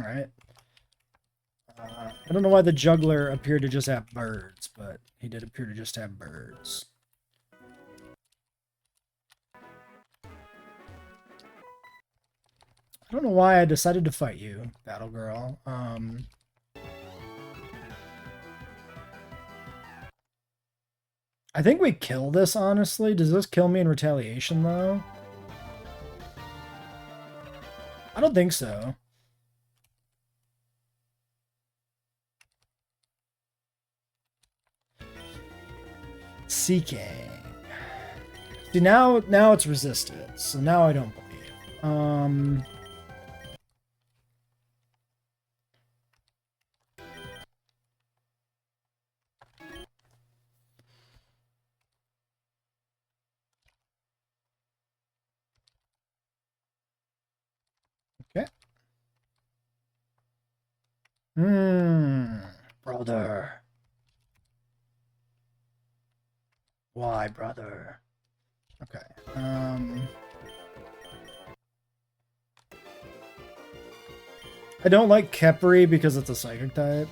Alright. I don't know why the juggler appeared to just have birds, but he did appear to just have birds. I don't know why I decided to fight you, Battle Girl. I think we kill this, honestly. Does this kill me in retaliation, though? I don't think so. Seeking. See, now it's resisted, so now I don't believe. Okay. Brother. Why, brother? Okay. I don't like Kepri because it's a psychic type.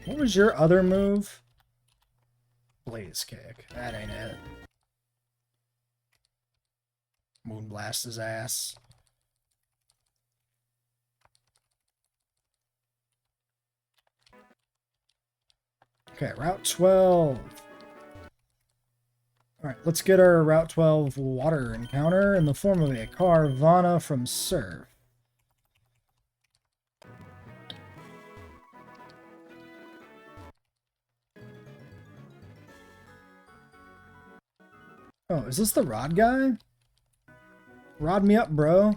What was your other move? Blaze kick. That ain't it. Moonblast his ass. Okay, Route 12. Alright, let's get our Route 12 water encounter in the form of a Carvana from Surf. Oh, is this the rod guy? Rod me up, bro.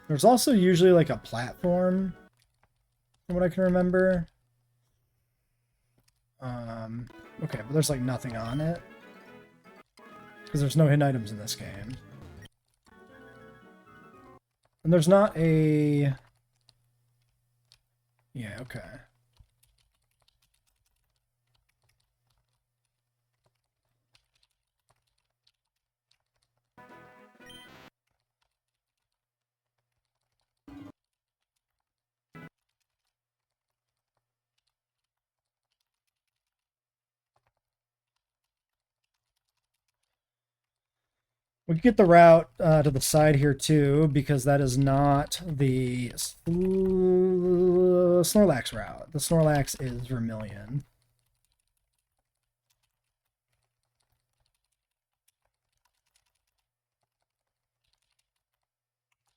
There's also usually like a platform, from what I can remember. Okay, but there's like nothing on it. Because there's no hidden items in this game. And there's not a... Yeah, okay. We can get the route to the side here too, because that is not the Snorlax route. The Snorlax is Vermilion.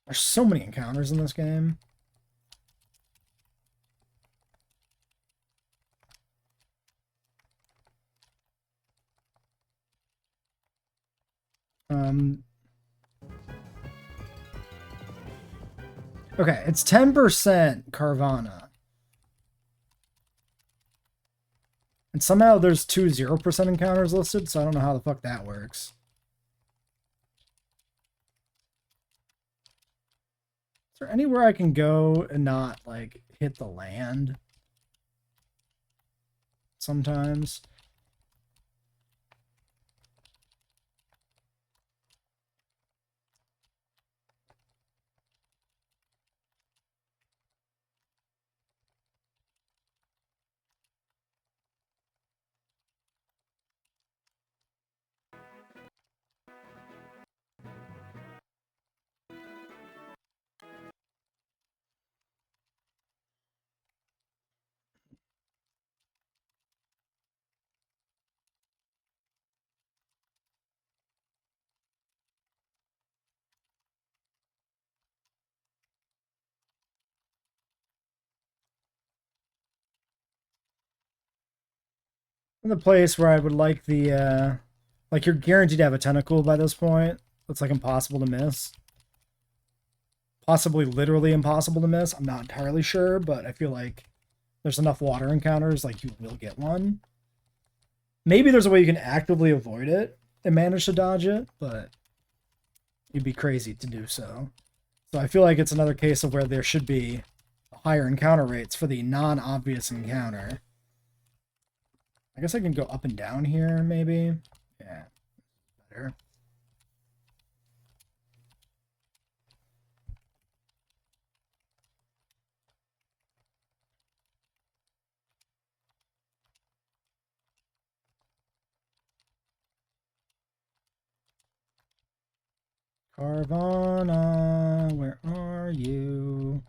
There's so many encounters in this game. Okay, it's 10% Carvana. And somehow there's two 0% encounters listed, so I don't know how the fuck that works. Is there anywhere I can go and not, like, hit the land? Sometimes. In the place where I would like the, like, you're guaranteed to have a tentacle by this point. It's, like, impossible to miss. Possibly literally impossible to miss. I'm not entirely sure, but I feel like there's enough water encounters, like, you will get one. Maybe there's a way you can actively avoid it and manage to dodge it, but you'd be crazy to do so. So I feel like it's another case of where there should be higher encounter rates for the non-obvious encounter. I guess I can go up and down here, maybe. Yeah. better. Carvana, where are you?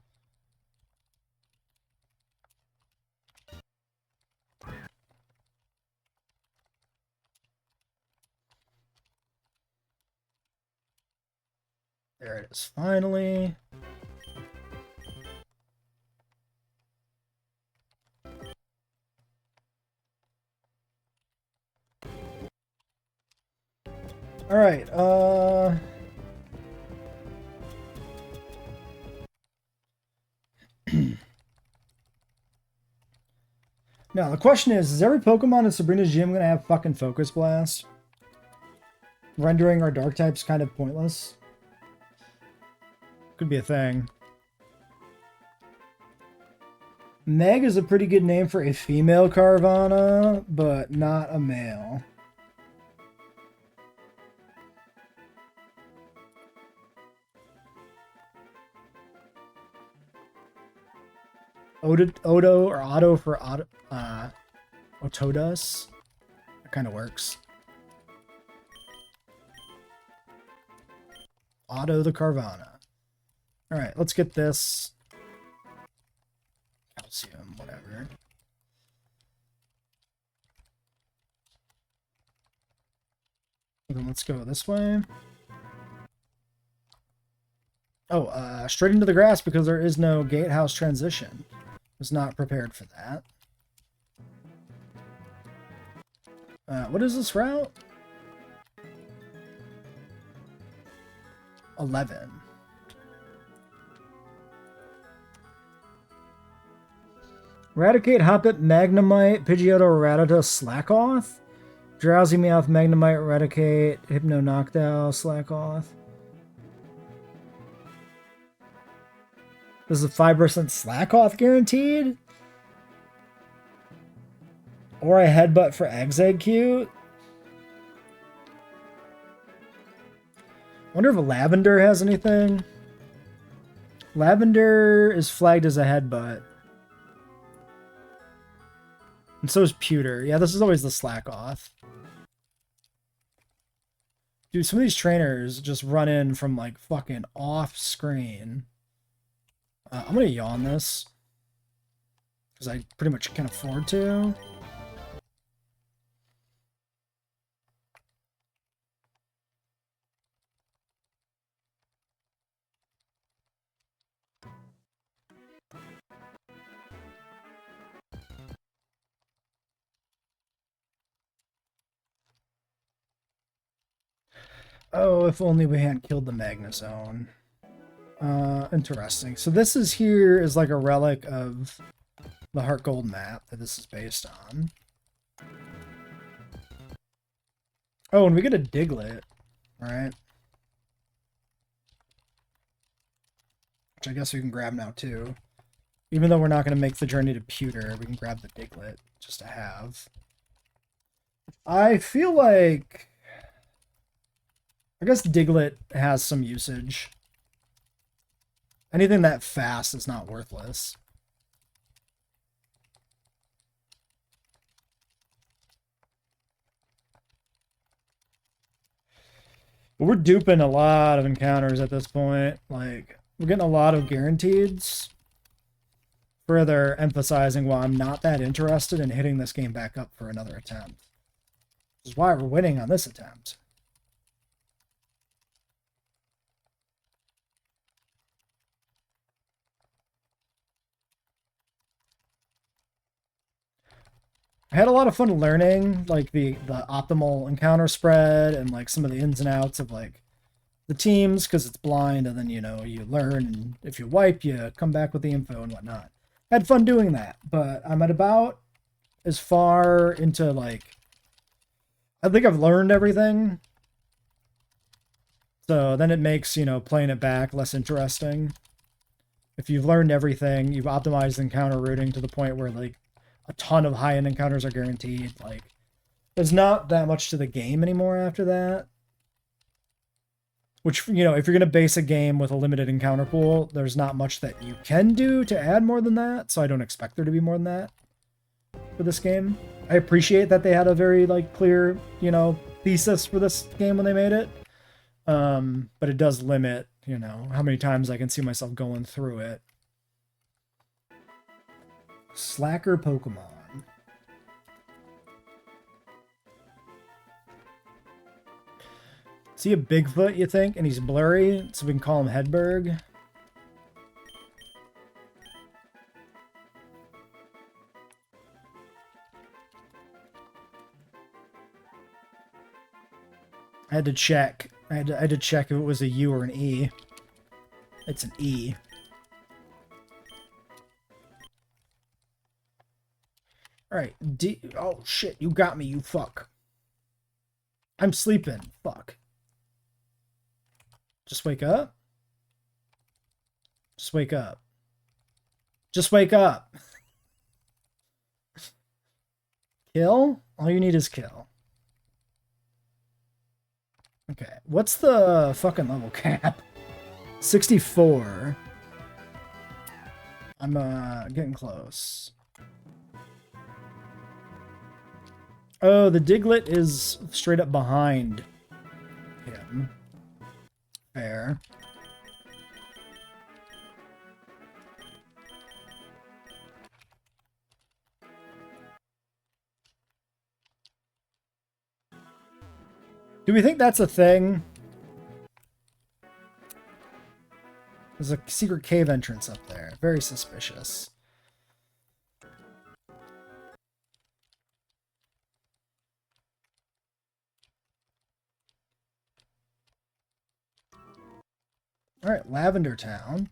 There it is, finally. All right, now the question is every Pokemon in Sabrina's gym gonna have fucking Focus Blast? Rendering our dark types kind of pointless? Could be a thing. Meg is a pretty good name for a female Carvana, but not a male. Odo or Otto for Otodus. That kind of works. Otto the Carvana. Alright, let's get this. Calcium, whatever. And then let's go this way. Oh, straight into the grass because there is no gatehouse transition. Was not prepared for that. What is this route? 11. Eradicate, Hoppip, Magnemite, Pidgeotto, Rattata, Slackoth. Drowsy, Meowth, Magnemite, Eradicate, Hypno, Knockdown, Slackoth. This is a 5% Slackoth guaranteed? Or a Headbutt for Exeggcute? Wonder if Lavender has anything. Lavender is flagged as a Headbutt. And so is Pewter. Yeah, this is always the Slackoth. Dude, some of these trainers just run in from like fucking off screen. I'm gonna yawn this. Because I pretty much can afford to. Oh, if only we hadn't killed the Magnezone. Interesting. So this is here is like a relic of the Heart Gold map that this is based on. Oh, and we get a Diglett, right? Which I guess we can grab now too. Even though we're not going to make the journey to Pewter, we can grab the Diglett just to have. I feel like... I guess Diglett has some usage. Anything that fast is not worthless. But we're duping a lot of encounters at this point. Like, we're getting a lot of guaranteeds. Further emphasizing why I'm not that interested in hitting this game back up for another attempt. This is why we're winning on this attempt. I had a lot of fun learning, like, the optimal encounter spread and, like, some of the ins and outs of, like, the teams, because it's blind, and then, you know, you learn, and if you wipe, you come back with the info and whatnot. I had fun doing that, but I'm at about as far into, like, I think I've learned everything. So then it makes, you know, playing it back less interesting. If you've learned everything, you've optimized encounter routing to the point where, like, a ton of high-end encounters are guaranteed. Like, there's not that much to the game anymore after that. Which, you know, if you're going to base a game with a limited encounter pool, there's not much that you can do to add more than that, so I don't expect there to be more than that for this game. I appreciate that they had a very, like, clear, you know, thesis for this game when they made it. But it does limit, you know, how many times I can see myself going through it. Slacker Pokemon. Is he a Bigfoot, you think? And he's blurry, so we can call him Hedberg? I had to check. I had to check if it was a U or an E. It's an E. Alright, oh shit, you got me, you fuck. I'm sleeping, fuck. Just wake up. Just wake up. Just wake up. Kill? All you need is kill. Okay, what's the fucking level cap? 64. I'm getting close. Oh, the Diglett is straight up behind him. Fair. Do we think that's a thing? There's a secret cave entrance up there. Very suspicious. Alright, Lavender Town.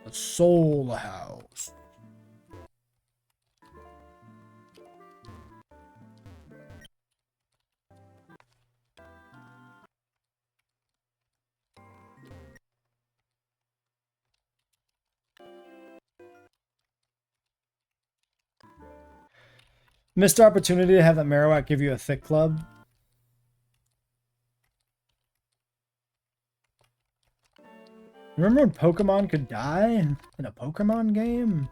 The Soul House. Missed opportunity to have that Marowak give you a thick club. Remember when Pokemon could die in a Pokemon game?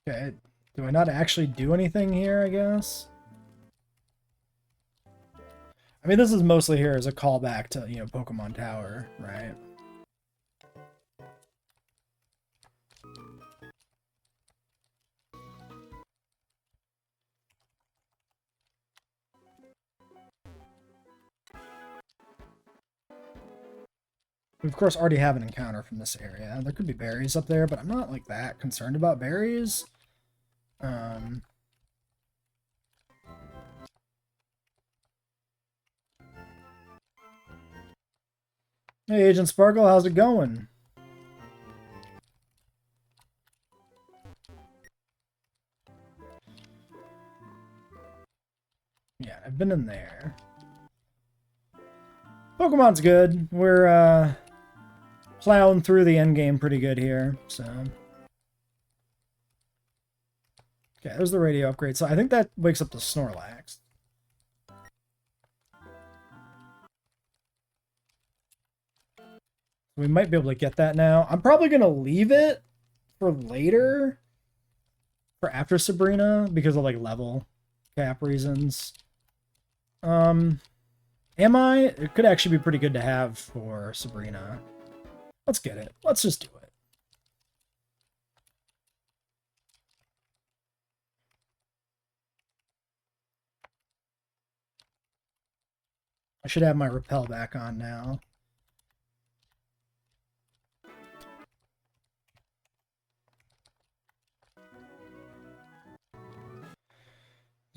Okay, do I not actually do anything here, I guess? I mean, this is mostly here as a callback to, you know, Pokemon Tower, right? We, of course, already have an encounter from this area. There could be berries up there, but I'm not, like, that concerned about berries. Hey, Agent Sparkle, how's it going? Yeah, I've been in there. Pokemon's good. We're, plowing through the end game pretty good here, so. Okay, there's the radio upgrade. So I think that wakes up the Snorlax. We might be able to get that now. I'm probably going to leave it for later. For after Sabrina, because of, like, level cap reasons. Am I? It could actually be pretty good to have for Sabrina. Let's get it. Let's just do it. I should have my repel back on now.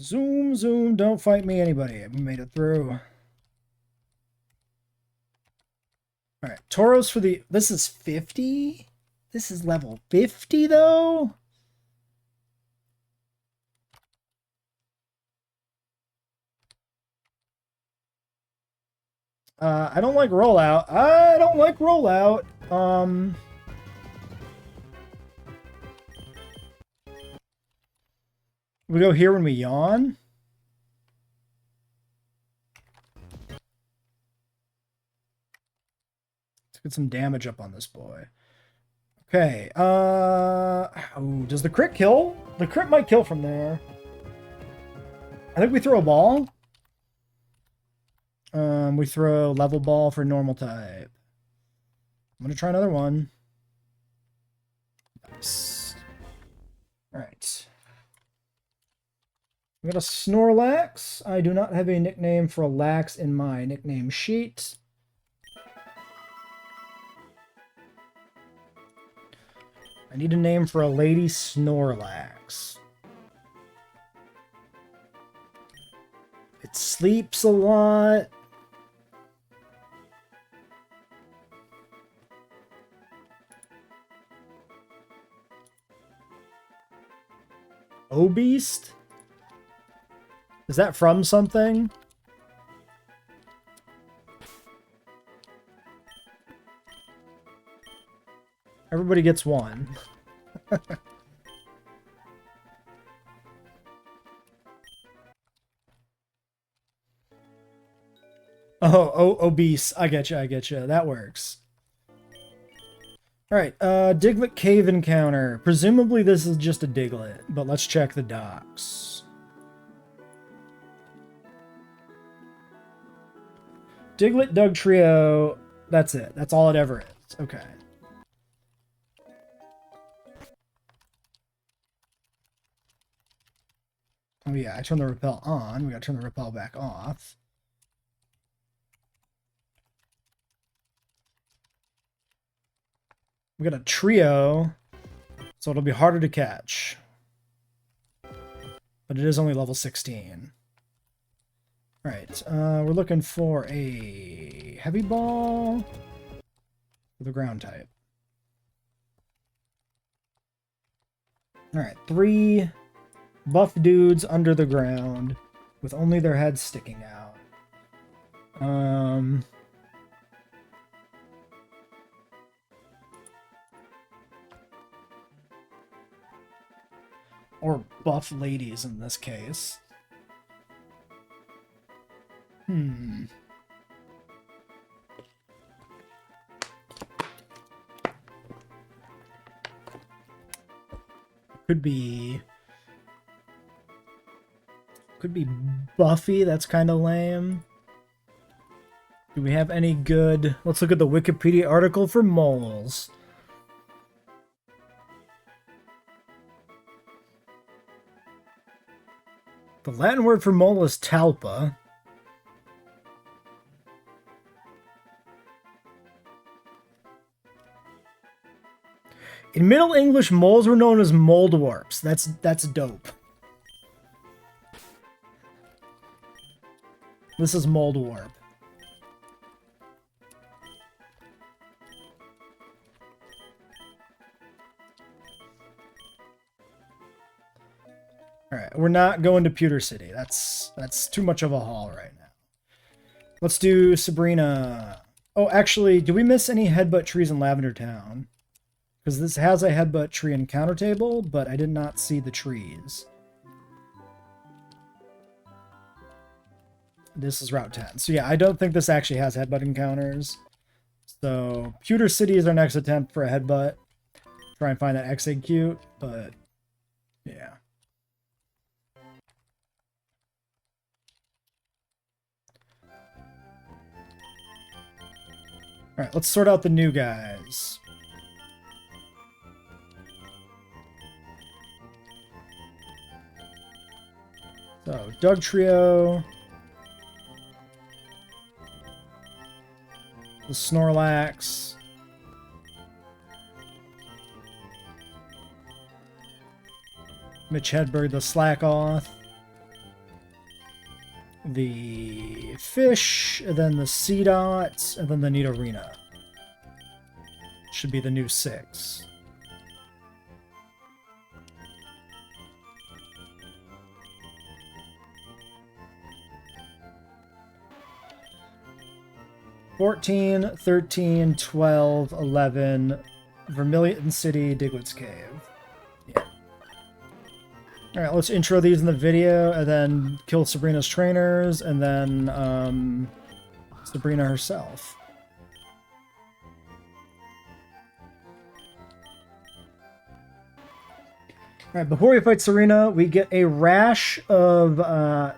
Zoom, zoom, don't fight me, anybody. We made it through. Alright, Tauros for the... This is 50? This is level 50, though? I don't like rollout. I don't like rollout. We go here when we yawn. Let's get some damage up on this boy. Okay. Oh, does the crit kill? The crit might kill from there. I think we throw a ball. We throw level ball for normal type. I'm gonna try another one. Nice. All right. We got a Snorlax. I do not have a nickname for a lax in my nickname sheet. I need a name for a lady Snorlax. It sleeps a lot. Obeast? Is that from something? Everybody gets one. Obese. I get you. I get you. That works. All right. Diglett cave encounter. Presumably this is just a Diglett, but let's check the docs. Diglett Dug Trio. That's it. That's all it ever is. Okay. Oh yeah, I turned the repel on. We gotta turn the repel back off. We got a trio, so it'll be harder to catch. But it is only level 16. Alright, we're looking for a heavy ball with a ground type. Alright, 3 buff dudes under the ground with only their heads sticking out. Or buff ladies in this case. Could be Buffy. That's kind of lame. Do we have any good... Let's look at the Wikipedia article for moles. The Latin word for mole is talpa. In Middle English, moles were known as moldwarps. That's dope. This is moldwarp. Alright, we're not going to Pewter City. That's too much of a haul right now. Let's do Sabrina. Oh, actually, do we miss any headbutt trees in Lavender Town? Because this has a headbutt tree encounter table, but I did not see the trees. This is Route 10. So yeah, I don't think this actually has headbutt encounters. So Pewter City is our next attempt for a headbutt. Try and find that X-Egg cute, but yeah. Alright, let's sort out the new guys. So, Doug Trio. The Snorlax. Mitch Hedberg, the Slackoth. The Fish, and then the Seedot, and then the Nidorina. Should be the new 6. 14, 13, 12, 11, Vermilion City, Digwit's Cave. Yeah. Alright, let's intro these in the video, and then kill Sabrina's trainers, and then Sabrina herself. Alright, before we fight Serena, we get a rash of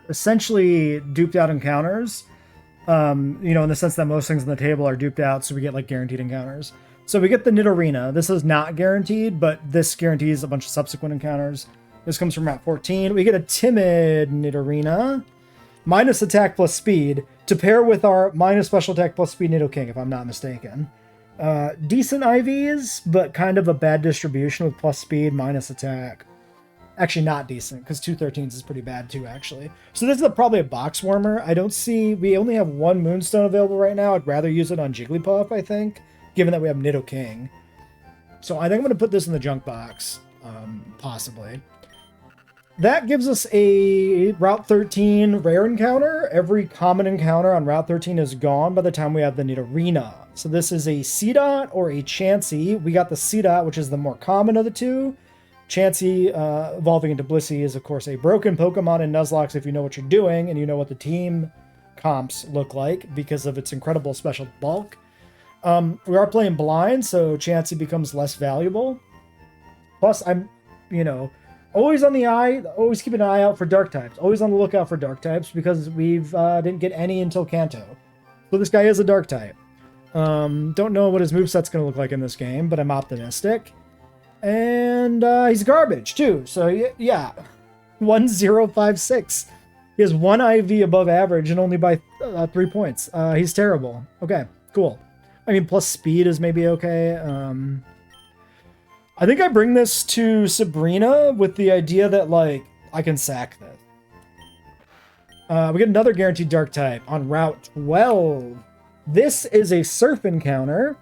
essentially duped out encounters. You know, in the sense that most things on the table are duped out, so we get like guaranteed encounters. So we get the Nidorina. This is not guaranteed, but this guarantees a bunch of subsequent encounters. This comes from Route 14. We get a timid Nidorina. Minus attack plus speed to pair with our minus special attack plus speed Nidoking, if I'm not mistaken. Decent IVs, but kind of a bad distribution with plus speed, minus attack. Actually not decent, because 213s is pretty bad too, actually. So this is probably a box warmer. I don't see... We only have one Moonstone available right now. I'd rather use it on Jigglypuff, I think, given that we have Nidoking. So I think I'm going to put this in the junk box, possibly. That gives us a Route 13 rare encounter. Every common encounter on Route 13 is gone by the time we have the Nidorina. So this is a C-Dot or a Chansey. We got the C-Dot, which is the more common of the two. Chansey evolving into Blissey is, of course, a broken Pokemon in Nuzlocke if you know what you're doing and you know what the team comps look like because of its incredible special bulk. We are playing blind, so Chansey becomes less valuable. Plus, I'm, you know, always on the eye, always keep an eye out for dark types. Always on the lookout for dark types because we've didn't get any until Kanto. So this guy is a dark type. Don't know what his moveset's going to look like in this game, but I'm optimistic. And he's garbage too, so yeah. 1056. He has 1 IV above average and only by 3 points. He's terrible. Okay, cool. I mean, plus speed is maybe okay. I think I bring this to Sabrina with the idea that, like, I can sack this. We get another guaranteed dark type on Route 12. This is a surf encounter.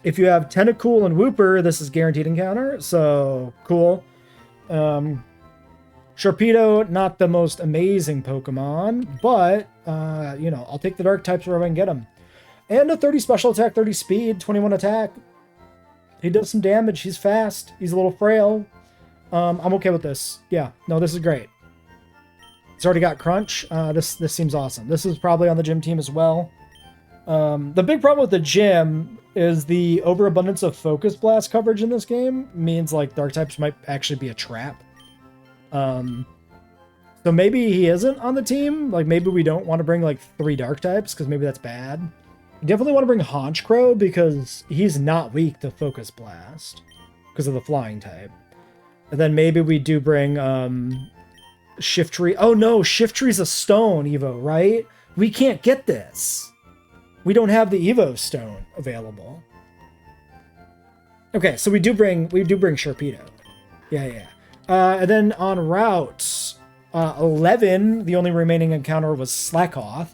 If you have Tentacool and Wooper, this is guaranteed encounter, so cool. Sharpedo, not the most amazing Pokemon, but, you know, I'll take the dark types wherever I can get them. And a 30 special attack, 30 speed, 21 attack. He does some damage. He's fast. He's a little frail. I'm okay with this. Yeah, no, this is great. It's already got Crunch. This seems awesome. This is probably on the gym team as well. The big problem with the gym is the overabundance of Focus Blast coverage in this game means like dark types might actually be a trap. So maybe he isn't on the team. Like maybe we don't want to bring like 3 dark types because maybe that's bad. Definitely want to bring Honchkrow because he's not weak to Focus Blast because of the flying type. And then maybe we do bring Shiftry. Oh no, Shiftry's a stone Evo, right? We can't get this. We don't have the Evo stone available. Okay, so we do bring Sharpedo. Yeah. And then on Route 11, the only remaining encounter was Slackoth.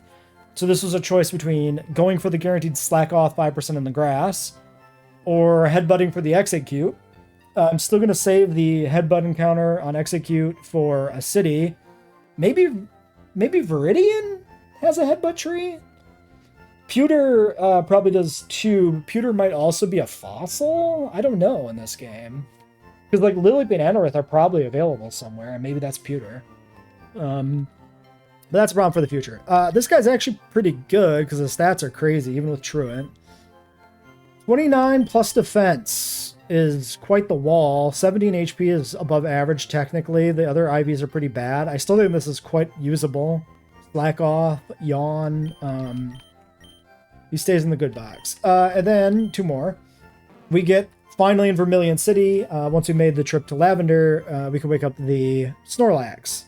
So this was a choice between going for the guaranteed Slackoth 5% in the grass or headbutting for the Execute. I'm still going to save the headbutt encounter on Execute for a city. Maybe Viridian has a headbutt tree? Pewter probably does too. Pewter might also be a fossil? I don't know in this game. Because like Lileep and Anorith are probably available somewhere, and maybe that's Pewter. But that's a problem for the future. This guy's actually pretty good because his stats are crazy, even with Truant. 29 plus defense is quite the wall. 17 HP is above average technically. The other IVs are pretty bad. I still think this is quite usable. Slack off, yawn. He stays in the good box. And then 2 more. We get finally in Vermilion City. Once we made the trip to Lavender, we can wake up the Snorlax.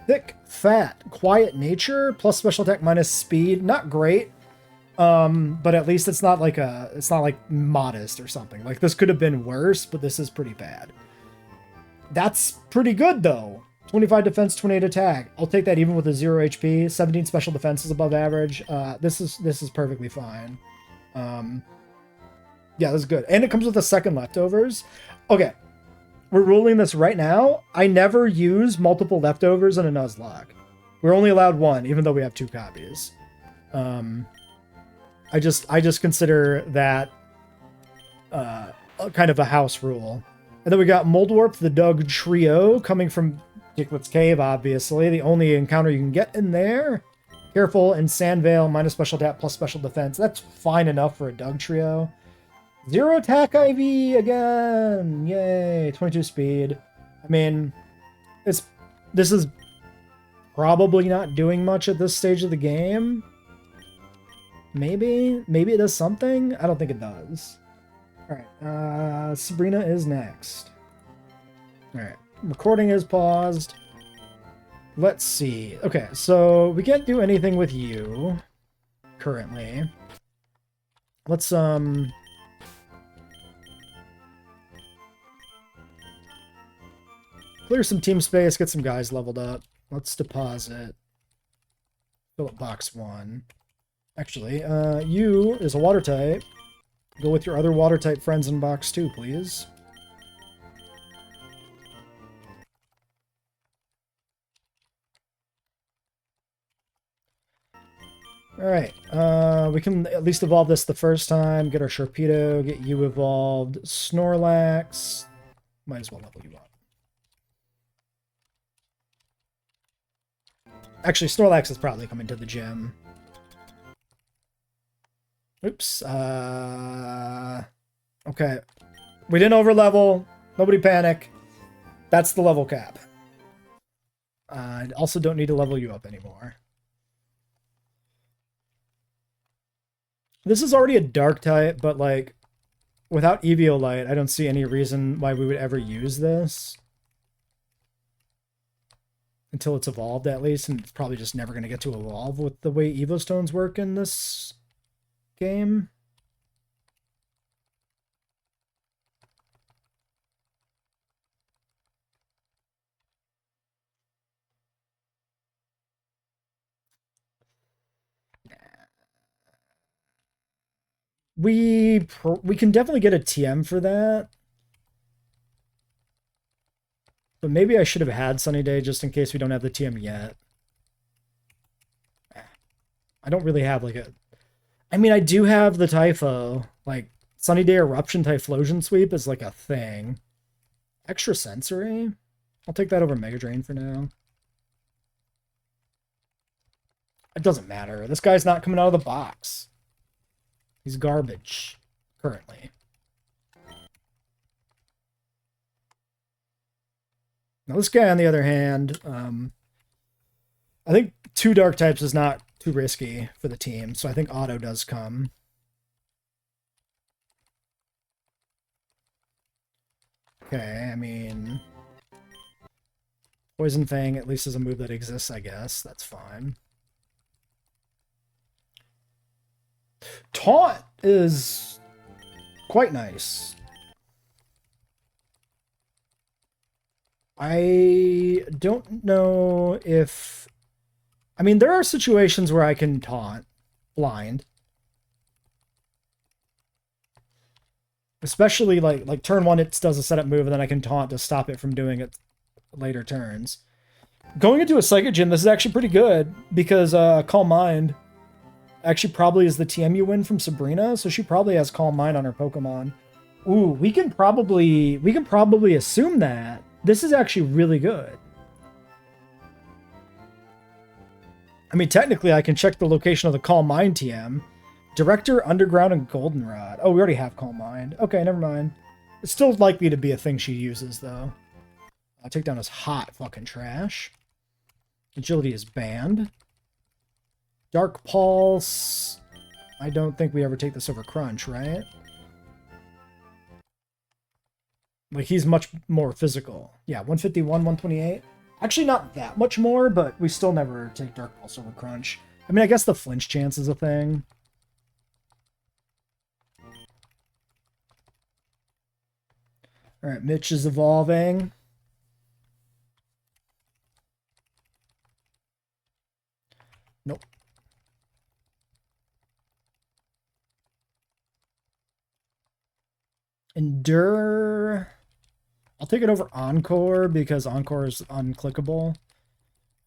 Thick, fat, quiet nature, plus special attack minus speed. Not great. But at least it's not like modest or something. Like this could have been worse, but this is pretty bad. That's pretty good though. 25 defense, 28 attack. I'll take that even with a 0 HP. 17 special defense is above average. This is perfectly fine. Yeah, this is good. And it comes with a second leftovers. Okay. We're ruling this right now. I never use multiple leftovers in a Nuzlocke. We're only allowed 1, even though we have 2 copies. I just consider that kind of a house rule. And then we got Moldwarp, the Dug Trio, coming from Dicklet's Cave, obviously. The only encounter you can get in there. Careful and Sandvale, minus special attack plus special defense. That's fine enough for a Dug Trio. 0 attack IV again! Yay! 22 speed. I mean, this is probably not doing much at this stage of the game. Maybe? Maybe it does something? I don't think it does. Alright, Sabrina is next. Alright, recording is paused. Let's see. Okay, so we can't do anything with you currently. Let's, clear some team space, get some guys leveled up. Let's deposit. Fill up box 1. Actually, you is a water type. Go with your other water type friends in box 2, please. Alright, we can at least evolve this the first time. Get our Sharpedo, get you evolved. Snorlax. Might as well level you up. Actually, Snorlax is probably coming to the gym. Oops. Okay. We didn't overlevel. Nobody panic. That's the level cap. I also don't need to level you up anymore. This is already a dark type, but like, without Eviolite, I don't see any reason why we would ever use this. Until it's evolved, at least, and it's probably just never going to get to evolve with the way Evo Stones work in this game. We can definitely get a TM for that. But maybe I should have had Sunny Day just in case we don't have the TM yet. I don't really have like a... I mean, I do have the Typho. Like, Sunny Day Eruption Typhlosion Sweep is like a thing. Extra Sensory? I'll take that over Mega Drain for now. It doesn't matter. This guy's not coming out of the box. He's garbage, currently. Now this guy, on the other hand, I think 2 dark types is not too risky for the team, so I think auto does come. Okay, I mean... Poison Fang at least is a move that exists, I guess. That's fine. Taunt is quite nice. I don't know if... I mean, there are situations where I can taunt blind. Especially like turn 1 it does a setup move and then I can taunt to stop it from doing it later turns. Going into a Psychic Gym, this is actually pretty good because Calm Mind actually probably is the TM you win from Sabrina, so she probably has Calm Mind on her Pokemon. Ooh, we can probably assume that. This is actually really good. I mean, technically, I can check the location of the Calm Mind TM. Director, Underground, and Goldenrod. Oh, we already have Calm Mind. Okay, never mind. It's still likely to be a thing she uses, though. Takedown is hot fucking trash. Agility is banned. Dark Pulse. I don't think we ever take this over Crunch, right? Like, he's much more physical. Yeah, 151, 128. Actually, not that much more, but we still never take Dark Pulse over Crunch. I mean, I guess the flinch chance is a thing. Alright, Mitch is evolving. Nope. Endure. I'll take it over Encore because Encore is unclickable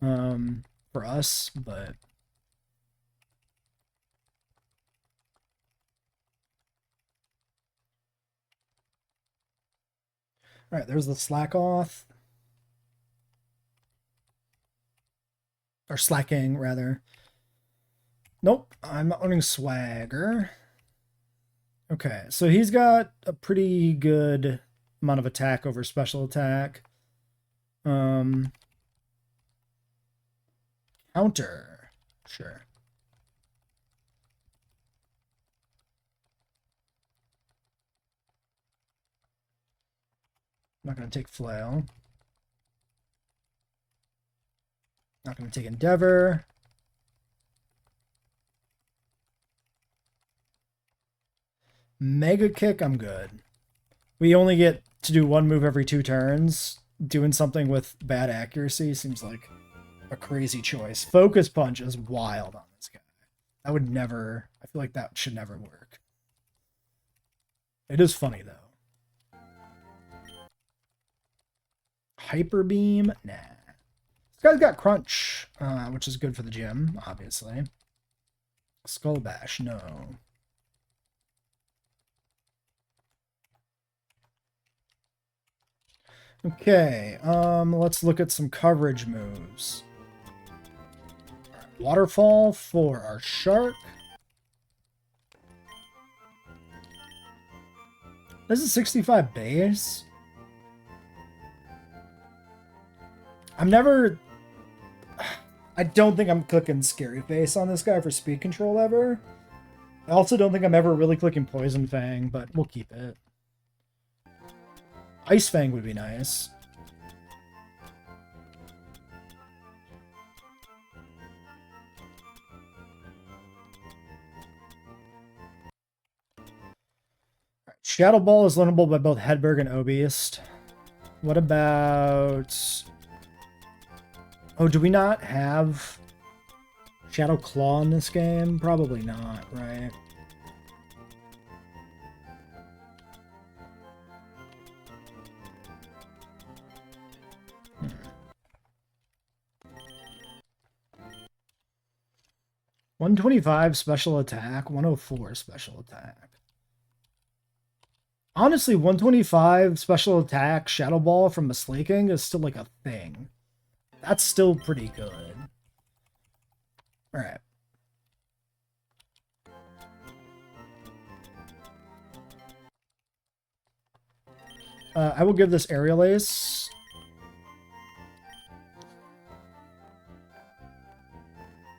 for us, but Alright, there's the slack off. Or slacking, rather. Nope, I'm not learning swagger. Okay, so he's got a pretty good amount of attack over special attack. Counter. Sure. I'm not going to take flail. Not going to take endeavor. Mega kick, I'm good. We only get to do one move every 2 turns. Doing something with bad accuracy seems like a crazy choice. Focus punch is wild on this guy. I would never... I feel like that should never work. It is funny, though. Hyper beam? Nah. This guy's got crunch, which is good for the gym, obviously. Skull bash, no. Okay, let's look at some coverage moves. Waterfall for our shark. This is 65 base. I don't think I'm clicking Scary Face on this guy for speed control ever. I also don't think I'm ever really clicking Poison Fang, but we'll keep it. Ice Fang would be nice. Shadow Ball is learnable by both Hedberg and Obeist. What about... Oh, do we not have Shadow Claw in this game? Probably not, right? Hmm. 125 special attack, 104 special attack. Honestly, 125 special attack Shadow Ball from Mislaking is still like a thing. That's still pretty good. Alright. I will give this Aerial Ace.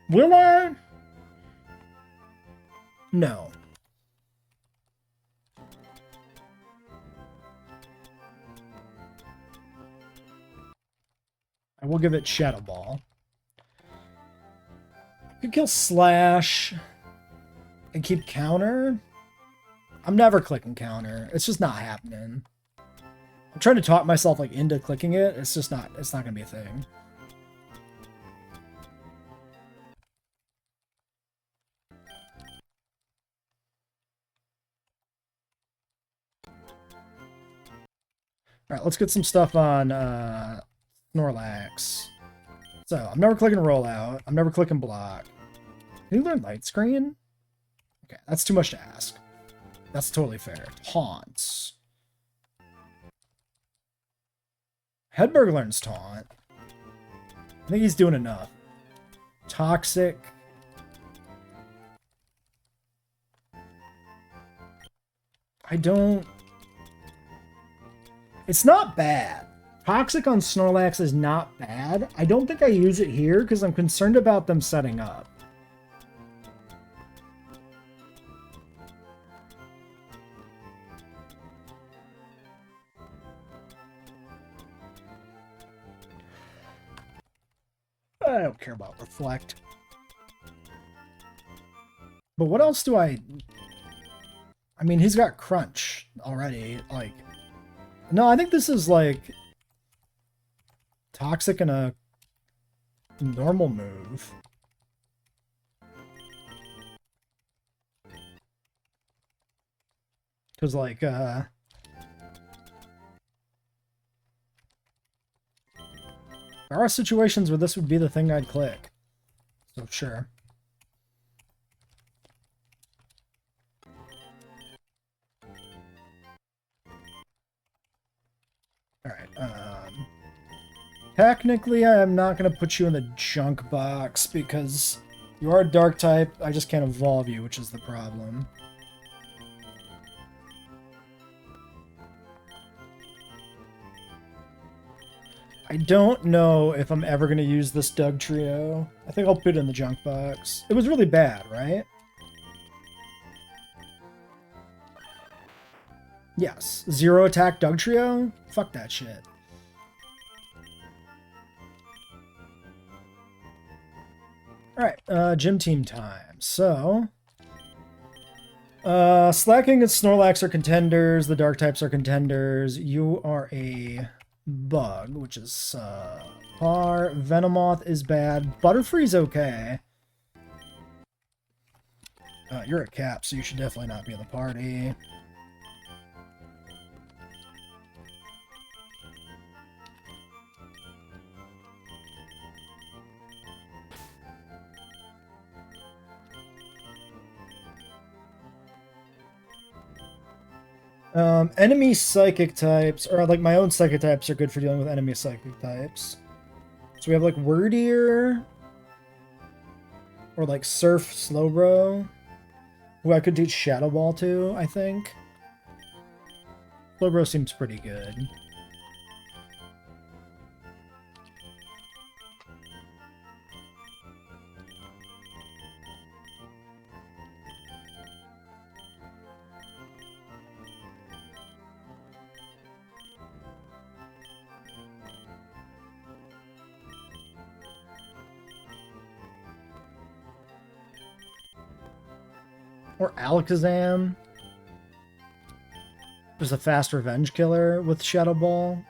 Will I? No. I will give it Shadow Ball. I could kill Slash and keep counter. I'm never clicking counter. It's just not happening. I'm trying to talk myself like into clicking it. It's just not, it's not gonna be a thing. Alright, let's get some stuff on Snorlax. So, I'm never clicking rollout. I'm never clicking block. Can you learn light screen? Okay, that's too much to ask. That's totally fair. Taunts. Hedberg learns taunt. I think he's doing enough. Toxic. I don't... It's not bad. Toxic on Snorlax is not bad. I don't think I use it here because I'm concerned about them setting up. I don't care about Reflect. But what else do I mean, he's got Crunch already. Like, no, I think this is like Toxic and a normal move. Because, like, there are situations where this would be the thing I'd click. So, sure. Technically, I am not going to put you in the junk box because you are a dark type. I just can't evolve you, which is the problem. I don't know if I'm ever going to use this Doug trio. I think I'll put it in the junk box. It was really bad, right? Yes. 0 attack Doug trio? Fuck that shit. Alright, gym team time. So... Slacking and Snorlax are contenders. The dark types are contenders. You are a bug, which is par. Venomoth is bad. Butterfree's okay. You're a cap, so you should definitely not be in the party. Enemy psychic types, or like my own psychic types, are good for dealing with enemy psychic types. So we have like Wordier, or like Surf Slowbro, who I could teach Shadow Ball to, I think. Slowbro seems pretty good. Or Alakazam. There's a fast revenge killer with Shadow Ball.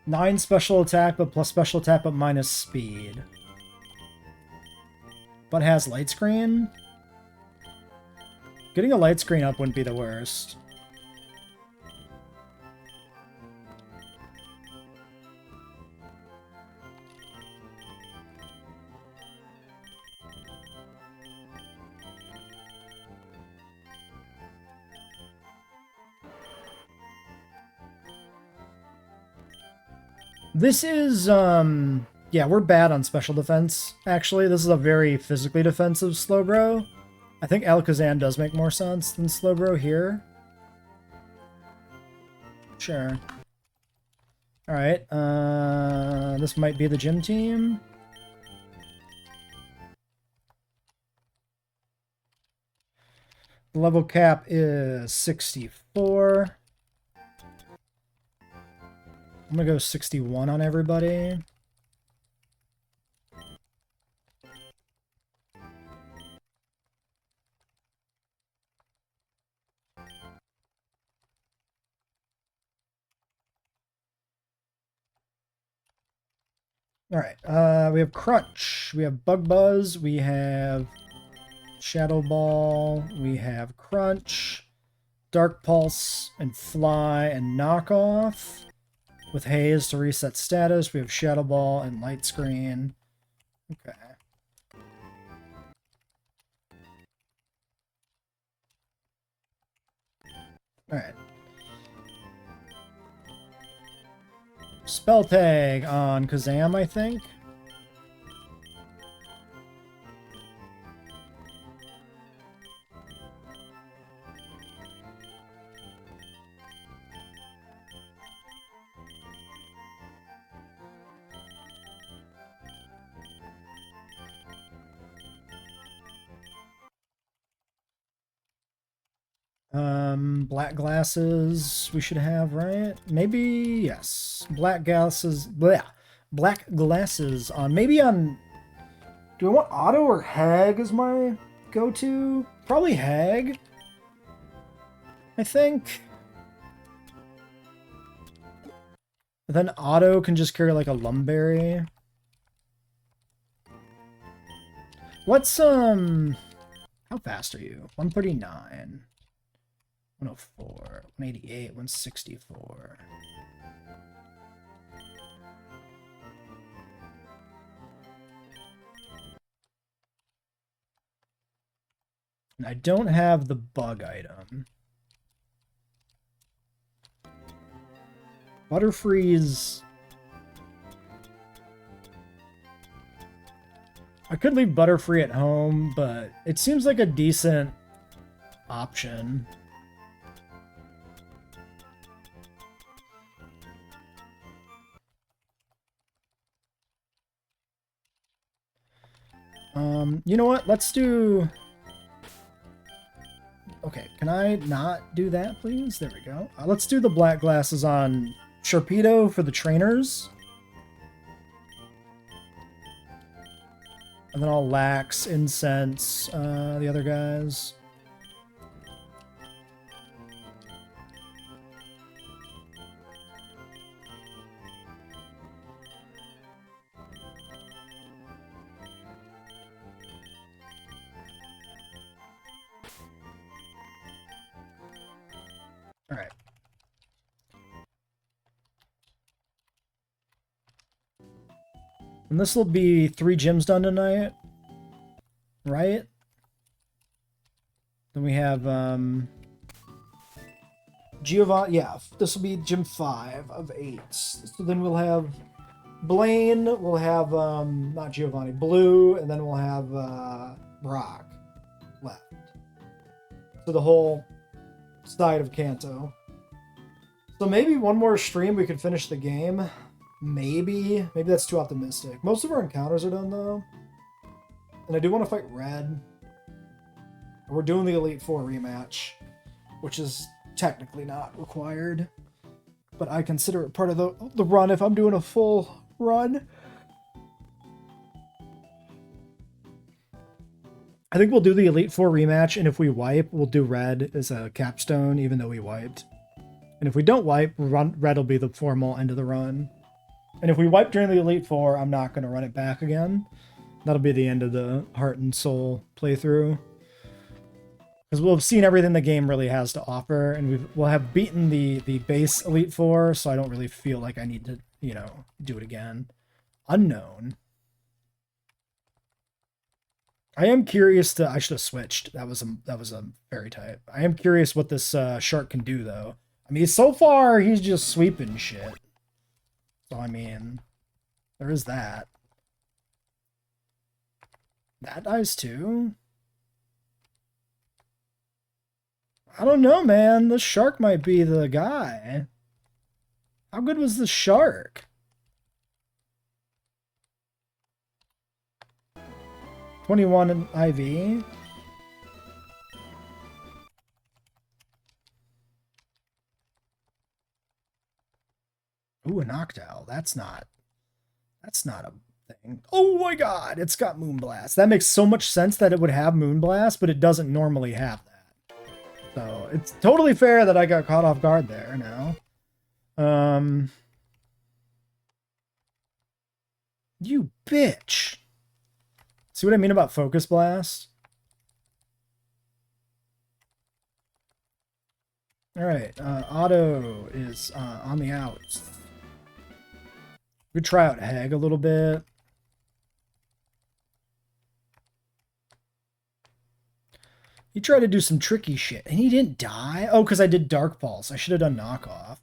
Nine special attack, but plus special attack, but minus speed. But has light screen? Getting a light screen up wouldn't be the worst. This is, yeah, we're bad on special defense, actually. This is a very physically defensive Slowbro. I think Alakazam does make more sense than Slowbro here. Sure. Alright, this might be the gym team. The level cap is 64. I'm gonna go 61 on everybody. Alright, we have Crunch, we have Bug Buzz, we have Shadow Ball, we have Crunch, Dark Pulse, and Fly, and Knockoff. With Haze to reset status, we have Shadow Ball and Light Screen. Okay. Alright. Spell Tag on Kazam, I think. Black glasses we should have, right? Maybe, yes. Black glasses, bleh. Black glasses on, maybe on, do I want Auto or Hag as my go-to? Probably Hag, I think. Then Auto can just carry like a Lumberry. What's, how fast are you? 139. 104, 188, 164. And I don't have the bug item. Butterfree's... I could leave Butterfree at home, but it seems like a decent option. You know what? Let's do... Okay, can I not do that, please? There we go. Let's do the black glasses on Sharpedo for the trainers. And then I'll lax, incense, the other guys. All right. And this will be 3 gyms done tonight, right? Then we have Giovanni. Yeah, this will be gym 5 of 8. So then we'll have Blaine. We'll have not Giovanni, Blue, and then we'll have Brock left. So the whole side of Kanto. So maybe one more stream we could finish the game. Maybe that's too optimistic. Most of our encounters are done though, and I do want to fight Red. We're doing the Elite Four rematch, which is technically not required, but I consider it part of the run if I'm doing a full run. I think we'll do the Elite Four rematch, and if we wipe, we'll do Red as a capstone, even though we wiped. And if we don't wipe, Red will be the formal end of the run. And if we wipe during the Elite Four, I'm not going to run it back again. That'll be the end of the Heart and Soul playthrough. Because we'll have seen everything the game really has to offer, and we'll have beaten the base Elite Four, so I don't really feel like I need to, you know, do it again. Unknown. I am curious to... I should have switched. That was a fairy type. I am curious what this shark can do, though. I mean, so far, he's just sweeping shit. So, I mean, there is that. That dies, too? I don't know, man. The shark might be the guy. How good was the shark? 21 in IV. Ooh, a Noctowl. That's not a thing. Oh my god, it's got Moonblast. That makes so much sense that it would have Moonblast, but it doesn't normally have that. So it's totally fair that I got caught off guard there now. You bitch. See what I mean about Focus Blast? Alright, Otto is on the outs. We could try out Heg a little bit. He tried to do some tricky shit, and he didn't die? Oh, because I did Dark Pulse. I should have done Knockoff.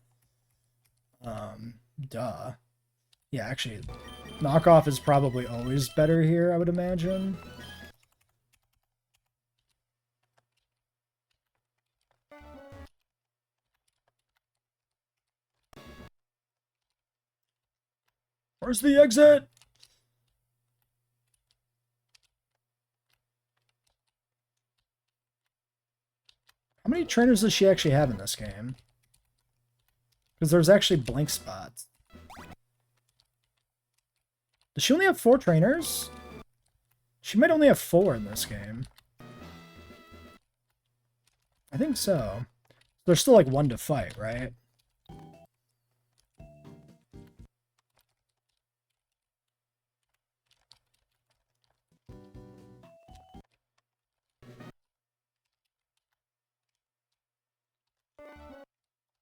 Duh. Yeah, actually, Knockoff is probably always better here, I would imagine. Where's the exit? How many trainers does she actually have in this game? Because there's actually blank spots. Does she only have 4 trainers? She might only have 4 in this game. I think so. There's still like 1 to fight, right?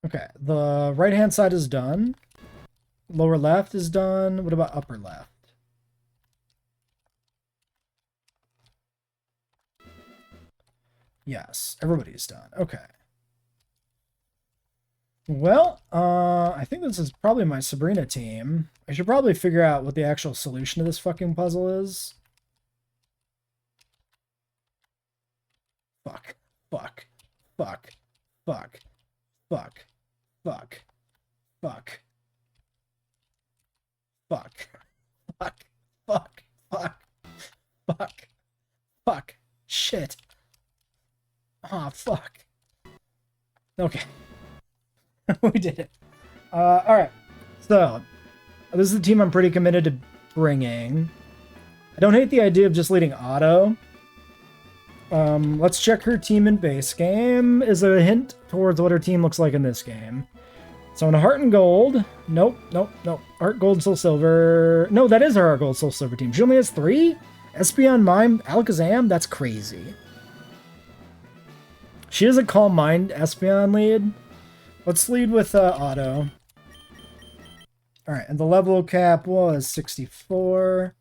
Okay, the right-hand side is done. Lower left is done. What about upper left? Yes, everybody's done. Okay. Well, I think this is probably my Sabrina team. I should probably figure out what the actual solution to this fucking puzzle is. Fuck. Fuck. Fuck. Fuck. Fuck. Fuck. Fuck. Fuck. Fuck. Fuck. Fuck. Fuck. Fuck. Shit. Ah, fuck. Okay. We did it. Alright. So, this is the team I'm pretty committed to bringing. I don't hate the idea of just leading Otto. Let's check her team in base game is a hint towards what her team looks like in this game. So in a heart and gold, nope. Heart, gold, soul, silver. No, that is her heart, gold, soul, silver team. She only has 3? Espeon, Mime, Alakazam? That's crazy. She has a Calm Mind Espeon lead. Let's lead with Otto. Alright, and the level cap was 64.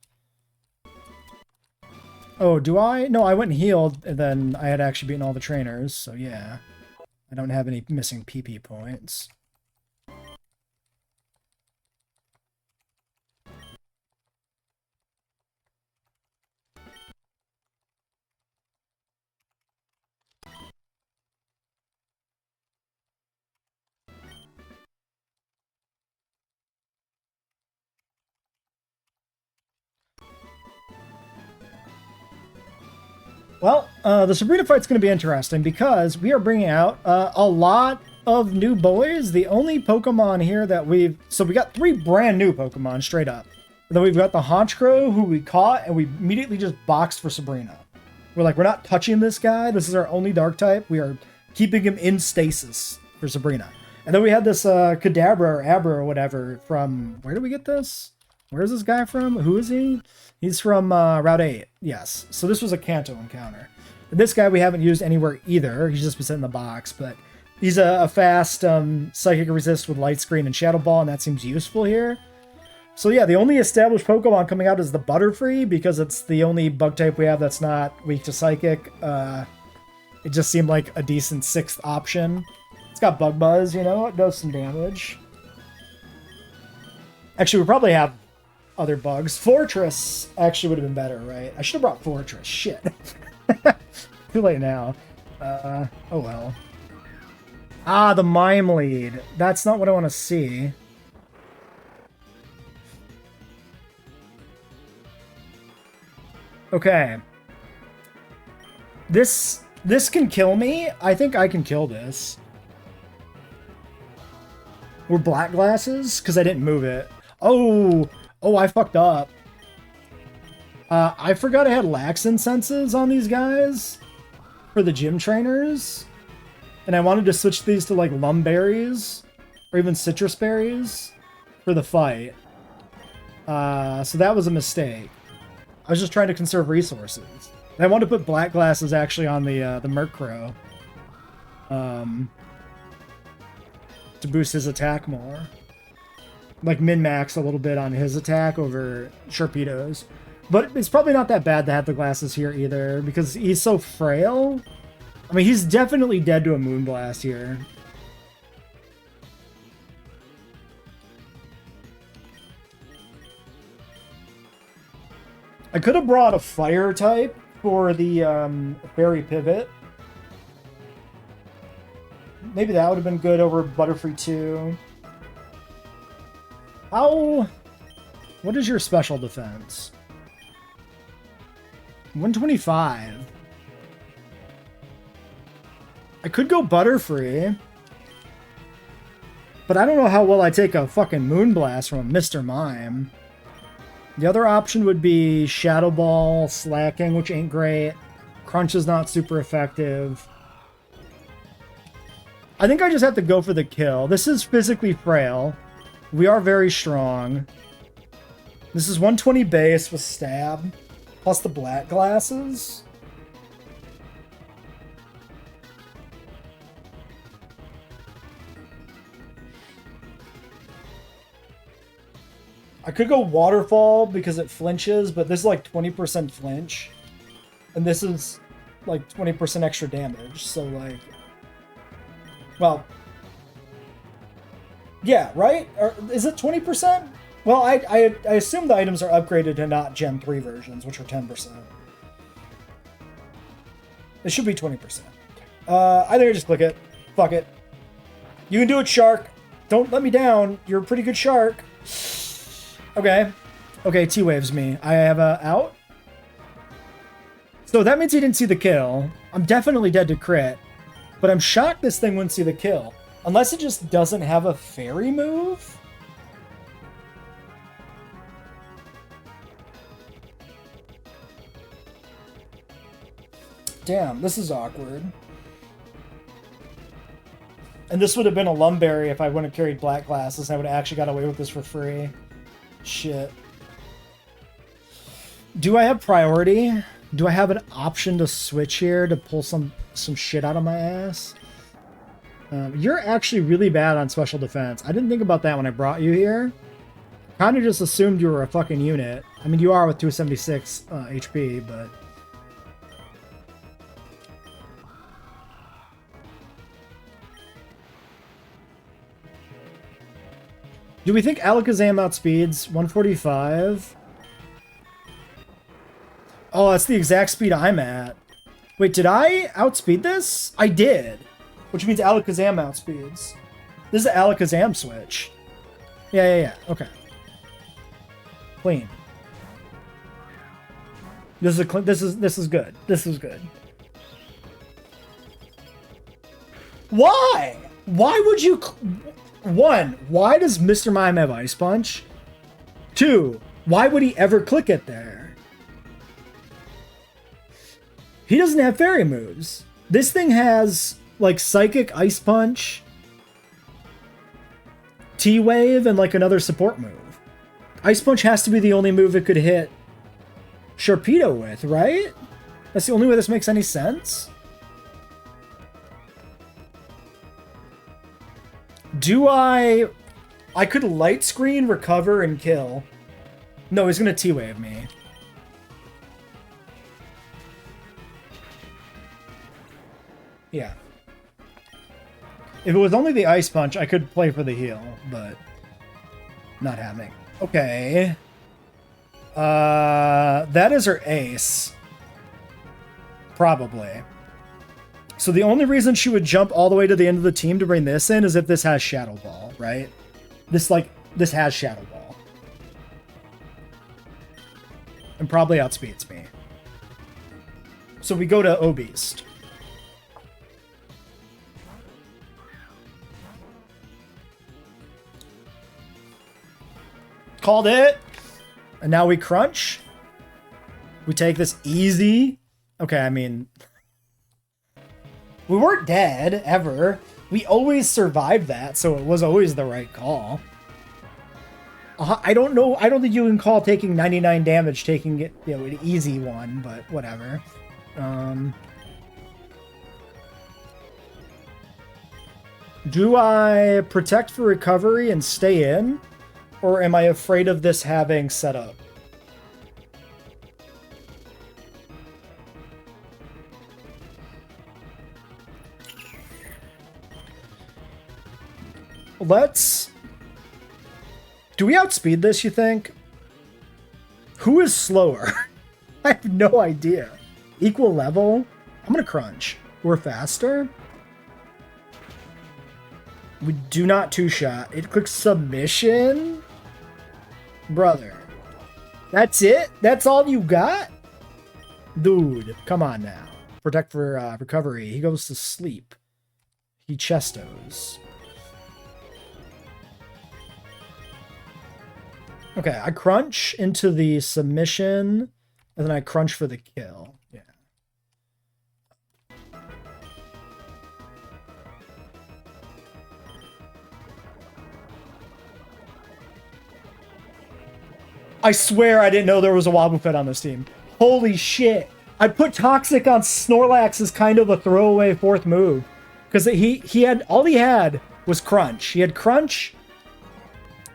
Oh, do I? No, I went and healed, and then I had actually beaten all the trainers, so yeah. I don't have any missing PP points. Well, the Sabrina fight's going to be interesting because we are bringing out a lot of new boys. The only Pokemon here that we've... So we got 3 brand new Pokemon straight up. And then we've got the Honchkrow, who we caught, and we immediately just boxed for Sabrina. We're like, we're not touching this guy. This is our only Dark type. We are keeping him in stasis for Sabrina. And then we had this Kadabra or Abra or whatever from... Where did we get this? Where's this guy from? Who is he? He's from Route 8. Yes. So this was a Kanto encounter. And this guy we haven't used anywhere either. He's just been sitting in the box, but he's a fast Psychic Resist with Light Screen and Shadow Ball, and that seems useful here. So yeah, the only established Pokemon coming out is the Butterfree, because it's the only bug type we have that's not weak to Psychic. It just seemed like a decent 6th option. It's got Bug Buzz, you know, it does some damage. Actually, we probably have other bugs. Fortress actually would have been better, right? I should have brought Fortress. Shit. Too late now. Oh well. Ah, the Mime lead. That's not what I want to see. Okay. This can kill me. I think I can kill this. Were black glasses? Because I didn't move it. Oh, I fucked up. I forgot I had Laxin senses on these guys for the gym trainers. And I wanted to switch these to like Lumberries or even Citrus Berries for the fight. So that was a mistake. I was just trying to conserve resources. And I wanted to put black glasses actually on the Murkrow. To boost his attack more. Like min-max a little bit on his attack over Sharpedo's. But it's probably not that bad to have the glasses here either, because he's so frail. I mean, he's definitely dead to a Moonblast here. I could have brought a fire type for the Fairy Pivot. Maybe that would have been good over Butterfree 2. How... What is your special defense? 125. I could go Butterfree. But I don't know how well I take a fucking Moonblast from Mr. Mime. The other option would be Shadow Ball, Slacking, which ain't great. Crunch is not super effective. I think I just have to go for the kill. This is physically frail. We are very strong. This is 120 base with stab, plus the black glasses. I could go Waterfall because it flinches, but this is like 20% flinch. And this is like 20% extra damage, so like... Well, Yeah, right? Or is it 20%? Well, I assume the items are upgraded to not Gen 3 versions, which are 10%. It should be 20%. I think I just click it. Fuck it. You can do it, shark. Don't let me down. You're a pretty good shark. Okay. Okay, T-Waves me. I have a out. So that means he didn't see the kill. I'm definitely dead to crit. But I'm shocked this thing wouldn't see the kill. Unless it just doesn't have a fairy move? Damn, this is awkward. And this would have been a Lumberry if I wouldn't have carried black glasses. I would have actually got away with this for free. Shit. Do I have priority? Do I have an option to switch here to pull some shit out of my ass? You're actually really bad on special defense. I didn't think about that when I brought you here. Kind of just assumed you were a fucking unit. I mean, you are with 276 HP, but... Do we think Alakazam outspeeds 145? Oh, that's the exact speed I'm at. Wait, did I outspeed this? I did. Which means Alakazam outspeeds. This is an Alakazam switch. Yeah. Okay. Clean. This is good. This is good. Why? Why would you... One, why does Mr. Mime have Ice Punch? Two, why would he ever click it there? He doesn't have fairy moves. This thing has, like, Psychic, Ice Punch, T-Wave, and, like, another support move. Ice Punch has to be the only move it could hit Sharpedo with, right? That's the only way this makes any sense? Do I could light screen, recover, and kill. No, he's gonna T-Wave me. Yeah. If it was only the Ice Punch, I could play for the heal, but not happening. Okay. That is her ace. Probably. So the only reason she would jump all the way to the end of the team to bring this in is if this has Shadow Ball, right? This has Shadow Ball. And probably outspeeds me. So we go to O-Beast. Called it! And now we crunch. We take this easy. Okay, I mean... We weren't dead, ever. We always survived that, so it was always the right call. I don't know. I don't think you can call taking 99 damage, taking it, you know, an easy one, but whatever. Do I protect for recovery and stay in? Or am I afraid of this having setup? Let's... Do we outspeed this, you think? Who is slower? I have no idea. Equal level? I'm gonna crunch. We're faster? We do not two-shot. It clicks submission? Brother. That's it? That's all you got? Dude, come on now. Protect for recovery. He goes to sleep. He chestos. Okay, I crunch into the submission, and then I crunch for the kill. Yeah. I swear I didn't know there was a Wobbuffet on this team. Holy shit. I put Toxic on Snorlax as kind of a throwaway fourth move. Because he had, all he had was Crunch. He had Crunch,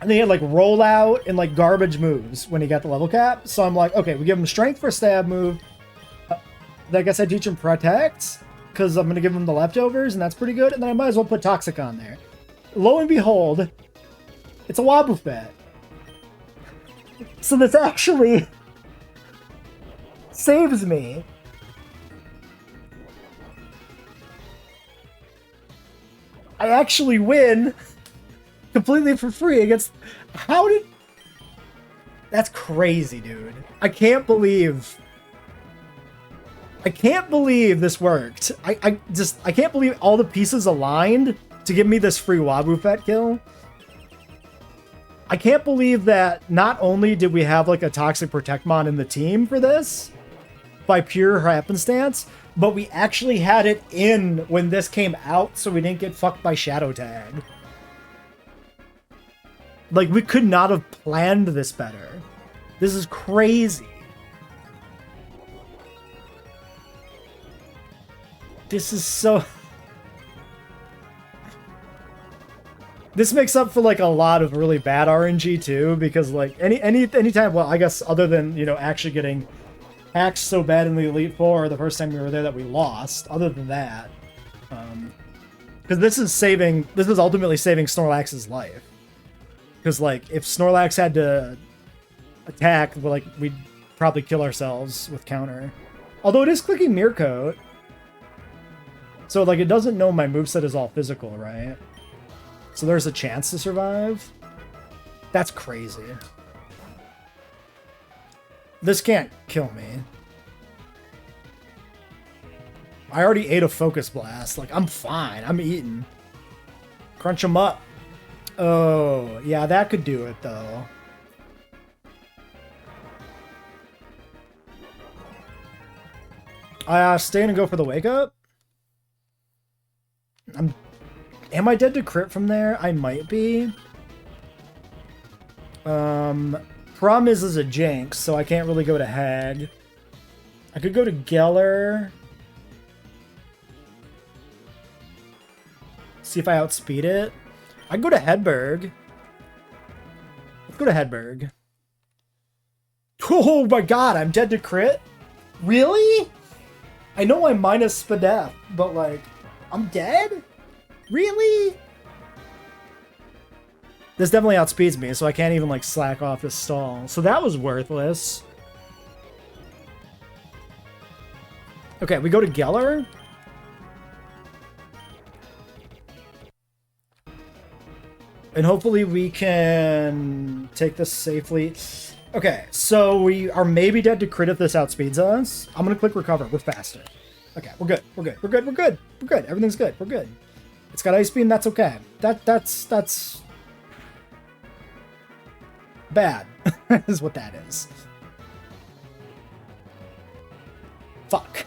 and then he had like Rollout and like garbage moves when he got the level cap. So I'm like, okay, we give him Strength for a stab move. I guess I teach him Protect, because I'm going to give him the leftovers, and that's pretty good. And then I might as well put Toxic on there. Lo and behold, It's a Wobbuffet. So this actually saves me. I actually win completely for free against... How did... That's crazy, dude. I can't believe this worked. I can't believe all the pieces aligned to give me this free Wobbuffet kill. I can't believe that not only did we have like a Toxic Protectmon in the team for this, by pure happenstance, but we actually had it in when this came out so we didn't get fucked by Shadow Tag. Like, we could not have planned this better. This is crazy. This is so... This makes up for, like, a lot of really bad RNG, too, because, like, anytime, well, I guess, other than, you know, actually getting hacked so bad in the Elite Four the first time we were there that we lost, other than that, because this is ultimately saving Snorlax's life. Because, like, if Snorlax had to attack, well, like, we'd probably kill ourselves with counter. Although it is clicking Mirror Coat. So, like, it doesn't know my moveset is all physical, right? So there's a chance to survive. That's crazy. This can't kill me. I already ate a Focus Blast. Like, I'm fine. I'm eating. Crunch them up. Oh, yeah, that could do it, though. Stay in and go for the wake up? Am I dead to crit from there? I might be. Problem is a Jinx, so I can't really go to Hag. I could go to Geller. See if I outspeed it. I can go to Hedberg. Let's go to Hedberg. Oh my god, I'm dead to crit? Really? I know I'm minus Spadef, but like, I'm dead? Really? This definitely outspeeds me, so I can't even like slack off this stall. So that was worthless. Okay, we go to Geller. And hopefully we can take this safely. Okay, so we are maybe dead to crit if this outspeeds us. I'm gonna click recover. We're faster. Okay, we're good. We're good. We're good. We're good. We're good. Everything's good. We're good. It's got Ice Beam. That's okay. That's bad. Is what that is. Fuck.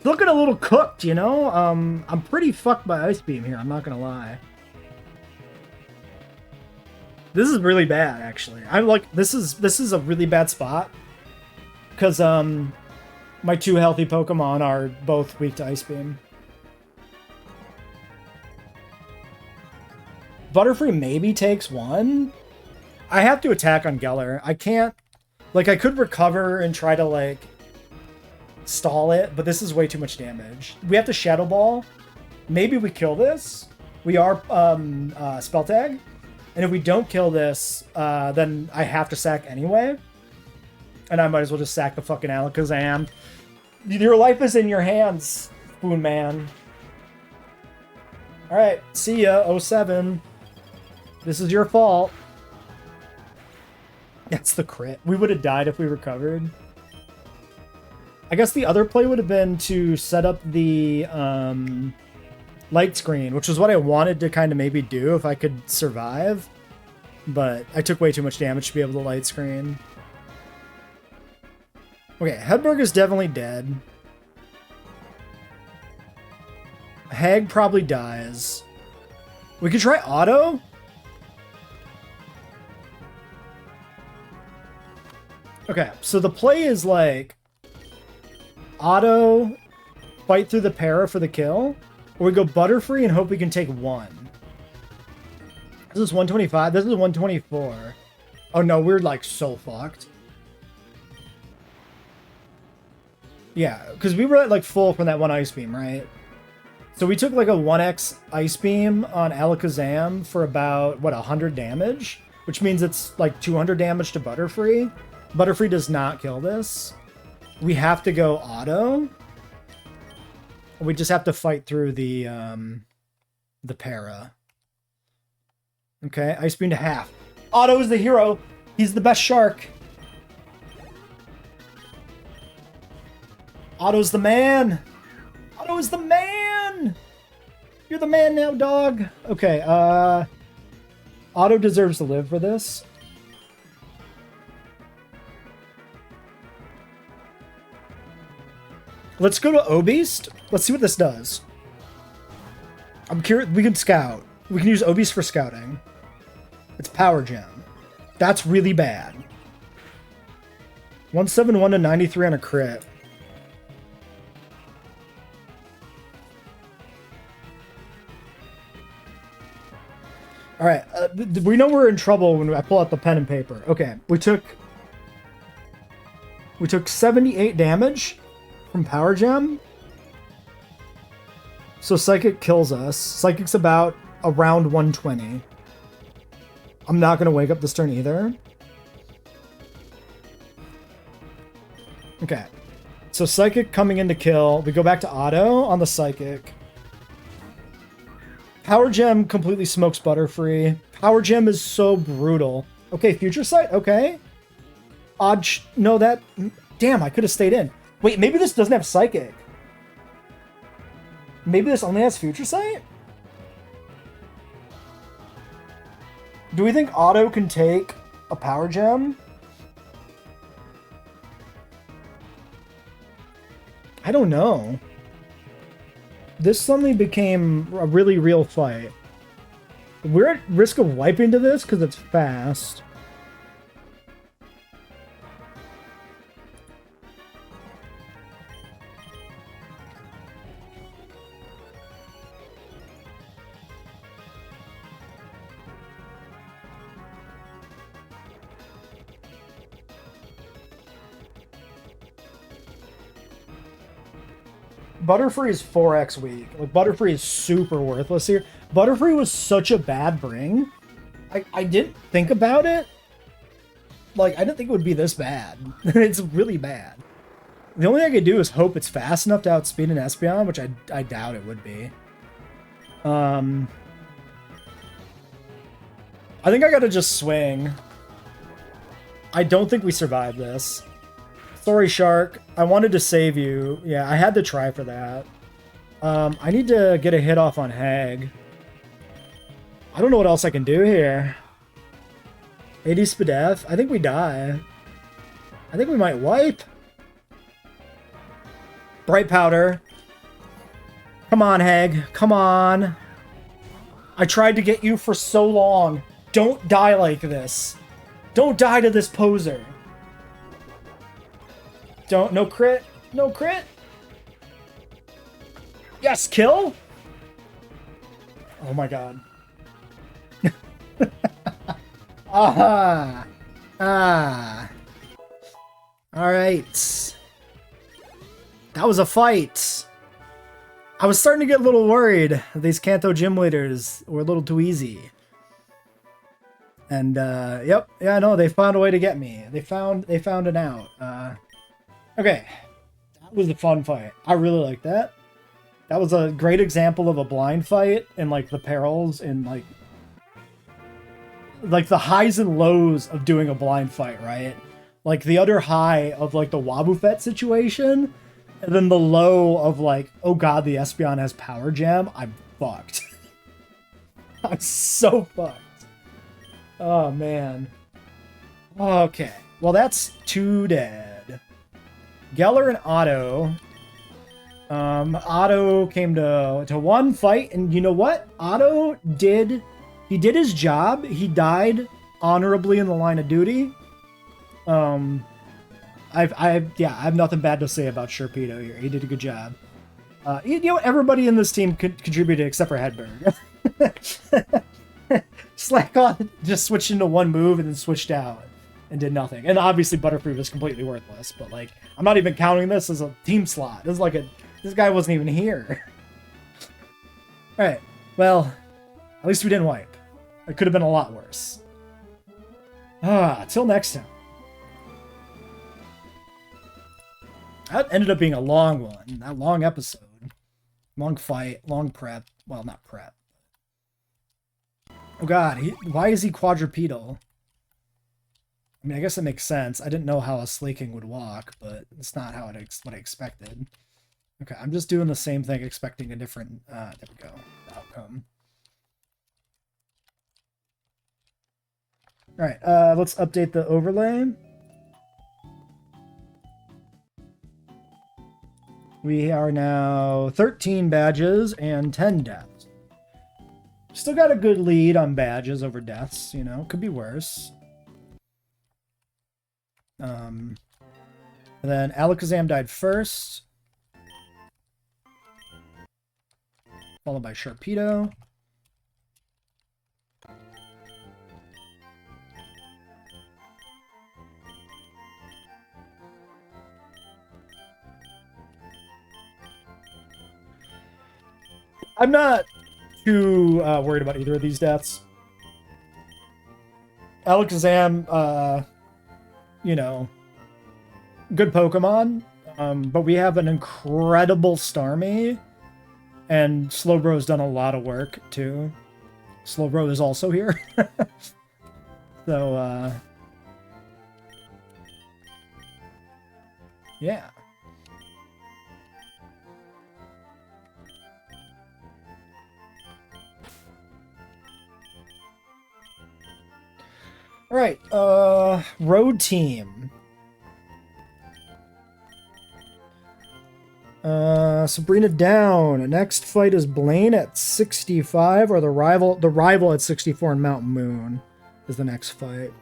Looking a little cooked, you know? I'm pretty fucked by Ice Beam here, I'm not gonna lie. This is really bad, actually. I'm like, this is a really bad spot. Because, my two healthy Pokemon are both weak to Ice Beam. Butterfree maybe takes one. I have to attack on Geller. I can't... Like, I could recover and try to, like, stall it, but this is way too much damage. We have to Shadow Ball. Maybe we kill this. We are Spell Tag. And if we don't kill this, then I have to sack anyway. And I might as well just sack the fucking Alakazam. Your life is in your hands, Spoon Man. Alright, see ya, 07. This is your fault. That's the crit. We would have died if we recovered. I guess the other play would have been to set up the light screen, which was what I wanted to kind of maybe do if I could survive. But I took way too much damage to be able to light screen. Okay, Hedberg is definitely dead. Hag probably dies. We could try auto. Okay, so the play is like auto, fight through the para for the kill, or we go Butterfree and hope we can take one. This is 125. This is 124. Oh no, we're like so fucked. Yeah, because we were at like full from that one Ice Beam, right? So we took like a 1x Ice Beam on Alakazam for about, what, 100 damage? Which means it's like 200 damage to Butterfree. Butterfree does not kill this. We have to go auto. We just have to fight through the para. Okay, Ice Beam to half. Auto is the hero. He's the best shark. Otto's the man. Otto is the man. You're the man now, dog. Okay, Otto deserves to live for this. Let's go to Obeast. Let's see what this does. I'm curious. We can scout. We can use Obeast for scouting. It's Power Gem. That's really bad. 171 to 93 on a crit. All right, we know we're in trouble when I pull out the pen and paper. Okay, we took 78 damage from Power Gem. So Psychic kills us. Psychic's about around 120. I'm not going to wake up this turn either. Okay. So Psychic coming in to kill. We go back to Auto on the Psychic. Power Gem completely smokes Butterfree. Power Gem is so brutal. Okay, Future Sight. Okay. Odd. No, that. Damn, I could have stayed in. Wait, maybe this doesn't have Psychic. Maybe this only has Future Sight? Do we think Auto can take a Power Gem? I don't know. This suddenly became a really real fight. We're at risk of wiping to this because it's fast. Butterfree is 4x weak. Like, Butterfree is super worthless here. Butterfree was such a bad bring. I didn't think about it. Like, I didn't think it would be this bad. It's really bad. The only thing I could do is hope it's fast enough to outspeed an Espeon, which I doubt it would be. I think I gotta just swing. I don't think we survive this. Sorry, Shark. I wanted to save you. Yeah, I had to try for that. I need to get a hit off on Hag. I don't know what else I can do here. 80 Spadef. I think we die. I think we might wipe. Bright Powder. Come on, Hag. Come on. I tried to get you for so long. Don't die like this. Don't die to this poser. Don't, no crit. No crit. Yes, kill. Oh my god. Aha. Ah. Alright. That was a fight. I was starting to get a little worried. These Kanto gym leaders were a little too easy. And, yep. Yeah, no, they found a way to get me. They found it out. Okay, that was a fun fight. I really like that. That was a great example of a blind fight and like the perils and like the highs and lows of doing a blind fight, right? Like the other high of like the Wobbuffet situation, and then the low of like, oh god, the Espeon has Power Gem. I'm fucked. I'm so fucked. Oh man. Okay, well that's 2 dead. Geller and Otto. Otto came to one fight, and you know what? Otto did his job. He died honorably in the line of duty. I have nothing bad to say about Sharpedo here. He did a good job. You know, everybody in this team contributed except for Hedberg. Slack on just switched into one move and then switched out and did nothing. And obviously Butterfree was completely worthless, but like, I'm not even counting this as a team slot. This is like this guy wasn't even here. Alright, well, at least we didn't wipe. It could have been a lot worse. Till next time. That ended up being a long one. That long episode. Long fight, long prep. Well, not prep. Oh god, why is he quadrupedal? I mean, I guess it makes sense. I didn't know how a Slaking would walk, but it's not how what I expected. Okay, I'm just doing the same thing, expecting a different, there we go, outcome. Alright, let's update the overlay. We are now 13 badges and 10 deaths. Still got a good lead on badges over deaths, you know, could be worse. And then Alakazam died first. Followed by Sharpedo. I'm not too worried about either of these deaths. Alakazam, you know, good Pokemon, but we have an incredible Starmie, and Slowbro's done a lot of work, too. Slowbro is also here. So, yeah. Alright, road team. Sabrina down. Next fight is Blaine at 65, or the rival at 64 in Mountain Moon is the next fight.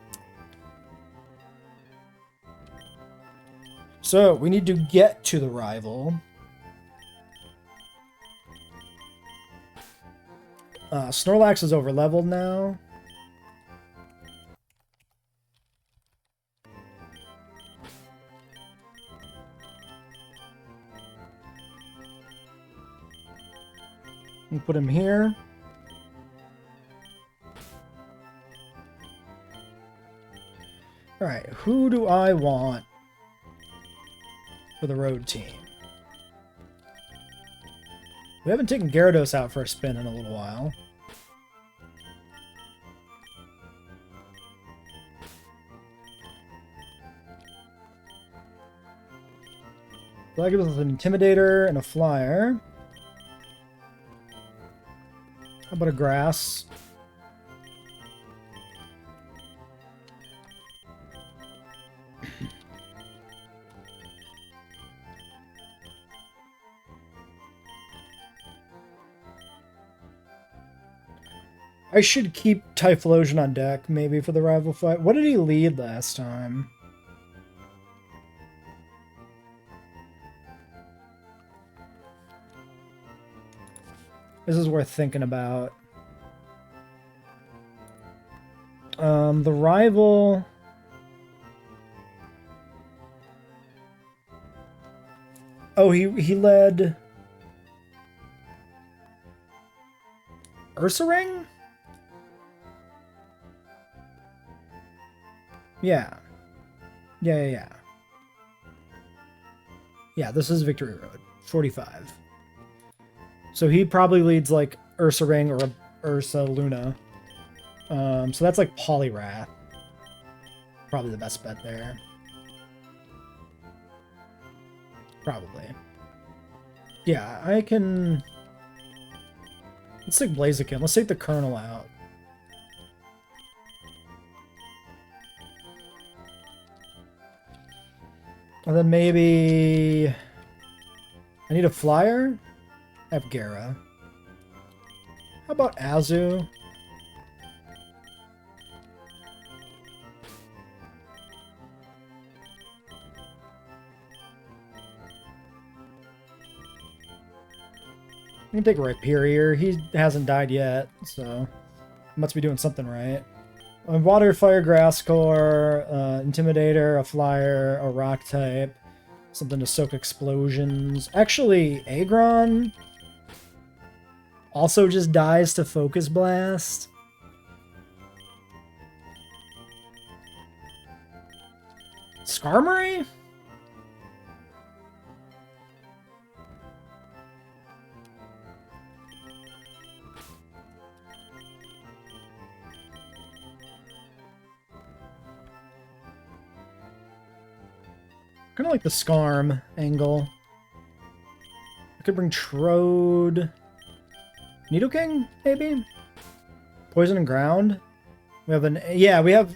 So, we need to get to the rival. Snorlax is over-leveled now. And put him here. Alright, who do I want for the road team? We haven't taken Gyarados out for a spin in a little while. So that gives us an Intimidator and a Flyer. How about a Grass? I should keep Typhlosion on deck, maybe, for the rival fight. What did he lead last time? This is worth thinking about. The rival... Oh, he led... Ursaring? Yeah. Yeah. Yeah, this is Victory Road. 45. So he probably leads like Ursaring or Ursa Luna. So that's like Poliwrath. Probably the best bet there. Probably. Yeah, I can... Let's take Blaziken. Let's take the Colonel out. And then maybe... I need a Flyer? I have Gara. How about Azu? I can take Rhyperior. He hasn't died yet, so must be doing something right. Water, Fire, Grass Core, Intimidator, a Flyer, a Rock type, something to soak explosions. Actually, Aggron also just dies to Focus Blast. Skarmory? Kind of like the Skarm angle. I could bring Trode. Nidoking, maybe? Poison and Ground? We have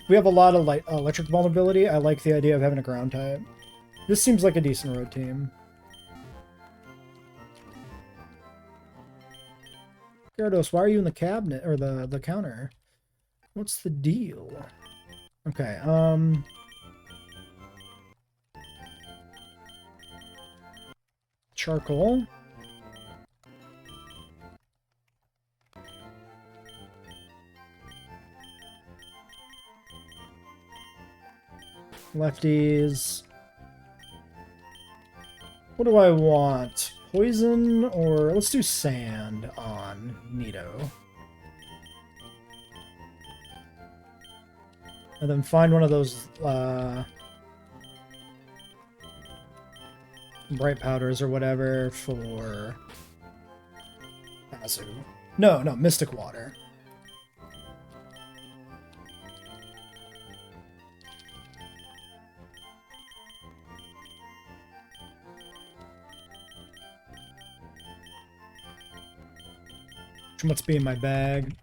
we have a lot of like electric vulnerability. I like the idea of having a ground type. This seems like a decent road team. Gyarados, why are you in the cabinet or the counter? What's the deal? Okay, Charcoal. Lefties. What do I want? Poison or let's do sand on Nido. And then find one of those bright powders or whatever for Azu. No, Mystic Water. What's be in my bag?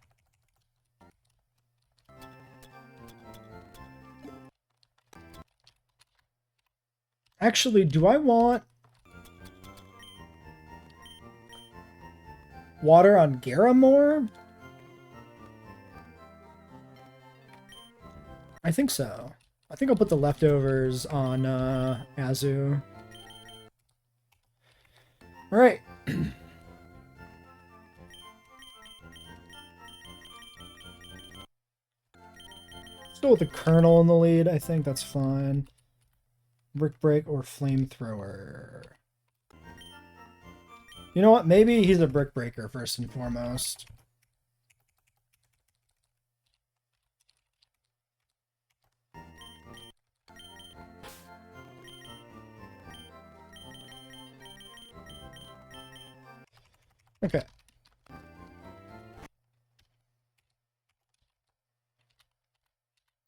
Actually, do I want water on Garamore? I think so. I think I'll put the leftovers on Azu. All right. Let's go with the Colonel in the lead. I think that's fine. Brick Break or Flamethrower. You know what? Maybe he's a Brick Breaker first and foremost. Okay.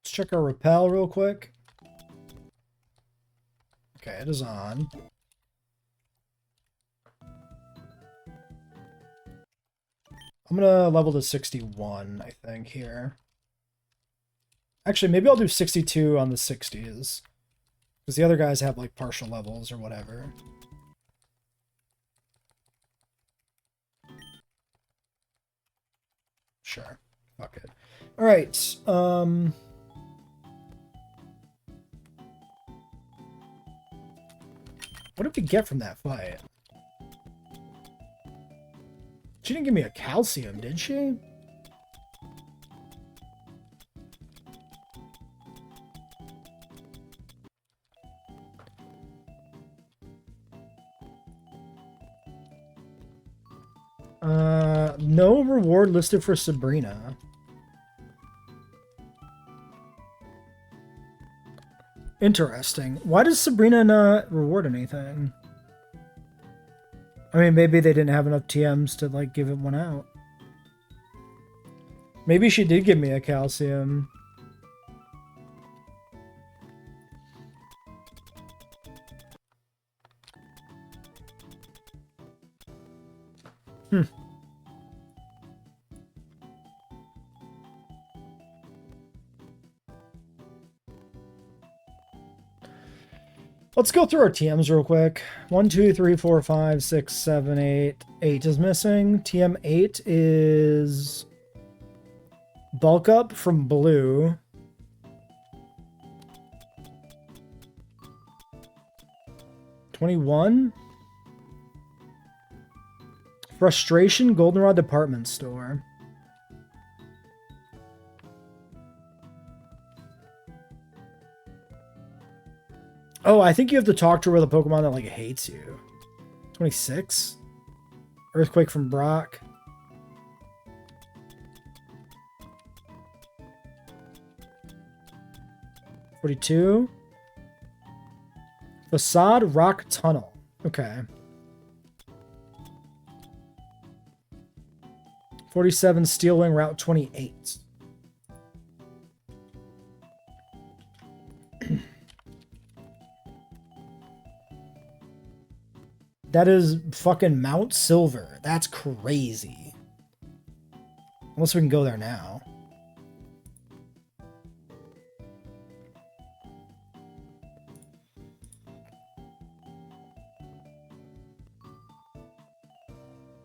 Let's check our Repel real quick. Okay, it is on. I'm gonna level to 61, I think, here. Actually, maybe I'll do 62 on the 60s. Because the other guys have, like, partial levels or whatever. Sure. Fuck it. Alright, what did we get from that fight? She didn't give me a calcium, did she? No reward listed for Sabrina. Interesting. Why does Sabrina not reward anything? I mean, maybe they didn't have enough TMs to, like, give it one out. Maybe she did give me a calcium. Let's go through our TMs real quick. 1, 2, 3, 4, 5, 6, 7, 8. 8 is missing. TM 8 is Bulk Up from Blue. $21. Frustration, Goldenrod Department Store. Oh, I think you have to talk to her with a Pokemon that, like, hates you. 26? Earthquake from Brock. 42. Facade Rock Tunnel. Okay. 47 Steel Wing Route 28. That is fucking Mount Silver. That's crazy. Unless we can go there now.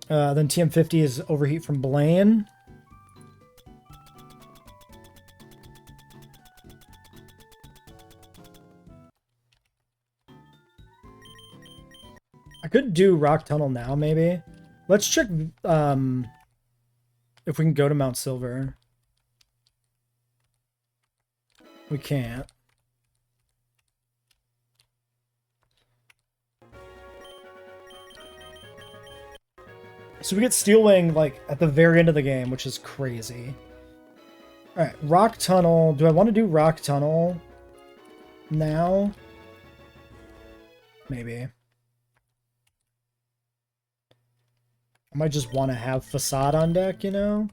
Then TM50 is Overheat from Blaine. I could do Rock Tunnel now, maybe. Let's check if we can go to Mount Silver. We can't. So we get Steel Wing, like, at the very end of the game, which is crazy. Alright, Rock Tunnel. Do I want to do Rock Tunnel now? Maybe. I might just want to have Facade on deck, you know?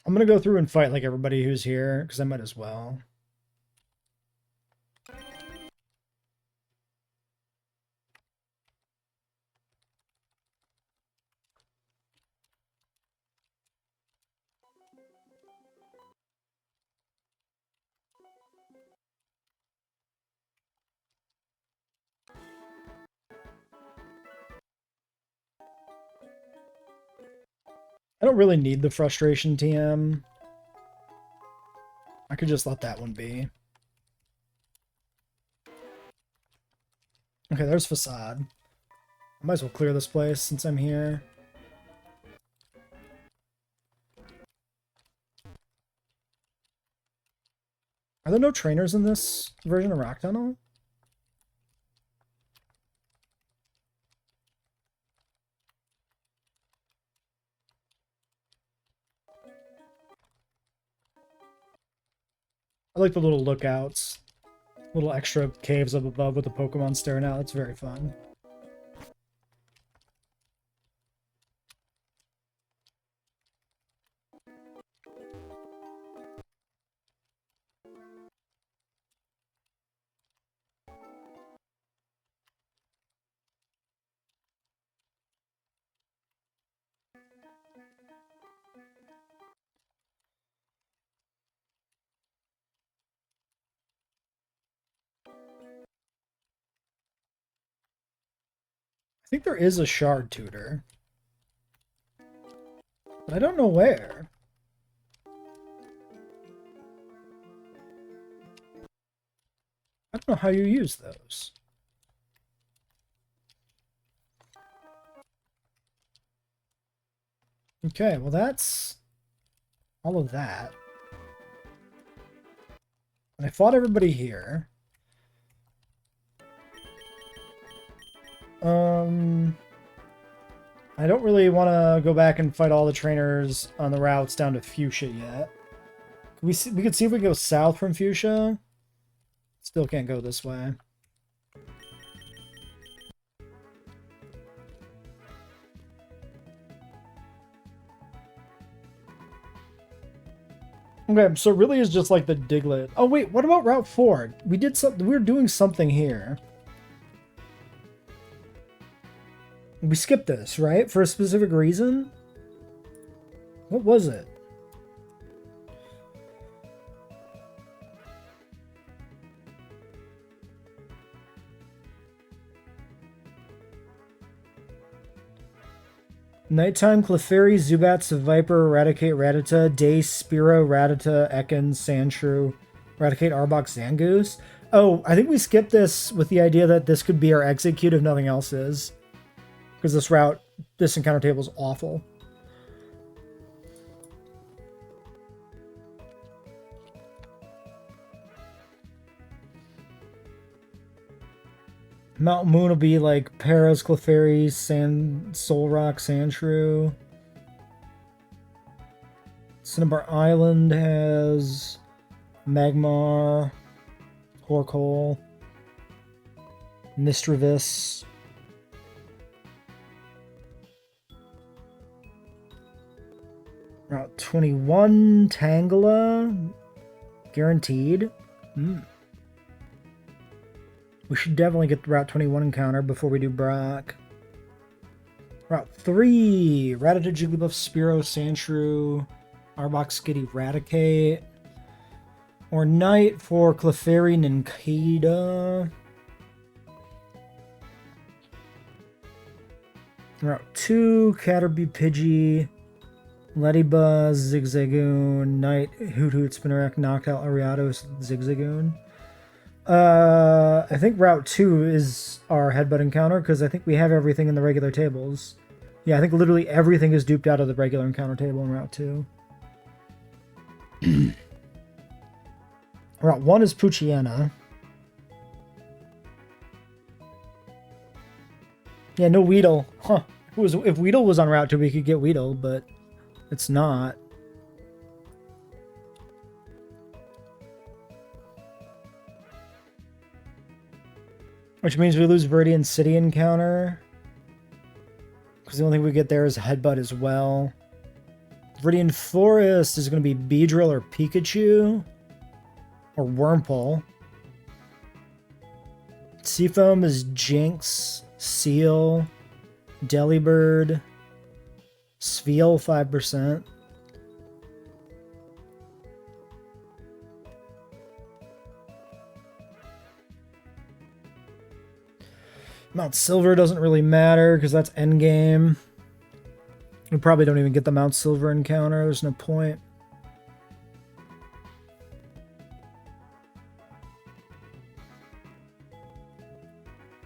I'm gonna go through and fight like everybody who's here, because I might as well. I don't really need the frustration TM. I could just let that one be. Okay, there's Facade. I might as well clear this place since I'm here. Are there no trainers in this version of Rock Tunnel? I like the little lookouts. Little extra caves up above with the Pokemon staring out. It's very fun. I think there is a shard tutor. But I don't know where. I don't know how you use those. Okay, well that's all of that. And I fought everybody here. I don't really want to go back and fight all the trainers on the routes down to Fuchsia yet. We could see if we can go south from Fuchsia. Still can't go this way. Okay, so it really is just like the Diglett. Oh wait, what about Route 4? We did something. We were doing something here. We skipped this, right? For a specific reason? What was it? Nighttime, Clefairy, Zubats, Viper, Eradicate, Rattata, Day, Spearow, Rattata, Ekans, Sandshrew, Eradicate, Arbok, Zangoose. Oh, I think we skipped this with the idea that this could be our execute if nothing else is. Because this route This encounter table is awful. Mount Moon will be like Paras, Clefairy, Sand, Soul Rock, Sandshrew. Cinnabar Island has Magmar, Horkole, Mischievous. Route 21, Tangela. Guaranteed. We should definitely get the Route 21 encounter before we do Brock. Route 3, Rattata, Jigglypuff, Spearow, Sandshrew, Arbok, Skitty, Raticate. Or Night for Clefairy, Nincada. Route 2, Caterpie, Pidgey, Ladybuzz, Zigzagoon, Night, Hoot Hoot, Spinarak, Noctowl, Ariados, Zigzagoon. I think Route 2 is our Headbutt encounter, because I think we have everything in the regular tables. Yeah, I think literally everything is duped out of the regular encounter table in Route 2. Route 1 is Poochyena. Yeah, no Weedle. Huh. If Weedle was on Route 2, we could get Weedle, but it's not. Which means we lose Viridian City encounter. Because the only thing we get there is Headbutt as well. Viridian Forest is going to be Beedrill or Pikachu. Or Wurmple. Seafoam is Jinx, Seal, Delibird, Spheal 5%. Mount Silver doesn't really matter because that's endgame. We probably don't even get the Mount Silver encounter. There's no point.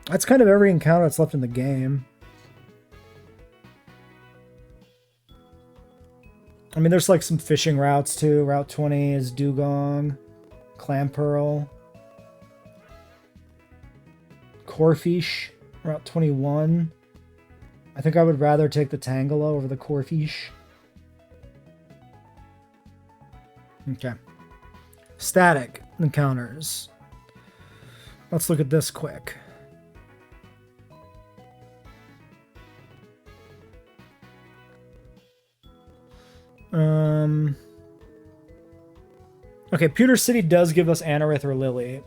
That's kind of every encounter that's left in the game. I mean, there's like some fishing routes too. Route 20 is Dugong, Clamperl, Corfish. Route 21. I think I would rather take the Tangela over the Corfish. Okay. Static encounters. Let's look at this quick. Okay, Pewter City does give us Anorith or Lily.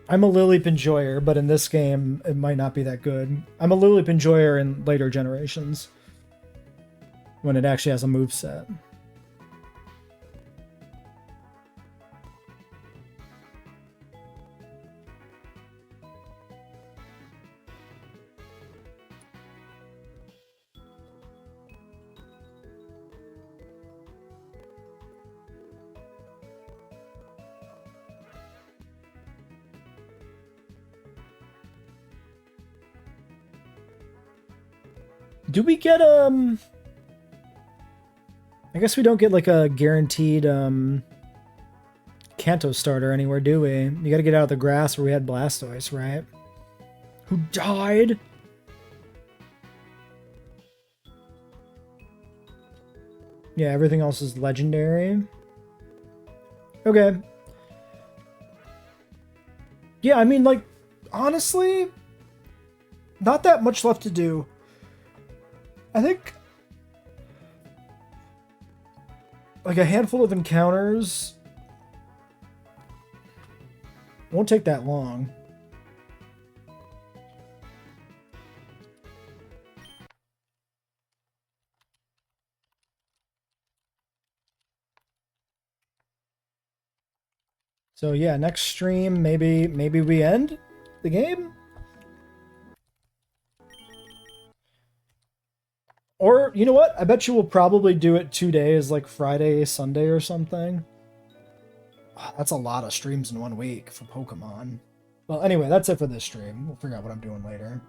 I'm a Lilip enjoyer, but in this game, it might not be that good. I'm a Lilip enjoyer in later generations. When it actually has a moveset. Do we get, I guess we don't get, like, a guaranteed, Kanto starter anywhere, do we? You gotta get out of the grass where we had Blastoise, right? Who died? Yeah, everything else is legendary. Okay. Yeah, I mean, like, honestly, not that much left to do. I think like a handful of encounters won't take that long. So yeah, next stream maybe we end the game? Or, you know what? I bet you we'll probably do it 2 days, like Friday, Sunday or something. Oh, that's a lot of streams in 1 week for Pokemon. Well, anyway, that's it for this stream. We'll figure out what I'm doing later.